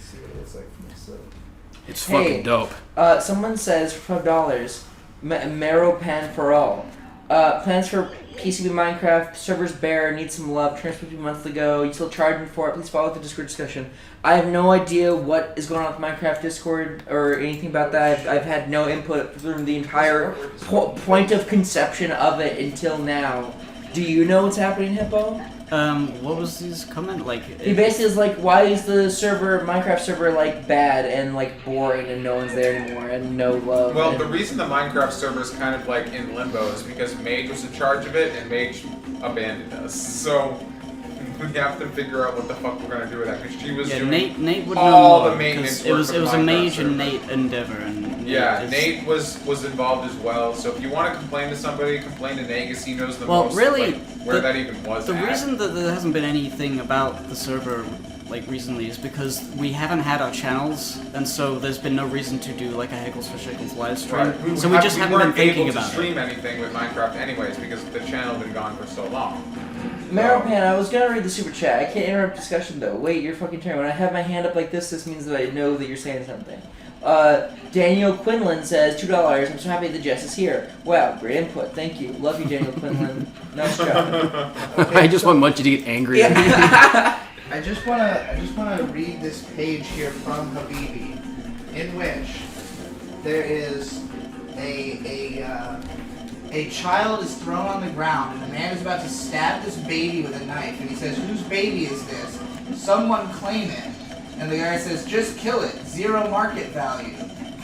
It's fucking dope. Someone says for $5, Marrow Pan for all. Plans for PCB Minecraft servers bare, need some love, transferred a few months ago, you still charging for it, please follow the Discord discussion. I have no idea what is going on with Minecraft Discord or anything about that. I've had no input from the entire point of conception of it until now. Do you know what's happening, Hippo? What was his comment? Like, He basically is like, why is the Minecraft server, like, bad and, like, boring and no one's there anymore and no love? Well, and the reason the Minecraft server is kind of like in limbo is because Mage was in charge of it and Mage abandoned us. So we have to figure out what the fuck we're gonna do with that because she was doing Nate would all know the more, maintenance 'cause it was work of a the Mage Minecraft and server. Nate endeavor, and Nate was involved as well. So if you want to complain to somebody, complain to Nate because he knows the Well, most. really, like, where that even was. The at. reason that there hasn't been anything about the server like recently is because we haven't had our channels, and so there's been no reason to do like a Heckles for Shekels live stream. Right. So we just haven't been weren't thinking able to about stream it. anything with Minecraft anyways because the channel had been gone for so long. Maropan, I was gonna read the super chat. I can't interrupt discussion though. Wait your fucking turn. When I have my hand up like this means that I know that you're saying something. Daniel Quinlan says $2. I'm so happy that Jess is here. Wow, great input. Thank you. Love you, Daniel Quinlan. Nice job. I just want Munchie to get angry at me. I just wanna read this page here from Habibi, in which there is a child is thrown on the ground, and a man is about to stab this baby with a knife, and he says, "Whose baby is this? Someone claim it." And the guy says, "Just kill it. 0 market value."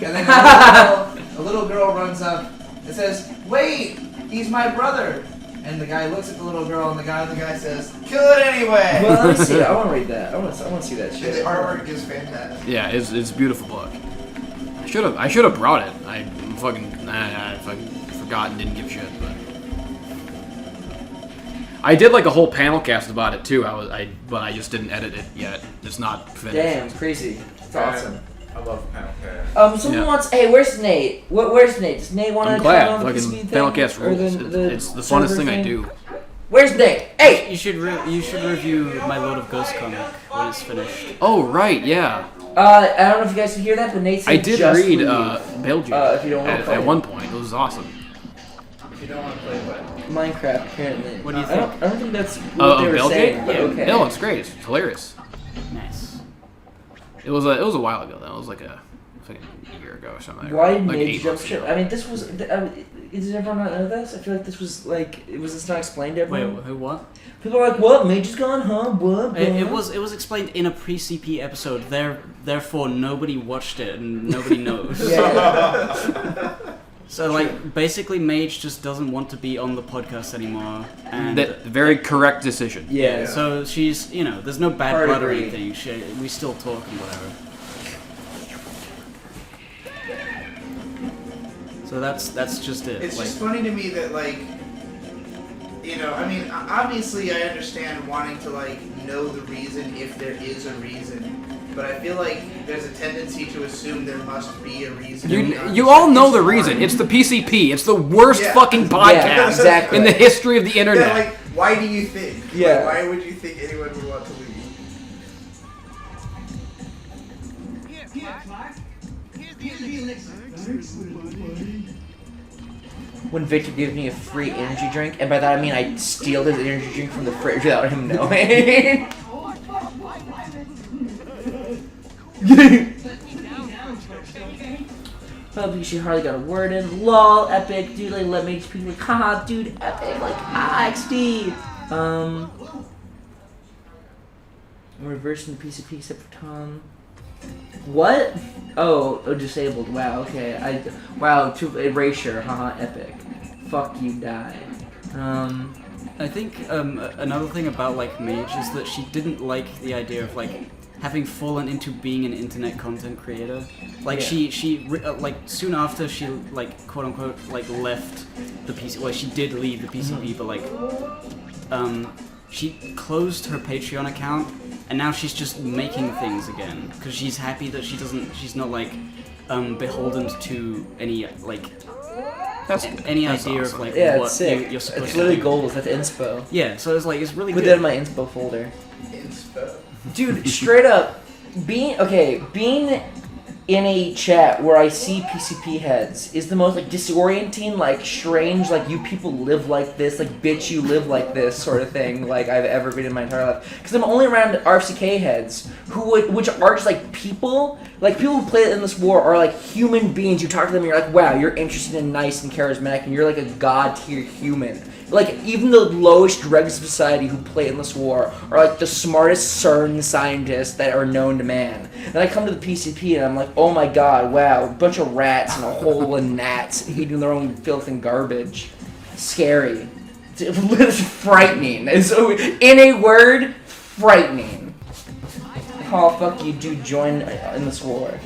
And then a little girl runs up and says, "Wait, he's my brother." And the guy looks at the little girl, and the guy says, "Kill it anyway." Well, let me see. I want to read that. I want to see that And shit. the artwork is fantastic. Yeah, it's a beautiful book. I should have brought it. I fucking forgot and didn't give a shit. But I did like a whole panel cast about it too. But I just didn't edit it yet. It's not finished. Damn, crazy. It's awesome. I love Panel Someone wants. Hey, where's Nate? Where's Nate? Does Nate want to I'm try glad. on the Fucking speed panel thing? cast Or rules. It's the funnest server thing I do. Where's Nate? Hey! You should review my Lord of Ghosts comic when it's finished. Oh right, yeah. I don't know if you guys can hear that, but Nate said I did just read leave. Belgium If you don't want to play at it. one point. It was awesome. If you don't want to play what? Minecraft, apparently. What do you I think? don't think that's what they were Belgium? saying, but Yeah. okay. No, it's great. It's hilarious. Nice. It was a while ago though. It was like a year ago or something. Why did like Nate 8 jump months ship? ago. I mean, this was. Does everyone not know this? I feel like this was like. Was this not explained to Wait, everyone? who what? People are like, what? Mage is gone, huh? What? It was explained in a pre-CP episode. Therefore, nobody watched it and nobody knows. Yeah. So like, basically, Mage just doesn't want to be on the podcast anymore, and That very correct decision. Yeah. so she's there's no bad Hard blood or agree. anything. We still talk and whatever. So that's just it. It's like, just funny to me that, like, I mean, obviously I understand wanting to, like, know the reason if there is a reason, but I feel like there's a tendency to assume there must be a reason. You all know the reason. It's the PCP. It's the worst Yeah. fucking podcast Yeah, exactly. in the history of the internet. Yeah, like, why do you think? Yeah. Like, why would you think anyone would want to leave? When Victor gives me a free energy drink, and by that I mean I steal his energy drink from the fridge without him knowing. Probably she hardly got a word in. Lol, epic, dude. Like, let me just be like, haha, dude, epic. Like, XD. I'm reversing the PCP except for Tom. What? Oh, disabled. Wow. Okay. Wow. To erasure. Haha. Epic. Fuck you. Die. I think another thing about like Mage is that she didn't like the idea of like having fallen into being an internet content creator. Like she like soon after she like quote unquote like left the PC. Well, she did leave the PCP, but like she closed her Patreon account and now she's just making things again because she's happy that she's not like beholden to any like any idea awesome. of like Yeah, what it's sick. you're supposed It's to literally do. gold. That's inspo. Yeah, so it's like it's really Put good. that in my inspo folder. Inspo. Dude, straight up, being in a chat where I see PCP heads is the most like disorienting, like strange, like you people live like this, like bitch you live like this sort of thing like I've ever been in my entire life. Because I'm only around RFCK heads which are just like people who play Endless War are like human beings. You talk to them and you're like, wow, you're interesting and nice and charismatic and you're like a god tier human. Like, even the lowest dregs of society who play Endless War are, like, the smartest CERN scientists that are known to man. Then I come to the PCP and I'm like, oh my god, wow, a bunch of rats and a hole of gnats eating their own filth and garbage. Scary. It's frightening. And so, in a word, frightening. Oh, fuck you, dude, join Endless War.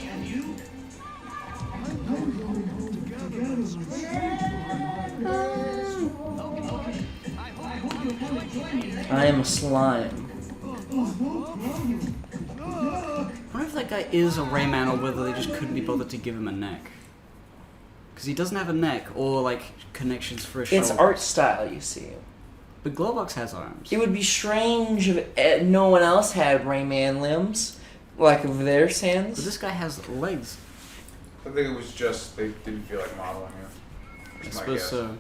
I am a slime. I wonder if that guy is a Rayman or whether they just couldn't be bothered to give him a neck. Because he doesn't have a neck or, like, connections for a shoulder. It's art style, you see. But Globox has arms. It would be strange if no one else had Rayman limbs, like of their hands. But this guy has legs. I think it was just they didn't feel like modeling it. I suppose so.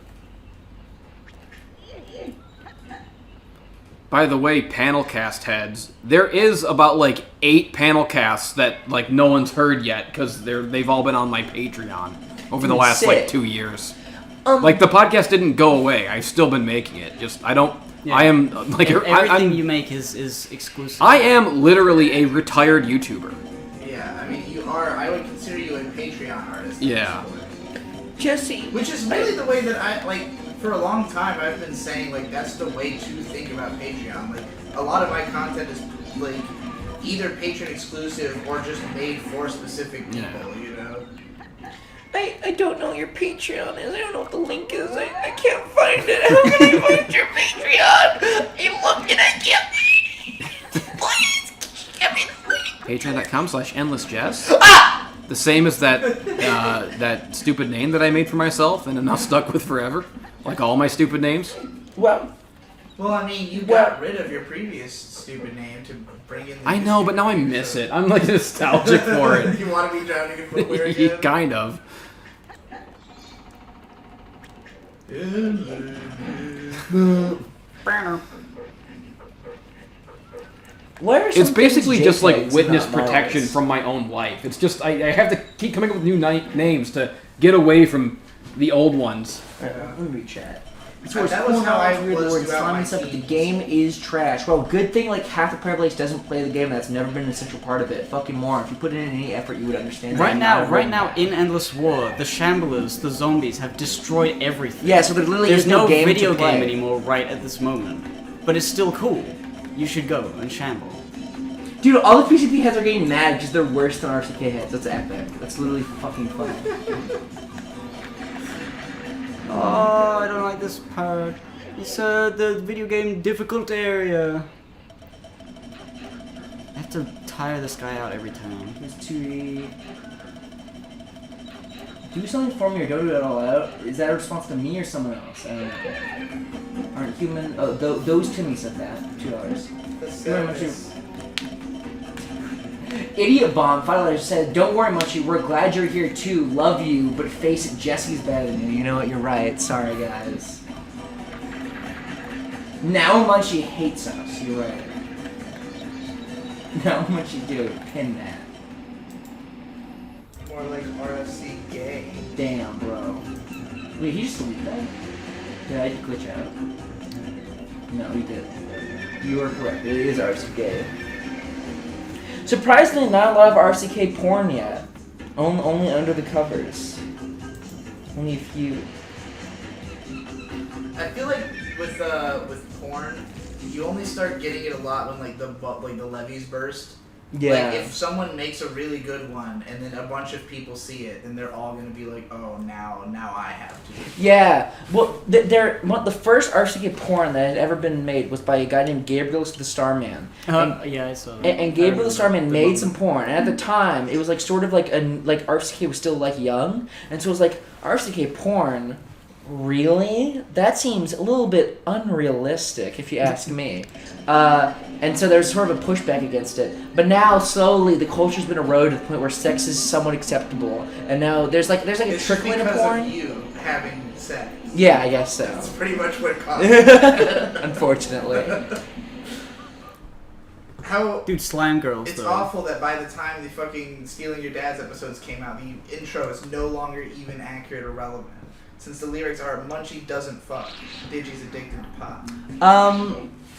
By the way, panel cast heads, there is about like 8 panel casts that like no one's heard yet because they've all been on my Patreon over the last like 2 years. Like the podcast didn't go away. I've still been making it. Just I don't. Yeah. I am like everything you make is exclusive. I am literally a retired YouTuber. Yeah, I mean you are. I would consider you a Patreon artist. Yeah. Jesse, which is really the way that I like. For a long time, I've been saying, like, that's the way to think about Patreon. Like, a lot of my content is, like, either Patreon exclusive or just made for specific people, you know? I don't know what your Patreon is. I don't know what the link is. I can't find it. How can I find your Patreon? I'm looking, I can't find it. Please, give me the link. Patreon.com/endlessjess. The same as that stupid name that I made for myself and am now stuck with forever. Like all my stupid names? Well, I mean, you got rid of your previous stupid name to bring in the I know, but now I miss it. I'm like nostalgic for it. You want to be drowning in footwear again? Kind of. It's basically just like witness protection from my own life. It's just I have to keep coming up with new names to get away from the old ones. Let me read chat. That was how I was throughout my team. But the game is trash. Well, good thing like half the player base doesn't play the game. That's never been an essential part of it. Fucking moron. If you put in any effort, you would understand. Right now, in Endless War, the Shamblers, the zombies, have destroyed everything. Yeah, so there literally There's is no game video to play. game anymore right at this moment. But it's still cool. You should go and shamble. Dude, all the PCP heads are getting mad because they're worse than RCK heads. That's epic. That's literally fucking funny. Oh, I don't like this part. It's the video game difficult area. I have to tire this guy out every time. There's 2E. Do something for me or don't do it all out. Is that a response to me or someone else? I don't know. Aren't human... Oh, those Timmy said that. $2. Idiot Bomb, finally said, don't worry, Munchie, we're glad you're here too. Love you, but face it, Jesse's better than you. You know what, you're right. Sorry, guys. Now Munchie hates us. You're right. Now Munchie do. Pin that. More like RFC gay. Damn, bro. Wait, he just deleted that? Yeah, I did glitch out. No, he did. You are correct. It is RFC gay. Surprisingly, not a lot of RCK porn yet. Only under the covers. Only a few. I feel like with porn, you only start getting it a lot when like the levees burst. Yeah. Like if someone makes a really good one and then a bunch of people see it, then they're all gonna be like, oh, now I have to. Yeah. Well, the first RCK porn that had ever been made was by a guy named Gabriel the Starman. Yeah, I saw that. And Gabriel the Starman made some porn, and at the time, it was like sort of like RCK was still like young, and so it was like RCK porn really? That seems a little bit unrealistic, if you ask me. And so there's sort of a pushback against it. But now, slowly, the culture's been eroded to the point where sex is somewhat acceptable. And now there's like a It's trickling of because porn. of you having sex. Yeah, I guess so. That's pretty much what it costs. Unfortunately. How Dude, slam girls, it's though. awful that by the time the fucking Stealing Your Dad's episodes came out, the intro is no longer even accurate or relevant. Since the lyrics are Munchie doesn't fuck, Digi's addicted to pot.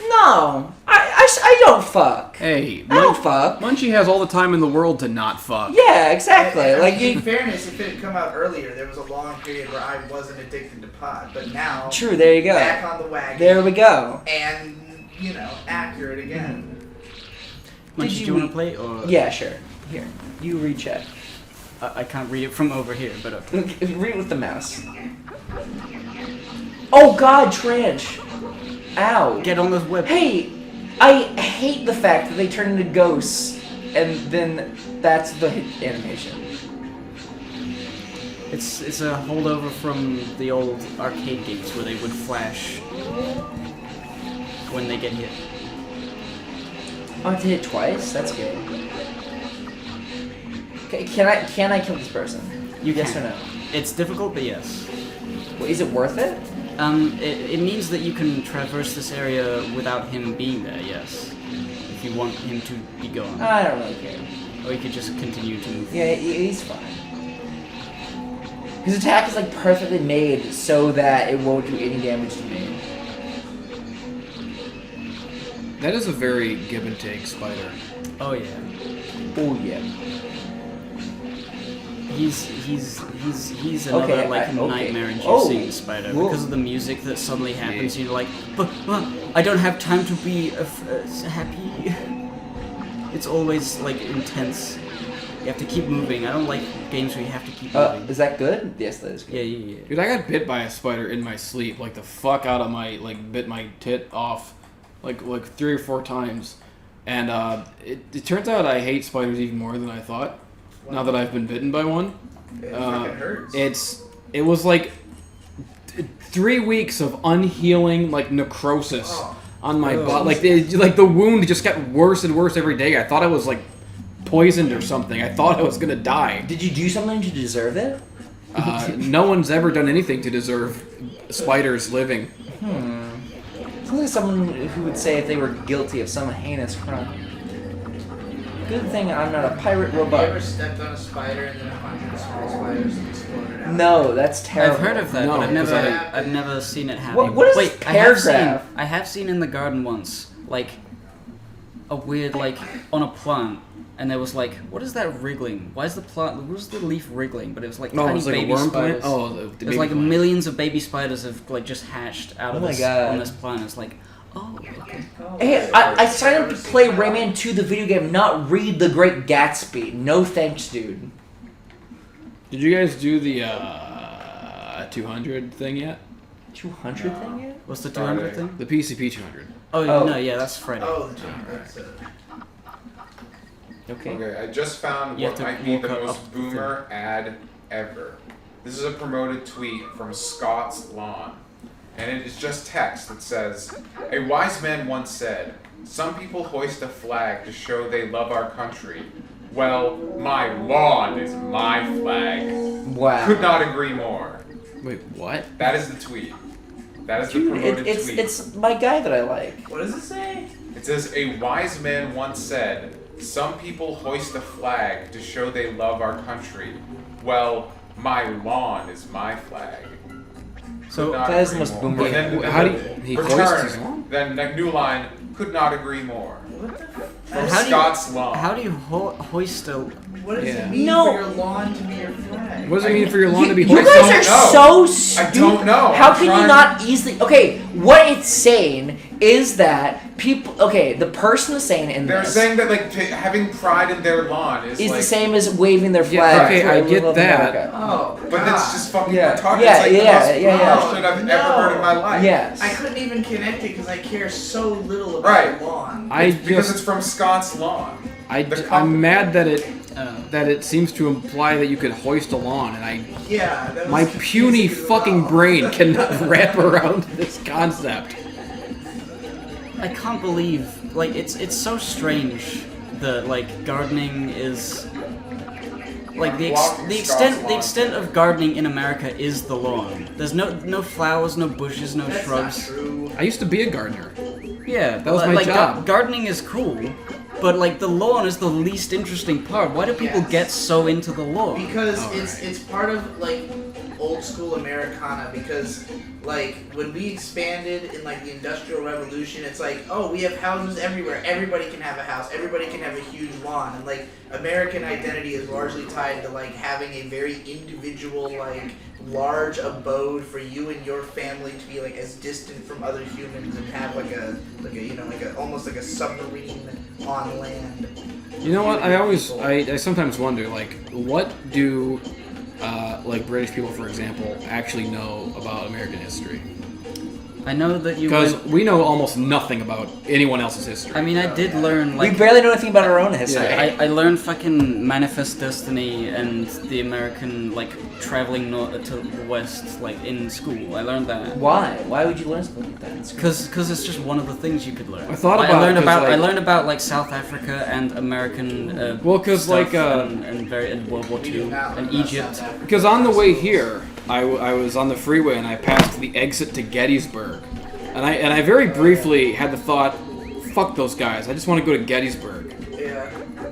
No. I don't fuck. Hey, I don't fuck. Munchie has all the time in the world to not fuck. Yeah, exactly. And, Like in you. fairness, if it had come out earlier, there was a long period where I wasn't addicted to pot, but now True. There you go. back on the wagon. There we go. And accurate again. Munchie, do you want to play? Or Yeah, sure. Here, you recheck. I can't read it from over here, but Read it with the mouse. Oh God, Trench. Ow. get on this web. Hey, I hate the fact that they turn into ghosts, and then that's the animation. It's a holdover from the old arcade games where they would flash when they get hit. Oh, I have to hit twice? That's good. Okay, can I kill this person? You Yes can. or no? It's difficult, but yes. Well, is it worth it? It means that you can traverse this area without him being there, yes. If you want him to be gone. I don't really care. Or you could just continue to move. Yeah, he's fine. His attack is like perfectly made so that it won't do any damage to me. That is a very give and take spider. Oh yeah. Oh yeah. He's another Okay, like okay. nightmare-inducing Oh. spider Whoa. because of the music that suddenly happens. You're like, but I don't have time to be happy. It's always like intense. You have to keep moving. I don't like games where you have to keep moving. Is that good? Yes, that is good. Yeah. Dude, I got bit by a spider in my sleep. Like the fuck out of my bit my tit off, like 3 or 4 times, and it turns out I hate spiders even more than I thought. Now that I've been bitten by one, It fucking hurts. it was like 3 weeks of unhealing like necrosis on my body. Like the wound just got worse and worse every day. I thought I was like poisoned or something. I thought I was gonna die. Did you do something to deserve it? No one's ever done anything to deserve spiders living. Sounds like someone who would say if they were guilty of some heinous crime. Good thing I'm not a pirate Have you robot. ever stepped on a spider and then 100 small spiders exploded out? No, that's terrible. I've heard of that, No, but because I've never seen it happen. What is Wait, this paragraph? I have seen in the garden once, like a weird on a plant, and there was like, what is that wriggling? Why is the plant? What was the leaf wriggling? But it was like Oh, it tiny was like a baby worm spiders. plant. Oh, the There's baby like plant. millions of baby spiders have like just hatched out of Oh my this God. on this plant. It's like, oh, okay. Hey, I signed up to play Rayman 2, the video game, not read The Great Gatsby. No thanks, dude. Did you guys do the 200 thing yet? 200 thing yet? What's the 200 thing? The PCP 200. Oh, Oh. no, yeah, that's Friday. Oh, the gym. That's it. Okay. Okay, I just found You what have to might be the walk up most the boomer ad ever. This is a promoted tweet from Scott's Lawn. And it is just text that says, "A wise man once said, some people hoist a flag to show they love our country. Well, my lawn is my flag. Wow. Could not agree more." Wait, what? That is the tweet. That is the Dude, promoted it's tweet. it's my guy that I like. What does it say? It says, "A wise man once said, some people hoist a flag to show they love our country. Well, my lawn is my flag." So Could not that is the agree most more. boomer And then thing. the- How do he hoist return, his lawn? Then the new line, "Could not agree more." From How do you- Scott's Lawn. how do you hoist a? What does Yeah. it mean No. for your lawn to be your flag? What does it mean for your lawn to be You hoisted? guys are know. so stupid. I don't know. How I'm can you trying- not easily? Okay, what it's saying is that people. Okay, the person is saying in They're this saying that like having pride in their lawn is is like, the same as waving their Yeah, flag. okay, for I the get love of that. America. Oh, but that's just fucking Yeah. retarded. Yeah, It's like yeah, the most yeah, yeah. bullshit I've ever heard in my life. Yes. I couldn't even connect it because I care so little about Right. the lawn. I Because just it's from Scott's Lawn. The I'm mad that it. that it seems to imply that you could hoist a lawn, and Yeah. That was my puny confusing as fucking well. brain cannot wrap around this concept. I can't believe, like, it's so strange that, like, gardening is, like, the extent of gardening in America is the lawn. There's no flowers, no bushes, no That's shrubs. not true. I used to be a gardener. Yeah, That was my like, job. Gardening is cool, but, like, the lawn is the least interesting part. Why do people Yes. get so into the lawn? Because it's part of like old school Americana. Because like when we expanded in like the Industrial Revolution, it's like, oh, we have houses everywhere. Everybody can have a house. Everybody can have a huge lawn. And like American identity is largely tied to like having a very individual, like large abode for you and your family to be like as distant from other humans and have like a you know like a almost like a submarine on land. You know what? I sometimes wonder, like, what do, like, British people, for example, actually know about American history? I know that you Because went, we know almost nothing about anyone else's history. I mean, I did learn, We like, barely know anything about our own history. Yeah. I learned fucking Manifest Destiny and the American, like, traveling to the west, like, in school. I learned that. Why? Why would you learn something like that in school? Because it's just one of the things you could learn. I thought Like, about it 'cause, I like- learned about like South Africa and American. Well, 'cause, stuff like, and World War II and Egypt. Because on the way here, I was on the freeway and I passed the exit to Gettysburg, and I very briefly had the thought, fuck those guys. I just want to go to Gettysburg. Yeah.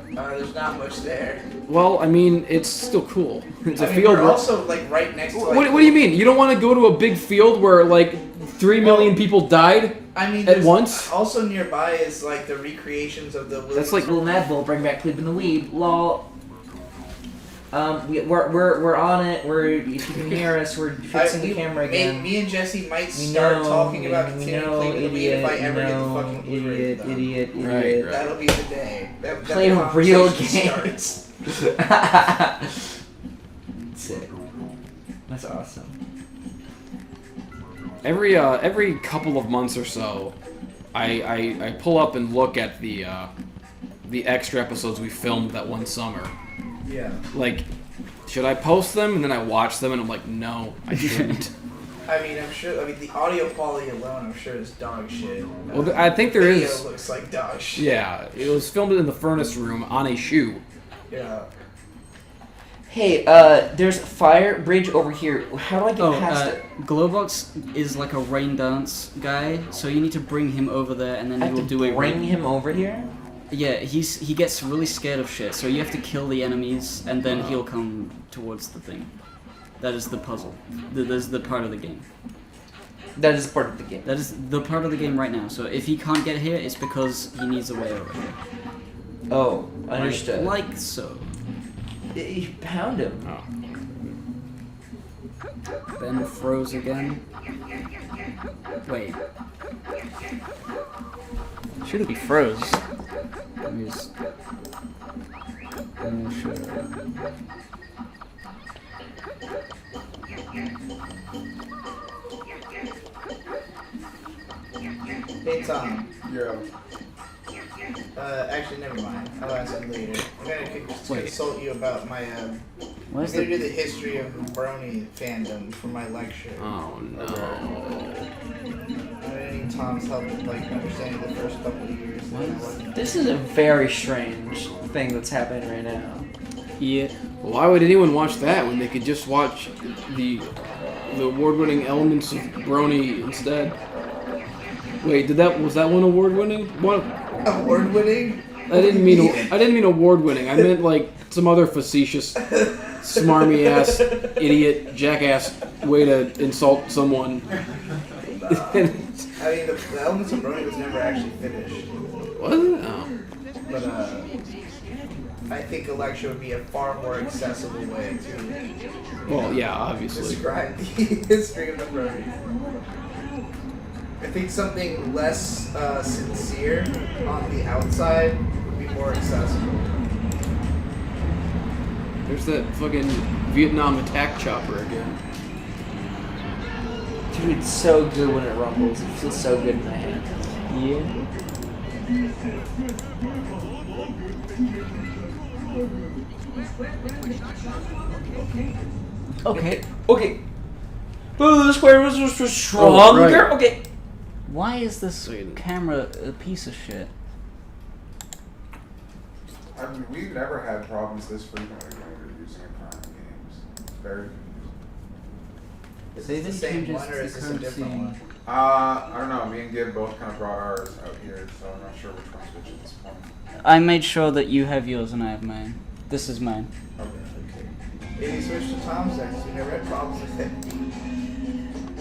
There's not much there. Well, I mean, it's still cool. It's a I mean, field. we're where- also like right next to. Like, what do you mean? You don't want to go to a big field where like 3 million people died I mean, at there's once? Also nearby is like the recreations of the. That's like- Little Mad Bull, bring back Cleveland the Weed. Lol. We're on it. If you can hear us, we're fixing the camera again. Me and Jesse might We start know, talking about we continuing know, playing the Weed if I ever get the no, fucking Blu-ray. idiot, though. idiot. Right. That'll be the day. Play that a real conversation game. starts. Sick. That's awesome. Every couple of months or so, I pull up and look at the extra episodes we filmed that one summer. Yeah. Like, should I post them? And then I watch them and I'm like, no, I shouldn't. I mean, I'm sure. I mean, the audio quality alone, I'm sure, is dog shit. Well, I think there video is. looks like dog shit. Yeah, it was filmed in the furnace room on a shoe. Yeah. Hey, there's a fire bridge over here. How do I get past it? Globox is like a rain dance guy, so you need to bring him over there, and then I he have will to do a bring him over here? Yeah, he gets really scared of shit, so you have to kill the enemies, and then he'll come towards the thing. That is the puzzle. That is the part of the game. That is part of the game. That is the part of the game right now. So if he can't get here, it's because he needs a way over here. Oh, understood. Like so. You pound him. Ben froze again. Wait. Shouldn't be froze. Let me just... Hey Tom. Yo. Actually, never mind. I'll ask you later. I'm gonna consult you about my. I'm Where's gonna the... do the history of Brony fandom for my lecture. Oh no. I'm gonna need Tom's help with like understanding the first couple of years. This is a very strange thing that's happening right now. Yeah. Well, why would anyone watch that when they could just watch the award-winning elements of Brony instead? Wait, was that one award-winning? What? Award-winning? I didn't mean award-winning. I meant like some other facetious, smarmy-ass, idiot, jackass way to insult someone. I mean, the Elements of Brony was never actually finished. Was it? Oh. But I think a lecture would be a far more accessible way to Well, yeah, obviously. describe the history of the Brony. I think something less sincere on the outside would be more accessible. There's that fucking Vietnam attack chopper again. Dude, it's so good when it rumbles. It feels so good in my hand. Yeah. Okay. Okay. Oh, the square was just stronger. Oh, right. Okay. Why is this camera a piece of shit? I mean, we've never had problems this frequently when we're using it for our games. It's very Is They this the didn't same change one or is this a different currency. one? I don't know. Me and Gib both kind of brought ours out here, so I'm not sure which one's which at this point. I made sure that you have yours and I have mine. This is mine. Okay. Maybe switch to Tom's then, 'cause we never had problems with it.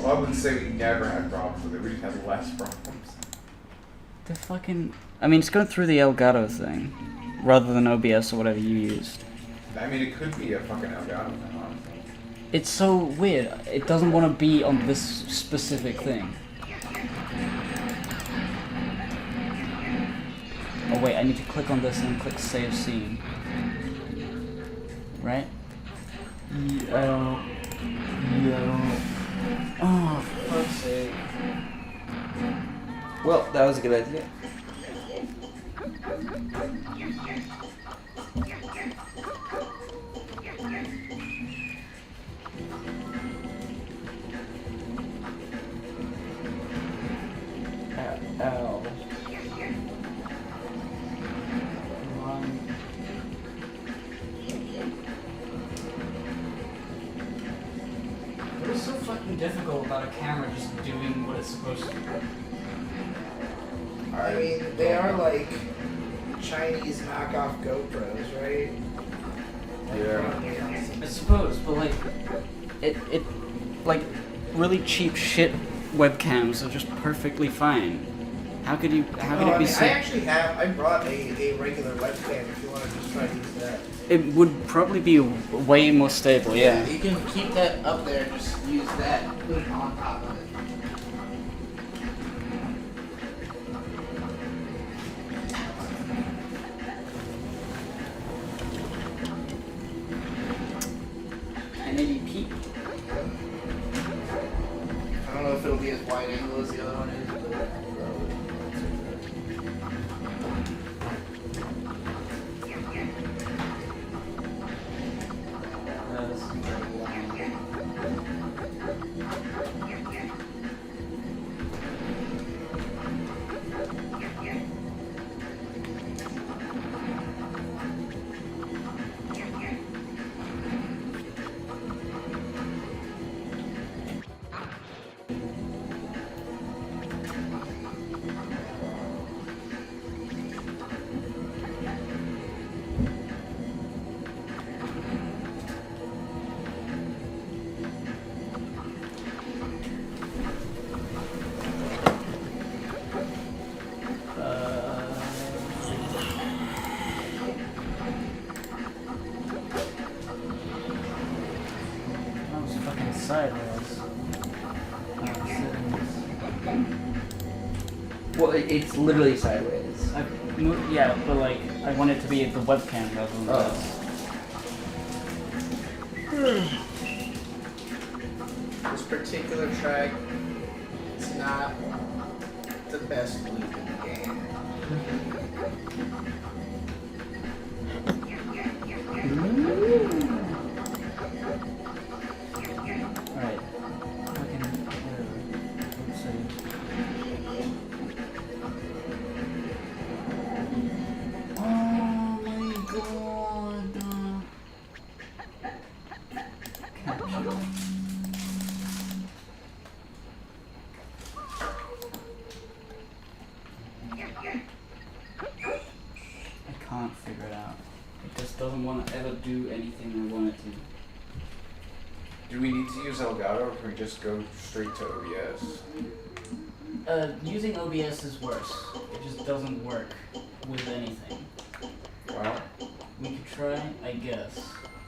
Well, I wouldn't say we never had problems with it. We just had less problems. The fucking... I mean, it's going through the Elgato thing, rather than OBS or whatever you used. I mean, it could be a fucking Elgato thing, honestly. It's so weird. It doesn't want to be on this specific thing. Oh wait, I need to click on this and click save scene. Right? Yeah, I don't know. Yeah, I don't know. Oh, for fuck's sake. Well, that was a good idea. Ow. What is so fucking difficult about a camera just doing what it's supposed to do? I mean, they are like Chinese knockoff GoPros, right? Yeah. I suppose, but like, it like, really cheap shit webcams are just perfectly fine. How could it be I so... actually have. I brought a regular webcam if you want to just try to use that. It would probably be way more stable, yeah. You can keep that up there and just use that and put it on top of it. And ADP. I don't know if it'll be as wide angle as the other one is, but That was fucking sideways. Well, it's literally sideways. Yeah, but like, I want it to be the webcam rather than this. this particular track is not the best loop in the game. Alright. Fucking, whatever. Let's see. Oh my god. Capture. I can't figure it out. It just doesn't want to ever do anything I want it to. Do we need to use Elgato or can we just go straight to OBS? Using OBS is worse. It just doesn't work with anything. Well, We could try, I guess.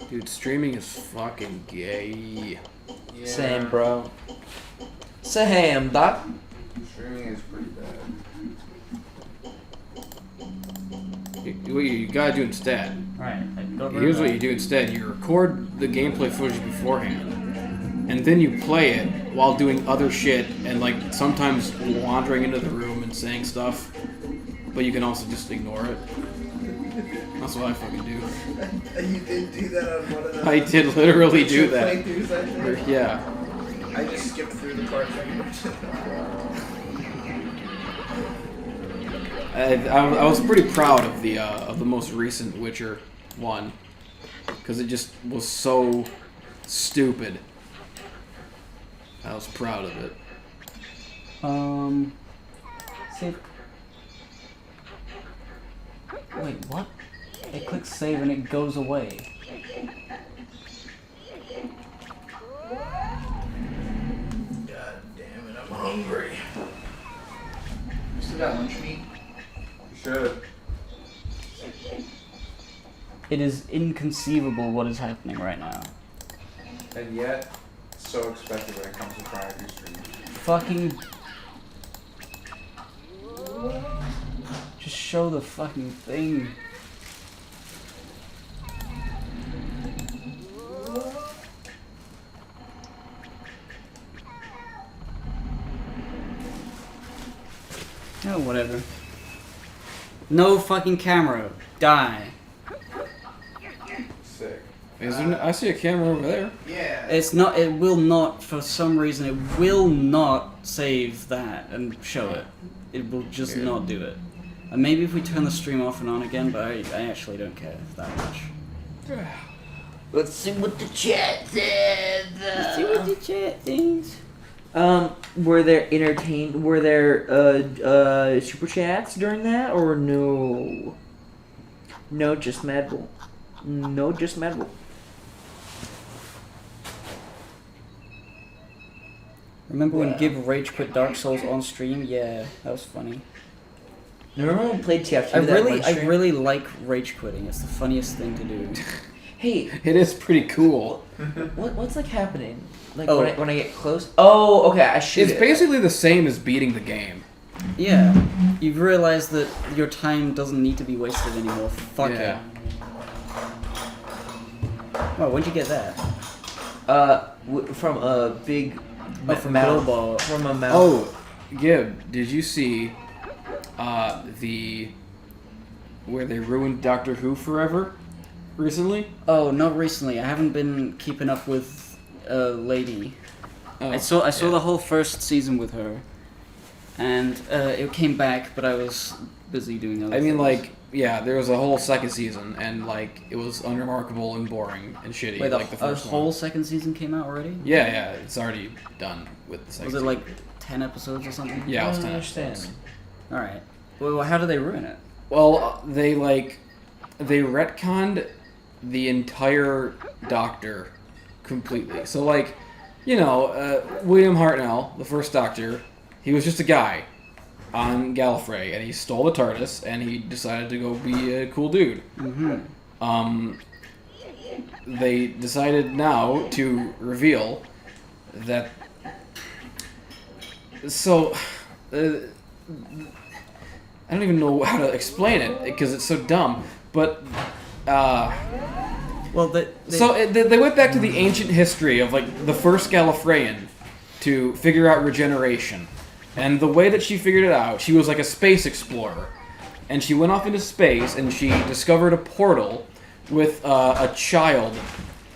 Dude, streaming is fucking gay. yeah. Same, bro. Same, doc. Streaming is pretty bad. What you gotta do instead. Alright, go over Here's that. what you do instead. You record the gameplay footage beforehand, and then you play it while doing other shit, and like sometimes wandering into the room and saying stuff. but you can also just ignore it. That's what I fucking do. You did do that on one of the. I did literally do that. playthroughs, I think. Yeah. I just skipped through the part thing. I was pretty proud of the most recent Witcher one, because it just was so stupid. I was proud of it. Save. Wait, what? It clicks save and it goes away. God damn it, I'm hungry. You still got lunch meat? You should. It is inconceivable what is happening right now. And yet, so expected when it comes to trying to do streams. Fucking. Just show the fucking thing. Oh, whatever. No fucking camera. Die. Sick. I see a camera over there. Yeah. It's not. It will not. For some reason, it will not save that and show it. It will just not do it. And maybe if we turn the stream off and on again, but I actually don't care that much. Let's see what the chat says. Let's see what the chat thinks. Were there entertained? Were there super chats during that, or no? No, just Mad Bull. No, just Mad Bull. Remember when Gib rage quit Dark Souls on stream? Yeah, that was funny. Remember when we played TF2? I really like rage quitting. It's the funniest thing to do. Hey, It is pretty cool. what's like happening? Like Oh. when I get close? Oh, okay, I shoot It's it. basically the same as beating the game. Yeah, you've realized that your time doesn't need to be wasted anymore. Fuck Yeah. it. Wow, when'd you get that? From a big From mouth. Bilbo. From a mouth. Oh, Gib, did you see where they ruined Doctor Who forever recently? Oh, not recently. I haven't been keeping up with Lady. Oh, I saw the whole first season with her, and it came back, but I was busy doing other I mean, things. like, yeah, there was a whole second season, and like it was unremarkable and boring and shitty, Wait, like the first whole one. second season came out already? Yeah, it's already done with the second. Was it season. like 10 episodes or something? Yeah, it was I 10 don't understand. episodes. All right. Well, how did they ruin it? Well, they retconned the entire Doctor completely. So, like, William Hartnell, the first Doctor, he was just a guy on Gallifrey, and he stole the TARDIS, and he decided to go be a cool dude. Mm-hmm. They decided now to reveal that. So, I don't even know how to explain it because it's so dumb. But Well, they went back to the ancient history of like the first Gallifreyan to figure out regeneration, and the way that she figured it out, she was like a space explorer, and she went off into space and she discovered a portal with a child,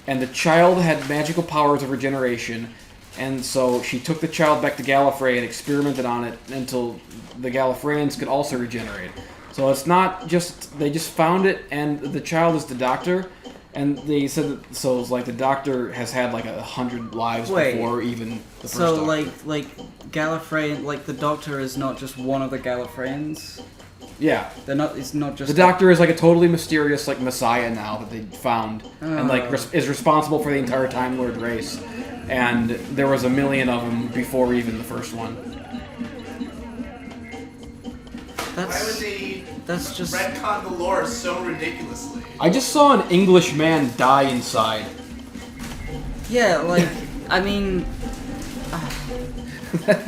and the child had magical powers of regeneration. And so she took the child back to Gallifrey and experimented on it until the Gallifreyans could also regenerate. So it's not just, they just found it, and the child is the Doctor, and they said that, so it's like the Doctor has had like 100 lives Wait. before even the first so Doctor. like Gallifrey, like the Doctor is not just one of the Gallifreyans. Yeah. They're not. It's not just The Doctor is like a totally mysterious like messiah now that they found, and like Oh. is responsible for the entire Time Lord race. And there was 1 million of them before even the first one. Why would they That's just. retcon the lore so ridiculously? I just saw an English man die inside. Yeah, like I mean,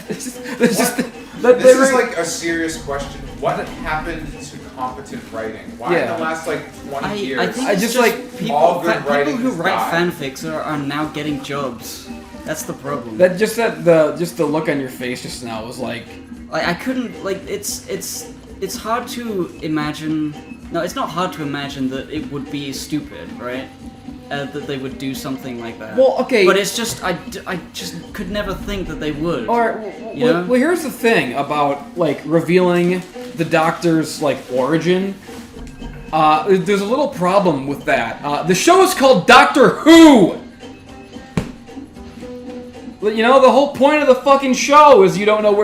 This This is like a serious question. What happened to competent writing? Why in Yeah. the last like 20 years? I think I it's just, just like, people, all good people writing who has write died. fanfics are now getting jobs. That's the problem. the look on your face just now was like, Like I couldn't like it's it's hard to imagine. No, it's not hard to imagine that it would be stupid, right? That they would do something like that. Well, okay. But it's just I just could never think that they would. Or, you know? well, here's the thing about like revealing the Doctor's like origin. There's a little problem with that. The show is called Doctor Who. You know, the whole point of the fucking show is you don't know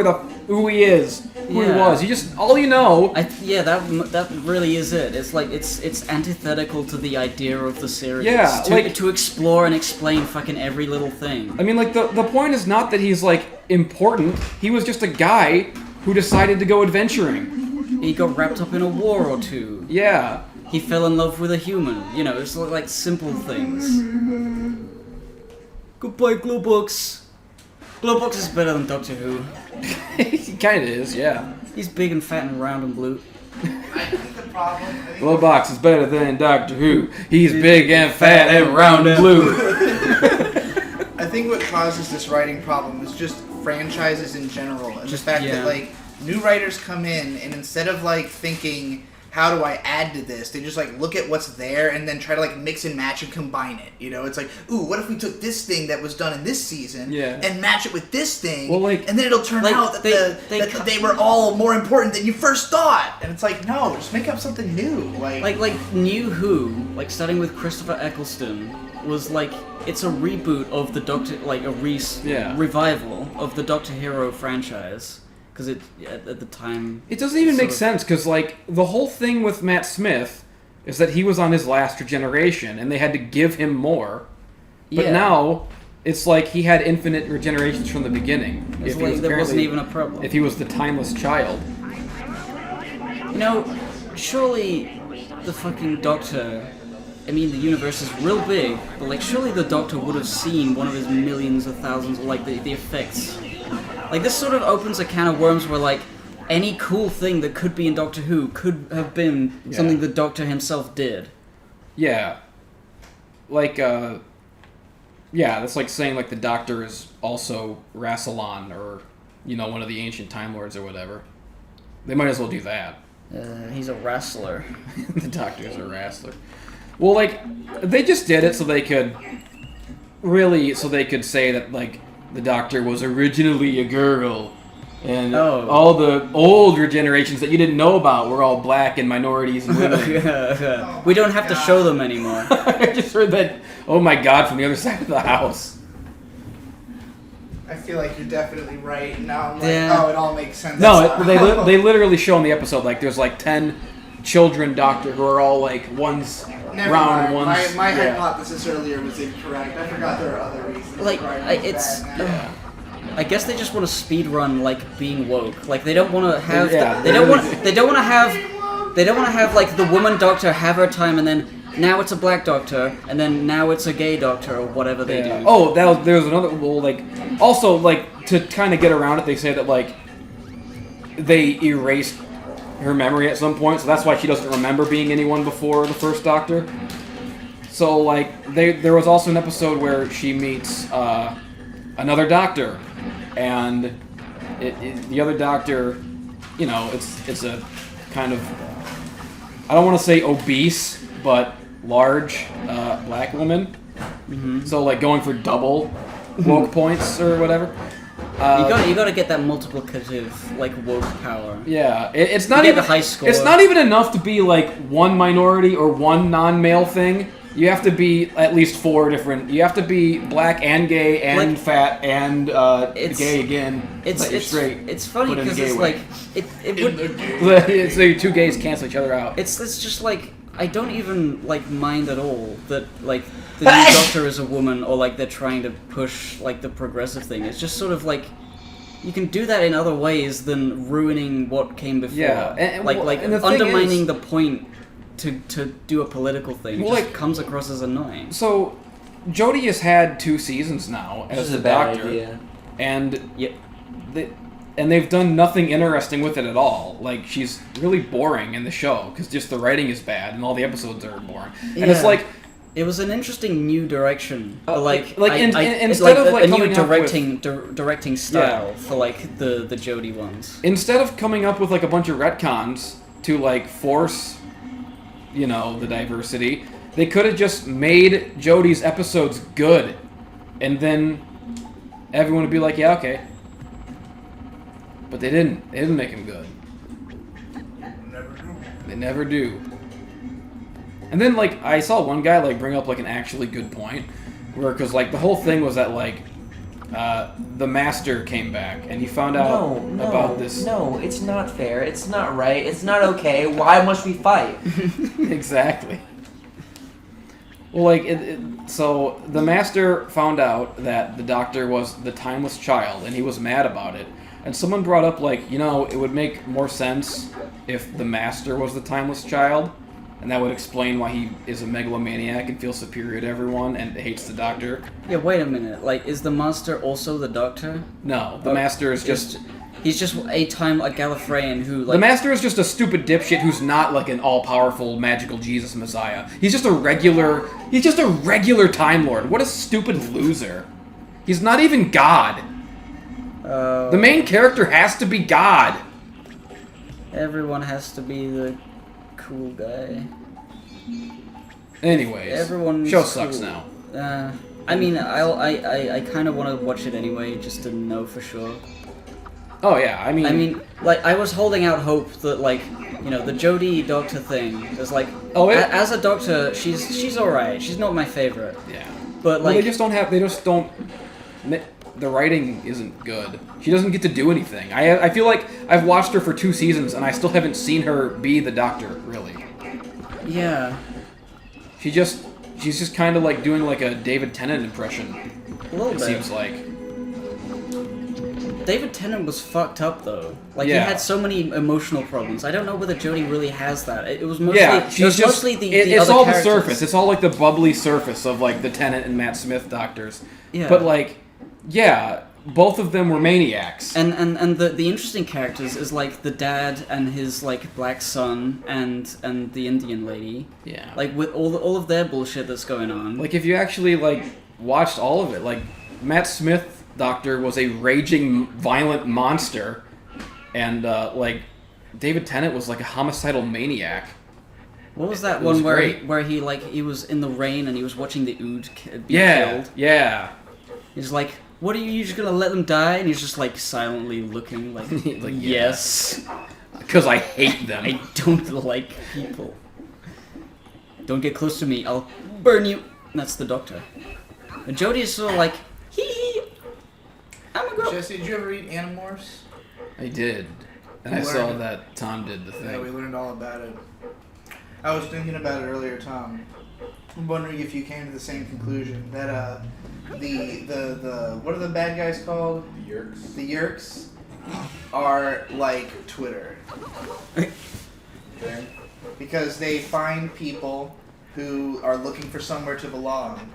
who he is, who he was. You just all you know. That really is it. It's like it's antithetical to the idea of the series. Yeah, to explore and explain fucking every little thing. I mean, like the point is not that he's like important. He was just a guy who decided to go adventuring. He got wrapped up in a war or two. Yeah. He fell in love with a human. You know, it's like simple things. Goodbye, Glowbox. Glowbox is better than Doctor Who. He kind of is, yeah. He's big and fat and round and blue. I think the problem. Glowbox is better than Doctor Who. He's big and fat and round and blue. I think what causes this writing problem is just franchises in general, and the fact that like new writers come in and instead of like thinking, how do I add to this? They just like look at what's there and then try to like mix and match and combine it. You know, it's like, ooh, what if we took this thing that was done in this season and match it with this thing, and then it'll turn out that they were all more important than you first thought. And it's like, no, just make up something new. Like New Who, like starting with Christopher Eccleston, was like it's a reboot of the Doctor, like a revival of the Doctor Hero franchise. Because at the time... It doesn't even make sense, because, like, the whole thing with Matt Smith is that he was on his last regeneration, and they had to give him more. But now, it's like he had infinite regenerations from the beginning. There wasn't even a problem. If he was the timeless child. You know, surely the fucking Doctor... I mean, the universe is real big, but, like, surely the Doctor would have seen one of his millions of thousands, like, the effects... Like, this sort of opens a can of worms where, like, any cool thing that could be in Doctor Who could have been something the Doctor himself did. Yeah. Like, that's like saying, like, the Doctor is also Rassilon or, you know, one of the ancient Time Lords or whatever. They might as well do that. He's a wrestler. The Doctor's a wrestler. Well, like, they just did it so they could say that, like, the Doctor was originally a girl, and all the old regenerations that you didn't know about were all black and minorities and women. We don't have to show them anymore. I just heard that, oh my god, from the other side of the house. I feel like you're definitely right. Now I'm like, it all makes sense. No, they literally show in the episode, like, there's like 10 children Doctor who are all like one's Never round, mind. one's... My hypothesis earlier was incorrect. I forgot there are other reasons. Like, I guess they just want to speed run like being woke. Like they don't want to have they don't want to have like the woman Doctor have her time and then now it's a black Doctor and then now it's a gay Doctor or whatever they do. Oh, there was another like also like to kind of get around it. They say that like they erased her memory at some point, so that's why she doesn't remember being anyone before the first Doctor. So like there was also an episode where she meets another Doctor, and the other Doctor, you know, it's a kind of, I don't want to say obese, but large black woman. Mm-hmm. So like going for double woke points or whatever. You gotta get that multiplicative like woke power. Yeah, it's not even the high score. It's not even enough to be like one minority or one non-male thing. You have to be at least 4 different. You have to be black and gay and like, fat and gay again. It's straight. It's funny because it's way. like it would. So 2 gays cancel each other out. It's just like I don't even like mind at all that like the new Doctor is a woman or like they're trying to push like the progressive thing. It's just sort of like you can do that in other ways than ruining what came before. Yeah, and undermining the point to do a political thing. It just comes across as annoying. So Jodie has had 2 seasons now as the Doctor, idea. And they've done nothing interesting with it at all. Like, she's really boring in the show, because just the writing is bad, and all the episodes are boring. And it's like, It was an interesting new direction. Instead of a new coming up directing style for like the Jodie ones. Instead of coming up with like a bunch of retcons to like force, you know, the diversity, they could have just made Jodie's episodes good, and then everyone would be like, yeah, okay. But they didn't. They didn't make him good. They never do. And then, like, I saw one guy, like, bring up, like, an actually good point. Where, because, like, the whole thing was that, like, the Master came back, and he found out about this. No, it's not fair. It's not right. It's not okay. Why must we fight? Exactly. Well, like, so the Master found out that the Doctor was the timeless child, and he was mad about it. And someone brought up, like, you know, it would make more sense if the Master was the timeless child. And that would explain why he is a megalomaniac and feels superior to everyone and hates the Doctor. Yeah, wait a minute. Like, is the Master also the Doctor? No, the Master is just... He's just a Gallifreyan who, like... The Master is just a stupid dipshit who's not, like, an all-powerful, magical Jesus Messiah. He's just a regular... He's just a regular Time Lord. What a stupid loser. He's not even God. The main character has to be God. Everyone has to be the... cool guy. Anyways, show sucks cool. now. I mean, I kind of want to watch it anyway, just to know for sure. Oh yeah, I mean, like I was holding out hope that, like, you know, the Jodie Doctor thing is like, as a Doctor, she's all right. She's not my favorite. Yeah, but like, they just don't. The writing isn't good. She doesn't get to do anything. I feel like I've watched her for 2 seasons and I still haven't seen her be the Doctor, really. Yeah. She's just kind of like doing like a David Tennant impression. A little bit. It seems like. David Tennant was fucked up though. Like yeah. He had so many emotional problems. I don't know whether Jodie really has that. It was mostly mostly the it's other all characters. the surface. It's all like the bubbly surface of like the Tennant and Matt Smith Doctors. Yeah. But like, yeah, both of them were maniacs. And the interesting characters is like the dad and his like black son and the Indian lady. Yeah. Like with all of their bullshit that's going on. Like if you actually like watched all of it, like Matt Smith Doctor was a raging violent monster, and like David Tennant was like a homicidal maniac. What was that one where he was in the rain and he was watching the Ood be killed? Yeah. He's like, what are you just gonna let them die? And he's just like silently looking like, like yes. Because I hate them. I don't like people. Don't get close to me, I'll burn you. And that's the Doctor. And Jodie is sort of like, hee, I'm a girl. Jesse, did you ever read Animorphs? I did. And I saw that Tom did the thing. Yeah, we learned all about it. I was thinking about it earlier, Tom. I'm wondering if you came to the same conclusion that the what are the bad guys called? The Yerks. The Yerks are like Twitter. Okay. Because they find people who are looking for somewhere to belong,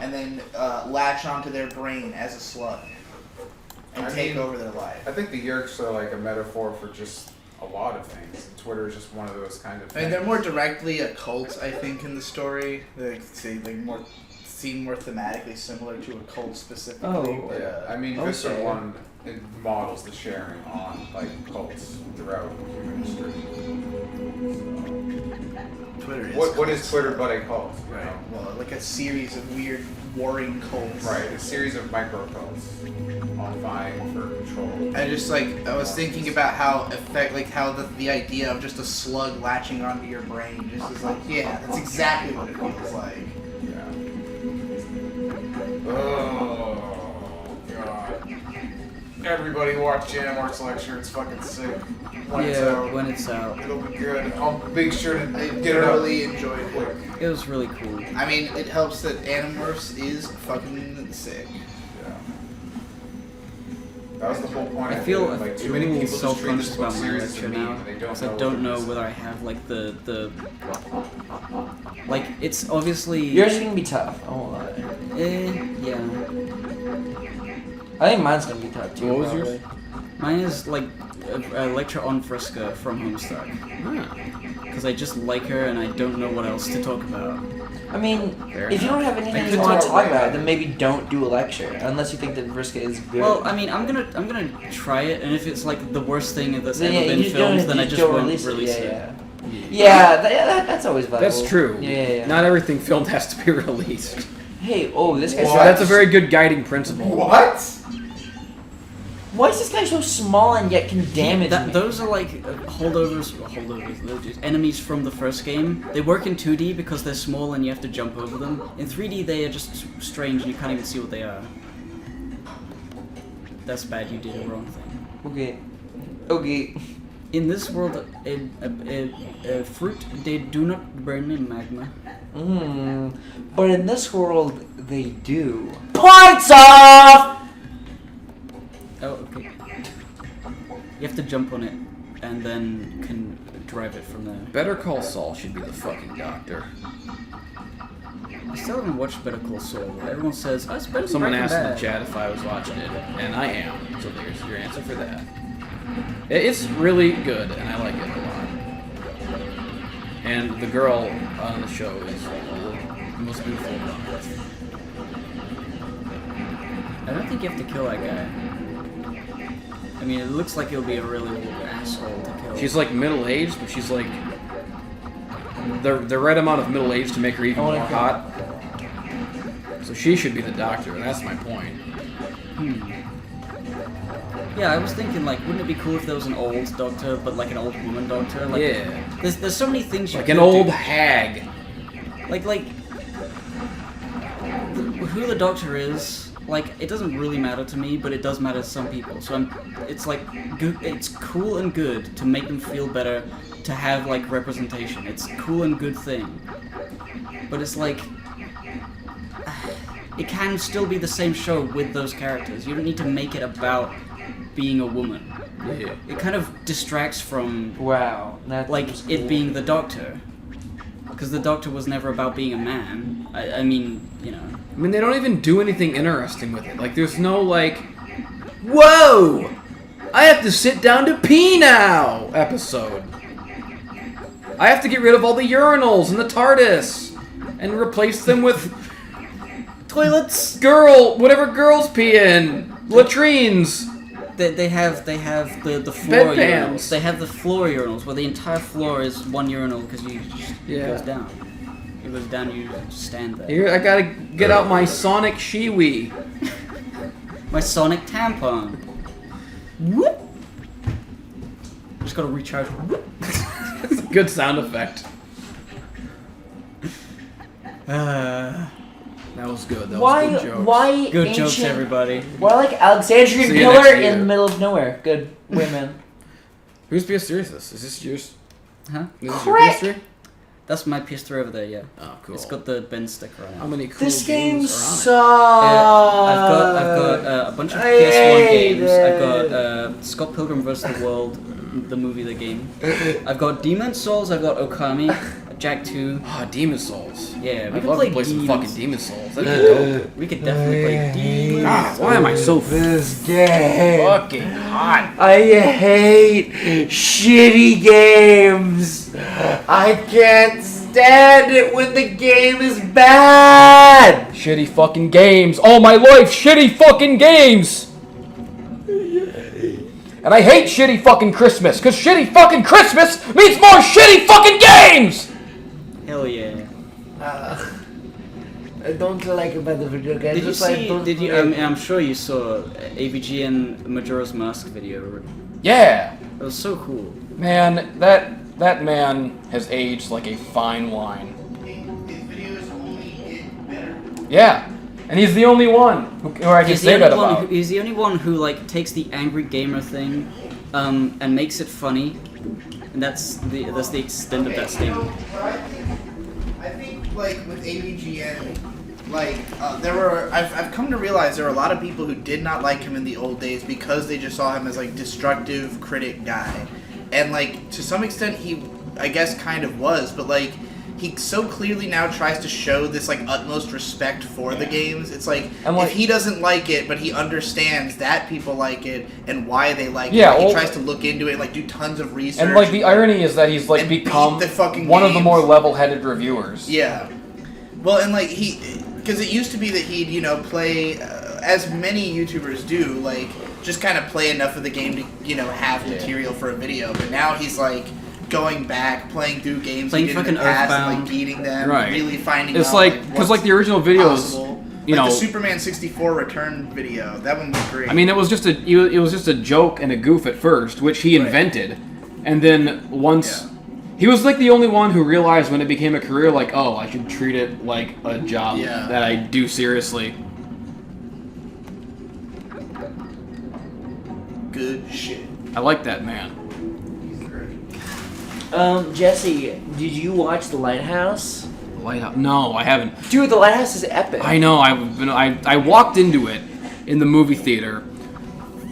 and then latch onto their brain as a slug and take over their life. I think the Yerks are like a metaphor for just a lot of things. Twitter is just one of those kind of things. I mean, they're more directly a cult, I think, in the story. They seem more thematically similar to a cult specifically. Oh, but, yeah. I mean, Visser 1 it models the sharing on like cults throughout human history. Twitter is. What is Twitter but a cult? You Right. know? Well, like a series of weird warring cults. Right. A series of micro cults all vying for control. I just I was thinking about how the idea of just a slug latching onto your brain just is like, yeah, that's exactly what it feels like. Yeah. Oh god. Everybody watch Animorphs lecture. It's fucking sick. When When it's out. It'll be good. I'll make sure to I get it up thoroughly enjoyed it. quick. It was really cool. I mean, it helps that Animorphs is fucking sick. Yeah. That was the whole point. I feel like too many people just treat self-conscious this book about my seriously lecture now, and they because don't I know don't what know it is. whether I have like the like it's obviously Yours is gonna be tough. I won't lie. yeah. I think mine's gonna be tough too. What was probably. yours? Mine is like a lecture on Friska from Homestuck. Because I just like her and I don't know what else to talk about. I mean, Fair if you enough. don't have anything I you could want to talk talk about about, then maybe don't do a lecture, unless you think that Vriska is good. Well, I mean, I'm gonna try it, and if it's like the worst thing that's Then, ever been you filmed, don't- then I you just don't won't release release it. it. That's always valuable. That's true. Yeah. Not everything filmed has to be released. Hey, this guy's. So that's a very good guiding principle. What? Why is this guy so small and yet can damage me? Those are like holdovers, those just enemies from the first game. They work in 2D because they're small and you have to jump over them. In 3D, they are just strange and you can't even see what they are. That's bad. You did a wrong thing. Okay. In this world, fruit they do not burn in magma. But in this world, they do. Points off! Oh, okay. You have to jump on it, and then can drive it from there. Better Call Saul should be the fucking doctor. I still haven't watched Better Call Saul. Everyone says, oh, it's better than Someone Breaking asked in the Bad. chat if I was watching it, and I am. So there's your answer for that. It's really good, and I like it a lot. And the girl on the show is the most beautiful on earth. I don't think you have to kill that guy. I mean, it looks like he'll be a really little asshole to kill. She's like middle-aged, but she's like the right amount of middle-aged to make her even more hot. So she should be the doctor, and that's my point. Yeah, I was thinking, like, wouldn't it be cool if there was an old doctor, but like an old woman doctor? Like, Yeah. There's so many things you Like could an old do. hag. Who the doctor is, like, it doesn't really matter to me, but it does matter to some people. So it's like, it's cool and good to make them feel better, to have, like, representation. It's a cool and good thing. But it's like, it can still be the same show with those characters. You don't need to make it about being a woman. Yeah. It kind of distracts from, That like, was it cool. being the Doctor. Because the Doctor was never about being a man. I mean, you know. I mean, they don't even do anything interesting with it. Like, there's no, like, whoa! I have to sit down to pee now! Episode. I have to get rid of all the urinals in the TARDIS and replace them with toilets! Whatever girls pee in! Latrines! They have the floor Bedpans. urinals. They have the floor urinals where the entire floor is one urinal because it goes down. It goes down, you just stand there. Here, I gotta get out my Sonic Shiwi. My Sonic tampon. Whoop! Just gotta recharge. Whoop. It's a good sound effect. That was good. That was good jokes. Why Good ancient, jokes, everybody. Why like Alexandrian See you pillar next year. in the middle of nowhere? Good women. Whose PS3 is this? Is this yours? Huh? Is this your Correct. PS3? That's my PS3 over there, yeah. Oh, cool. It's got the Ben sticker on it. How many cool This game games sucks. I've got a bunch of I PS1 hate games. I've it. got Scott Pilgrim vs. the World, the movie, the game. I've got Demon's Souls. I've got Okami, Jack 2. Ah, Demon Souls. Yeah, we I'd could love play to play some Demons. fucking Demon Souls. That'd be dope. We could definitely play Demons. God, why am I so This game. fucking hot? I hate shitty games. I can't stand it when the game is bad. Shitty fucking games. All my life, shitty fucking games. And I hate shitty fucking Christmas, because shitty fucking Christmas means more shitty fucking games! Hell yeah. I don't like about the video game. Did you just like see? don't Did you? play. I'm sure you saw AVG and Majora's Mask video. Yeah! It was so cool. Man, that man has aged like a fine wine. His videos only get better. Yeah. And he's the only one who I can He's the say only that one about. he's the only one who like takes the angry gamer thing, and makes it funny, and that's the extent of that statement. I think like with AVGN, like I've come to realize there were a lot of people who did not like him in the old days because they just saw him as like destructive critic guy, and like to some extent he I guess kind of was, but like he so clearly now tries to show this like utmost respect for the games. It's like, And, like, if he doesn't like it, but he understands that people like it and why they like Yeah, it, he well- tries to look into it and like do tons of research. And like the irony is that he's like And beat become the fucking one of the games. more level-headed reviewers. Yeah. Well, and like because it used to be that he'd play as many YouTubers do, like just kind of play enough of the game to have material for a video. But now he's like going back, playing through games he did in the past, and like beating them, really finding it's out like because like the original videos. Possible. You know, the Superman 64 return video. That one was great. I mean, it was just a joke and a goof at first, which he invented, and then once he was like the only one who realized when it became a career, like, oh, I should treat it like a job that I do seriously. Good shit. I like that man. Jesse, did you watch The Lighthouse? Lighthouse? No, I haven't. Dude, The Lighthouse is epic. I know. I walked into it in the movie theater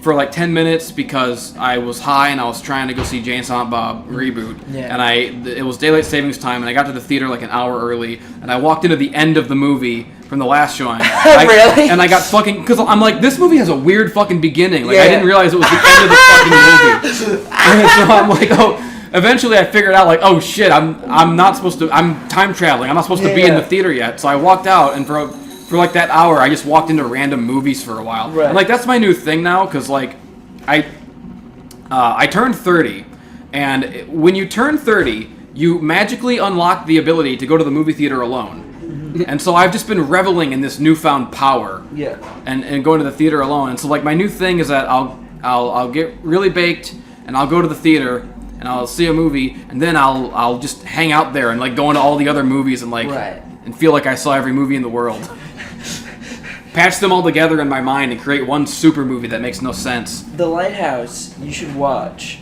for like 10 minutes because I was high and I was trying to go see Jane Silent Bob reboot. Yeah. And it was daylight savings time and I got to the theater like an hour early and I walked into the end of the movie from the last showing. Really? And I got fucking because I'm like, this movie has a weird fucking beginning. Like I didn't realize it was the end of the fucking movie. And so I'm like, oh. Eventually, I figured out like, oh shit, I'm not supposed to. I'm time traveling. I'm not supposed to be in the theater yet. So I walked out, and for like that hour, I just walked into random movies for a while. Right. And like that's my new thing now, because like, I turned 30, and when you turn 30, you magically unlock the ability to go to the movie theater alone. And so I've just been reveling in this newfound power. Yeah. And going to the theater alone. And so like my new thing is that I'll get really baked, and I'll go to the theater. And I'll see a movie, and then I'll just hang out there and like go into all the other movies and like and feel like I saw every movie in the world. Patch them all together in my mind and create one super movie that makes no sense. The Lighthouse you should watch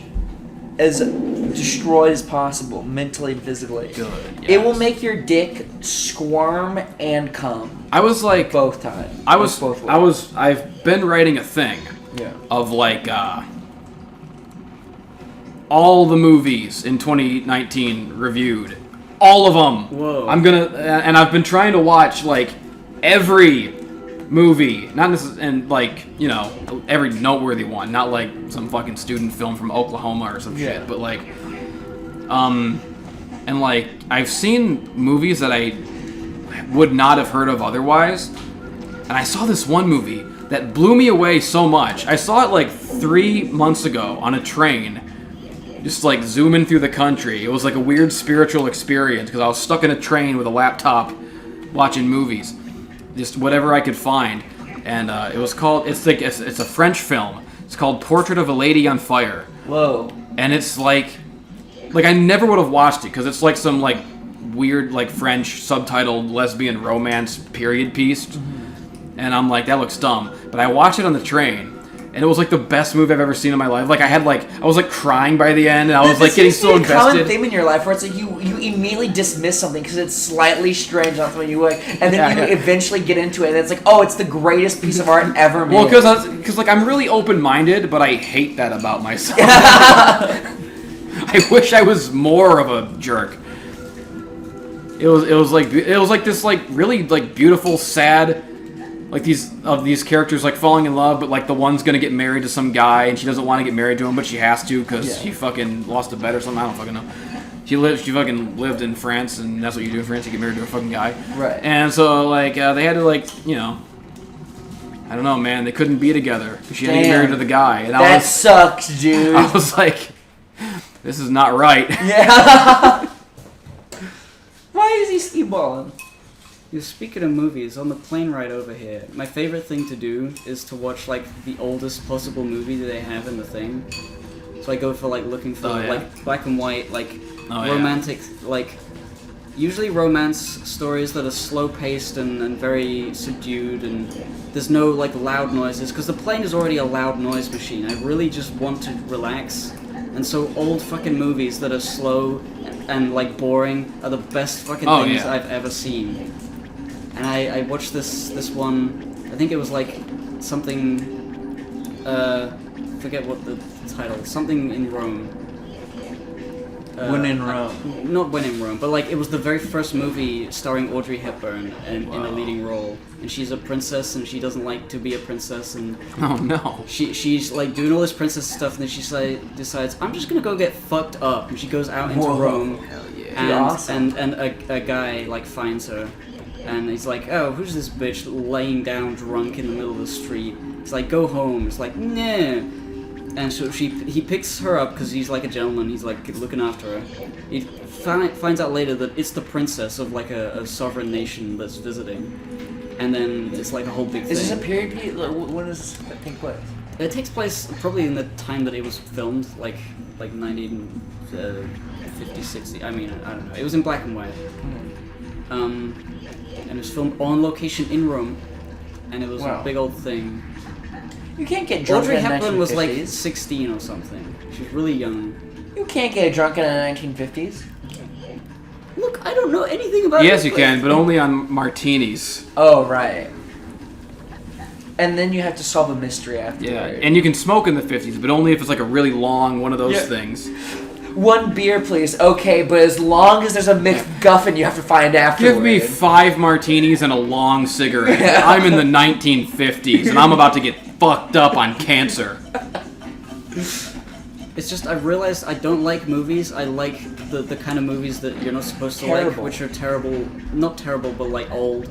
as destroyed as possible, mentally and physically. Good. Yes. It will make your dick squirm and come. I was like both times. I've been writing a thing. Yeah. Of like all the movies in 2019 reviewed. All of them. Whoa. And I've been trying to watch, like, every movie. Not necessarily, and, like, every noteworthy one. Not, like, some fucking student film from Oklahoma or some shit. But, like, and, like, I've seen movies that I would not have heard of otherwise. And I saw this one movie that blew me away so much. I saw it, like, 3 months ago on a train. Just like zooming through the country. It was like a weird spiritual experience because I was stuck in a train with a laptop watching movies. Just whatever I could find. And it was called, it's a French film. It's called Portrait of a Lady on Fire. Whoa. And it's like I never would have watched it because it's like some like weird like French subtitled lesbian romance period piece. Mm-hmm. And I'm like, that looks dumb. But I watched it on the train. And it was like the best movie I've ever seen in my life. Like I was like crying by the end, and I was like getting so invested. This is a common theme in your life where it's like you immediately dismiss something because it's slightly strange, not something you like, and then you eventually get into it, and it's like, oh, it's the greatest piece of art ever made. Well, because like I'm really open-minded, but I hate that about myself. I wish I was more of a jerk. It was like this like really like beautiful sad. Like these characters like falling in love, but like the one's gonna get married to some guy and she doesn't want to get married to him, but she has to because she fucking lost a bet or something. I don't fucking know. She fucking lived in France, and that's what you do in France. You get married to a fucking guy. Right. And so like they had to like I don't know, man. They couldn't be together because she had to get married to the guy. And that sucks, dude. I was like, this is not right. Yeah. Why is he ski-balling? Speaking of movies, on the plane ride over here, my favorite thing to do is to watch like the oldest possible movie that they have in the thing. So I go for like looking for like black and white, like romantic, like usually romance stories that are slow paced and very subdued, and there's no like loud noises because the plane is already a loud noise machine. I really just want to relax, and so old fucking movies that are slow and like boring are the best fucking things I've ever seen. And I watched this one, I think it was like something, forget what the title, something in Rome. When in Rome. Not When in Rome, but like it was the very first movie starring Audrey Hepburn in a leading role. And she's a princess and she doesn't like to be a princess, and oh no. She's like doing all this princess stuff, and then she decides, I'm just gonna go get fucked up, and she goes out into Rome. Hell yeah. And a guy like finds her. And he's like, oh, who's this bitch laying down drunk in the middle of the street? He's like, go home. It's like, nah. And so he picks her up because he's like a gentleman. He's like looking after her. He finds out later that it's the princess of like a sovereign nation that's visiting. And then it's like a whole big thing. Is this a period piece? When does this take place? It takes place probably in the time that it was filmed, like 1950, 60. I mean, I don't know. It was in black and white. And it was filmed on location in Rome, and it was a big old thing. You can't get drunk Audrey in the 1950s. Hepburn was like 16 or something. She was really young. You can't get drunk in the 1950s. Look, I don't know anything about Yes, it. you can, but only on martinis. Oh, right. And then you have to solve a mystery after. Yeah, and you can smoke in the 50s, but only if it's like a really long one of those things. One beer, please. Okay, but as long as there's a McGuffin, you have to find afterward. Give me 5 martinis and a long cigarette. I'm in the 1950s, and I'm about to get fucked up on cancer. It's just, I realized I don't like movies. I like the kind of movies that you're not supposed to like, which are terrible. Not terrible, but like old.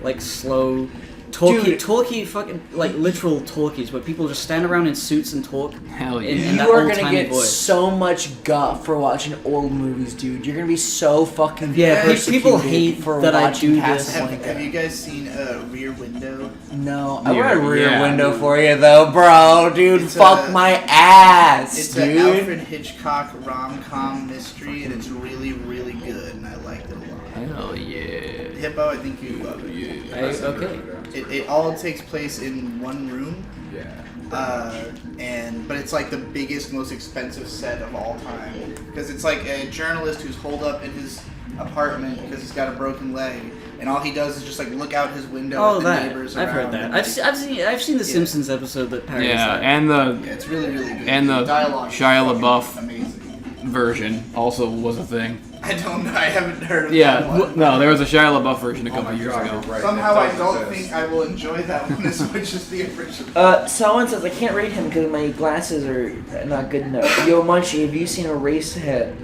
Like slow. Talkie fucking, like literal talkies, where people just stand around in suits and talk. Hell yeah. In that You are gonna old-timey get voice. so much guff for watching old movies, dude. You're gonna be so fucking people hate for that I watching do past this. Have you guys seen Rear Window? No, I got a rear Yeah. window for you though, bro, dude. It's Fuck my ass, It's dude. an Alfred Hitchcock rom-com mystery, and it's really, really good, and I liked it a lot. Hell yeah. Hippo, I think you love it. Okay. It all takes place in one room. Yeah. But it's like the biggest, most expensive set of all time, because it's like a journalist who's holed up in his apartment because he's got a broken leg, and all he does is just like look out his window Oh, at the that neighbors I've heard around that. and, I've seen the Simpsons episode that parodies Yeah, that. and the it's really, really good. and the dialogue is Shia fucking LaBeouf amazing. version also was a thing. I don't know. I haven't heard of Yeah, that one. no, there was a Shia LaBeouf version a couple years ago. Right. Somehow It I does don't exist. think I will enjoy that one as much as the original. Someone says I can't read him because my glasses are not good enough. Yo, Munchie, have you seen Eraserhead?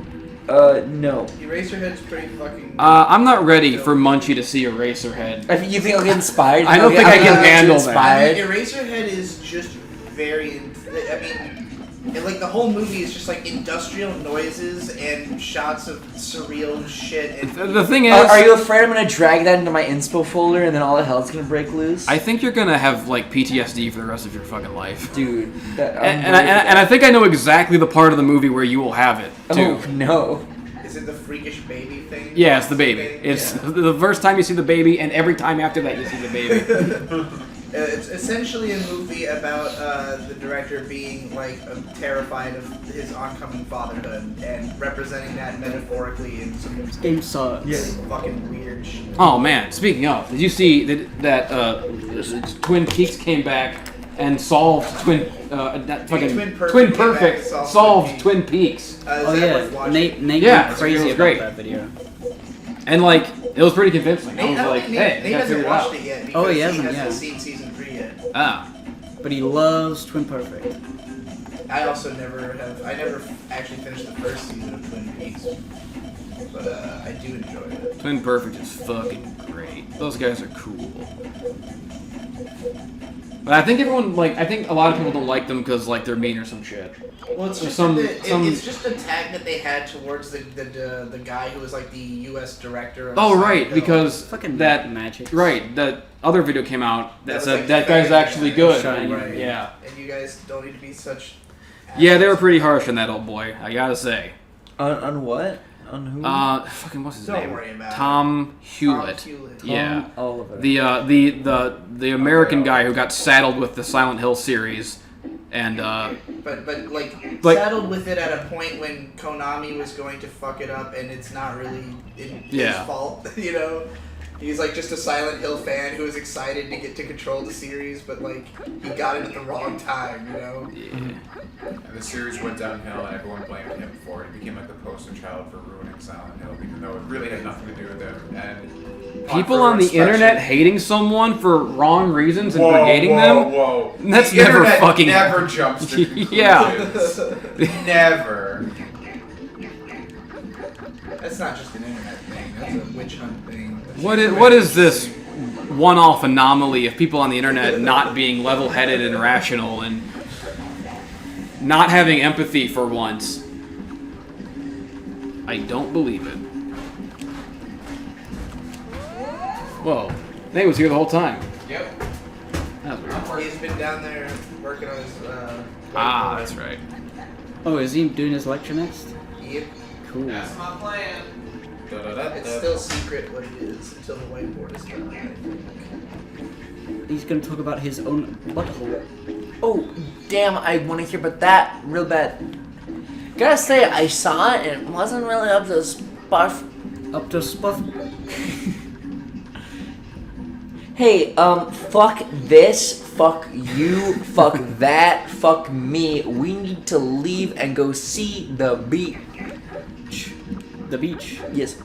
No. Eraserhead's pretty fucking. I'm not ready for Munchie to see Eraserhead. You think I'll get inspired? I don't think I can handle that. I mean, Eraserhead is just very. I mean, like the whole movie is just like industrial noises and shots of surreal shit. And The thing is, Are you afraid I'm gonna drag that into my inspo folder and then all the hell's gonna break loose? I think you're gonna have like PTSD for the rest of your fucking life. Dude, And I think I know exactly the part of the movie where you will have it too. Oh no. Is it the freakish baby thing? Yeah, it's the baby. It's the first time you see the baby, and every time after that you see the baby. It's essentially a movie about the director being like terrified of his oncoming fatherhood and representing that metaphorically in some This game sucks. fucking weird shit. Oh man, speaking of, did you see that Twin Peaks came back and solved Twin Perfect solved Twin Peaks? Oh yeah, Nate Yeah, went crazy it was about great. that video. And like, it was pretty convincing. I Nate, was I don't like, think hey, Nate I gotta hasn't figure it watched out. it yet because Oh, he he hasn't, hasn't yeah. seen season 3 yet. Ah, But he loves Twin Perfect. I also never actually finished the first season of Twin Peaks, but I do enjoy it. Twin Perfect is fucking great. Those guys are cool. But I think I think a lot of people don't like them because like they're mean or some shit. Well, it's just it's just a tag that they had towards the guy who was like the U.S. director. Of Oh right, Seinfeld. because Fucking that magic. Right, that other video came out that was, said like, that guy's defending actually him. good. Shining. And, yeah. And you guys don't need to be such. Yeah, they were pretty harsh on that old boy. I gotta say. On what? On who? Fucking what's his Don't name? worry about Tom Hewlett. Tom Hewlett. Yeah. Oliver. The American guy who got saddled with the Silent Hill series, and But like Like- saddled with it at a point when Konami was going to fuck it up, and it's not really his Yeah. fault, you know. He's like just a Silent Hill fan who was excited to get to control the series, but like he got it at the wrong time, you know. And the series went downhill, and everyone blamed him for it. He became like the poster child for ruining Silent Hill, even though it really had nothing to do with him. And people on the especially- internet hating someone for wrong reasons and Whoa, brigading them. Whoa. That's The never internet fucking- never jumps to conclusions. Yeah. Never. That's not just an internet thing. That's a witch hunt thing. What is this one-off anomaly of people on the internet not being level-headed and rational and not having empathy for once? I don't believe it. Whoa. Nate was here the whole time. Yep. That was weird. He's been down there working on his. That's right. Oh, is he doing his lecture next? Yep. Cool. That's my plan. It's still secret what it is until the whiteboard is done. I think. He's gonna talk about his own butthole. Oh, damn, I want to hear about that real bad. Gotta say, I saw it and it wasn't really up to spuff. Up to spuff. Hey, fuck this, fuck you, fuck that, fuck me. We need to leave and go see the beach. The beach. Yes.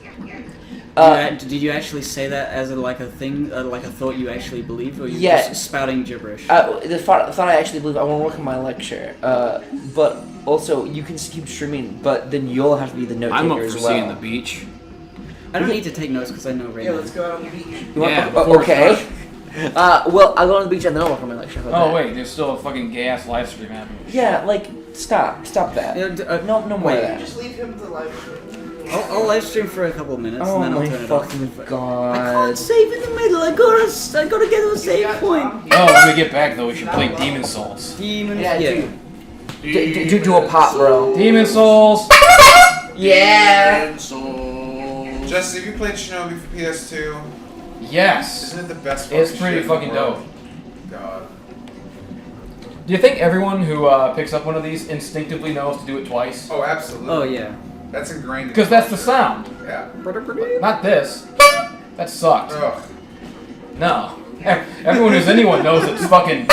Did you actually say that as a thing, like a thought you actually believed, or you Yeah. just spouting gibberish? The thought I actually believe I want to work on my lecture. But also you can keep streaming, but then you'll have to be the note I'm taker up as for well. seeing the beach. I don't need to take notes because I know Rayman. Yeah, let's go out on the beach. You want- Yeah, before okay. it's Well, I'll go on the beach and then I'll work on my lecture. How about Oh that? wait, there's still a fucking gay-ass live stream happening. Yeah, like stop that. No more wait. of that. Just leave him to live. I'll live stream for a couple of minutes Oh and then I'll my turn it off. fucking I god. can't save in the middle. I gotta get to a save point. Oh, when we get back though, we should play Demon Souls. Demons. Yeah, Yeah. Do a pop, bro. Demon Souls! Yeah. Justin, have you played Shinobi for PS2? Yes! Isn't it the best? It's fucking pretty shit in the fucking world? dope. God. Do you think everyone who picks up one of these instinctively knows to do it twice? Oh, absolutely. Oh yeah. That's ingrained. in Because that's the culture. sound. Yeah. Not this. That sucked. Ugh. No. Everyone who's anyone knows it's fucking...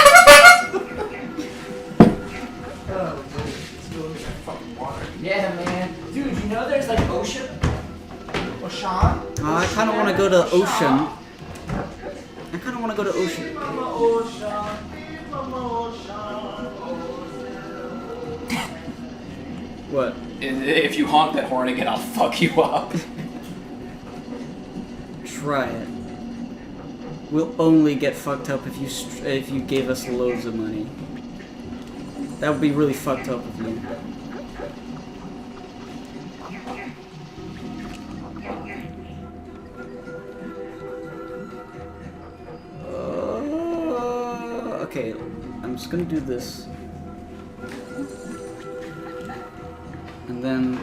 Yeah, man. Dude, you know there's like ocean? Ocean? I kind of want to go to ocean. I kind of want to go to ocean. What? If you honk that horn again, I'll fuck you up. Try it. We'll only get fucked up if you gave us loads of money. That would be really fucked up of you. Okay, I'm just gonna do this. And then...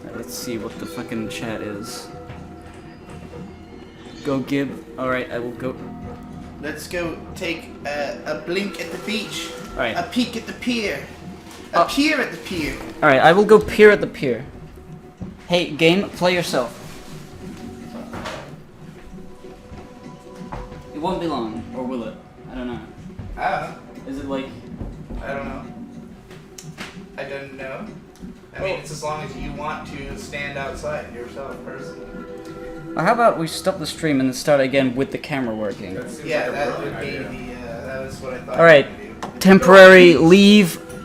Alright, let's see what the fucking chat is. Go Gib. Alright, I will go. Let's go take a blink at the beach. Alright. A peek at the pier. A peer at the pier. Alright, I will go peer at the pier. Hey, game, play yourself. It won't be long, or will it? I don't know. I don't know. Is it like... I don't know. I don't know. I mean, it's as long as you want to stand outside yourself personally. How about we stop the stream and then start again with the camera working? Yeah, that would be the. That was what I thought. Alright, you would do. temporary leave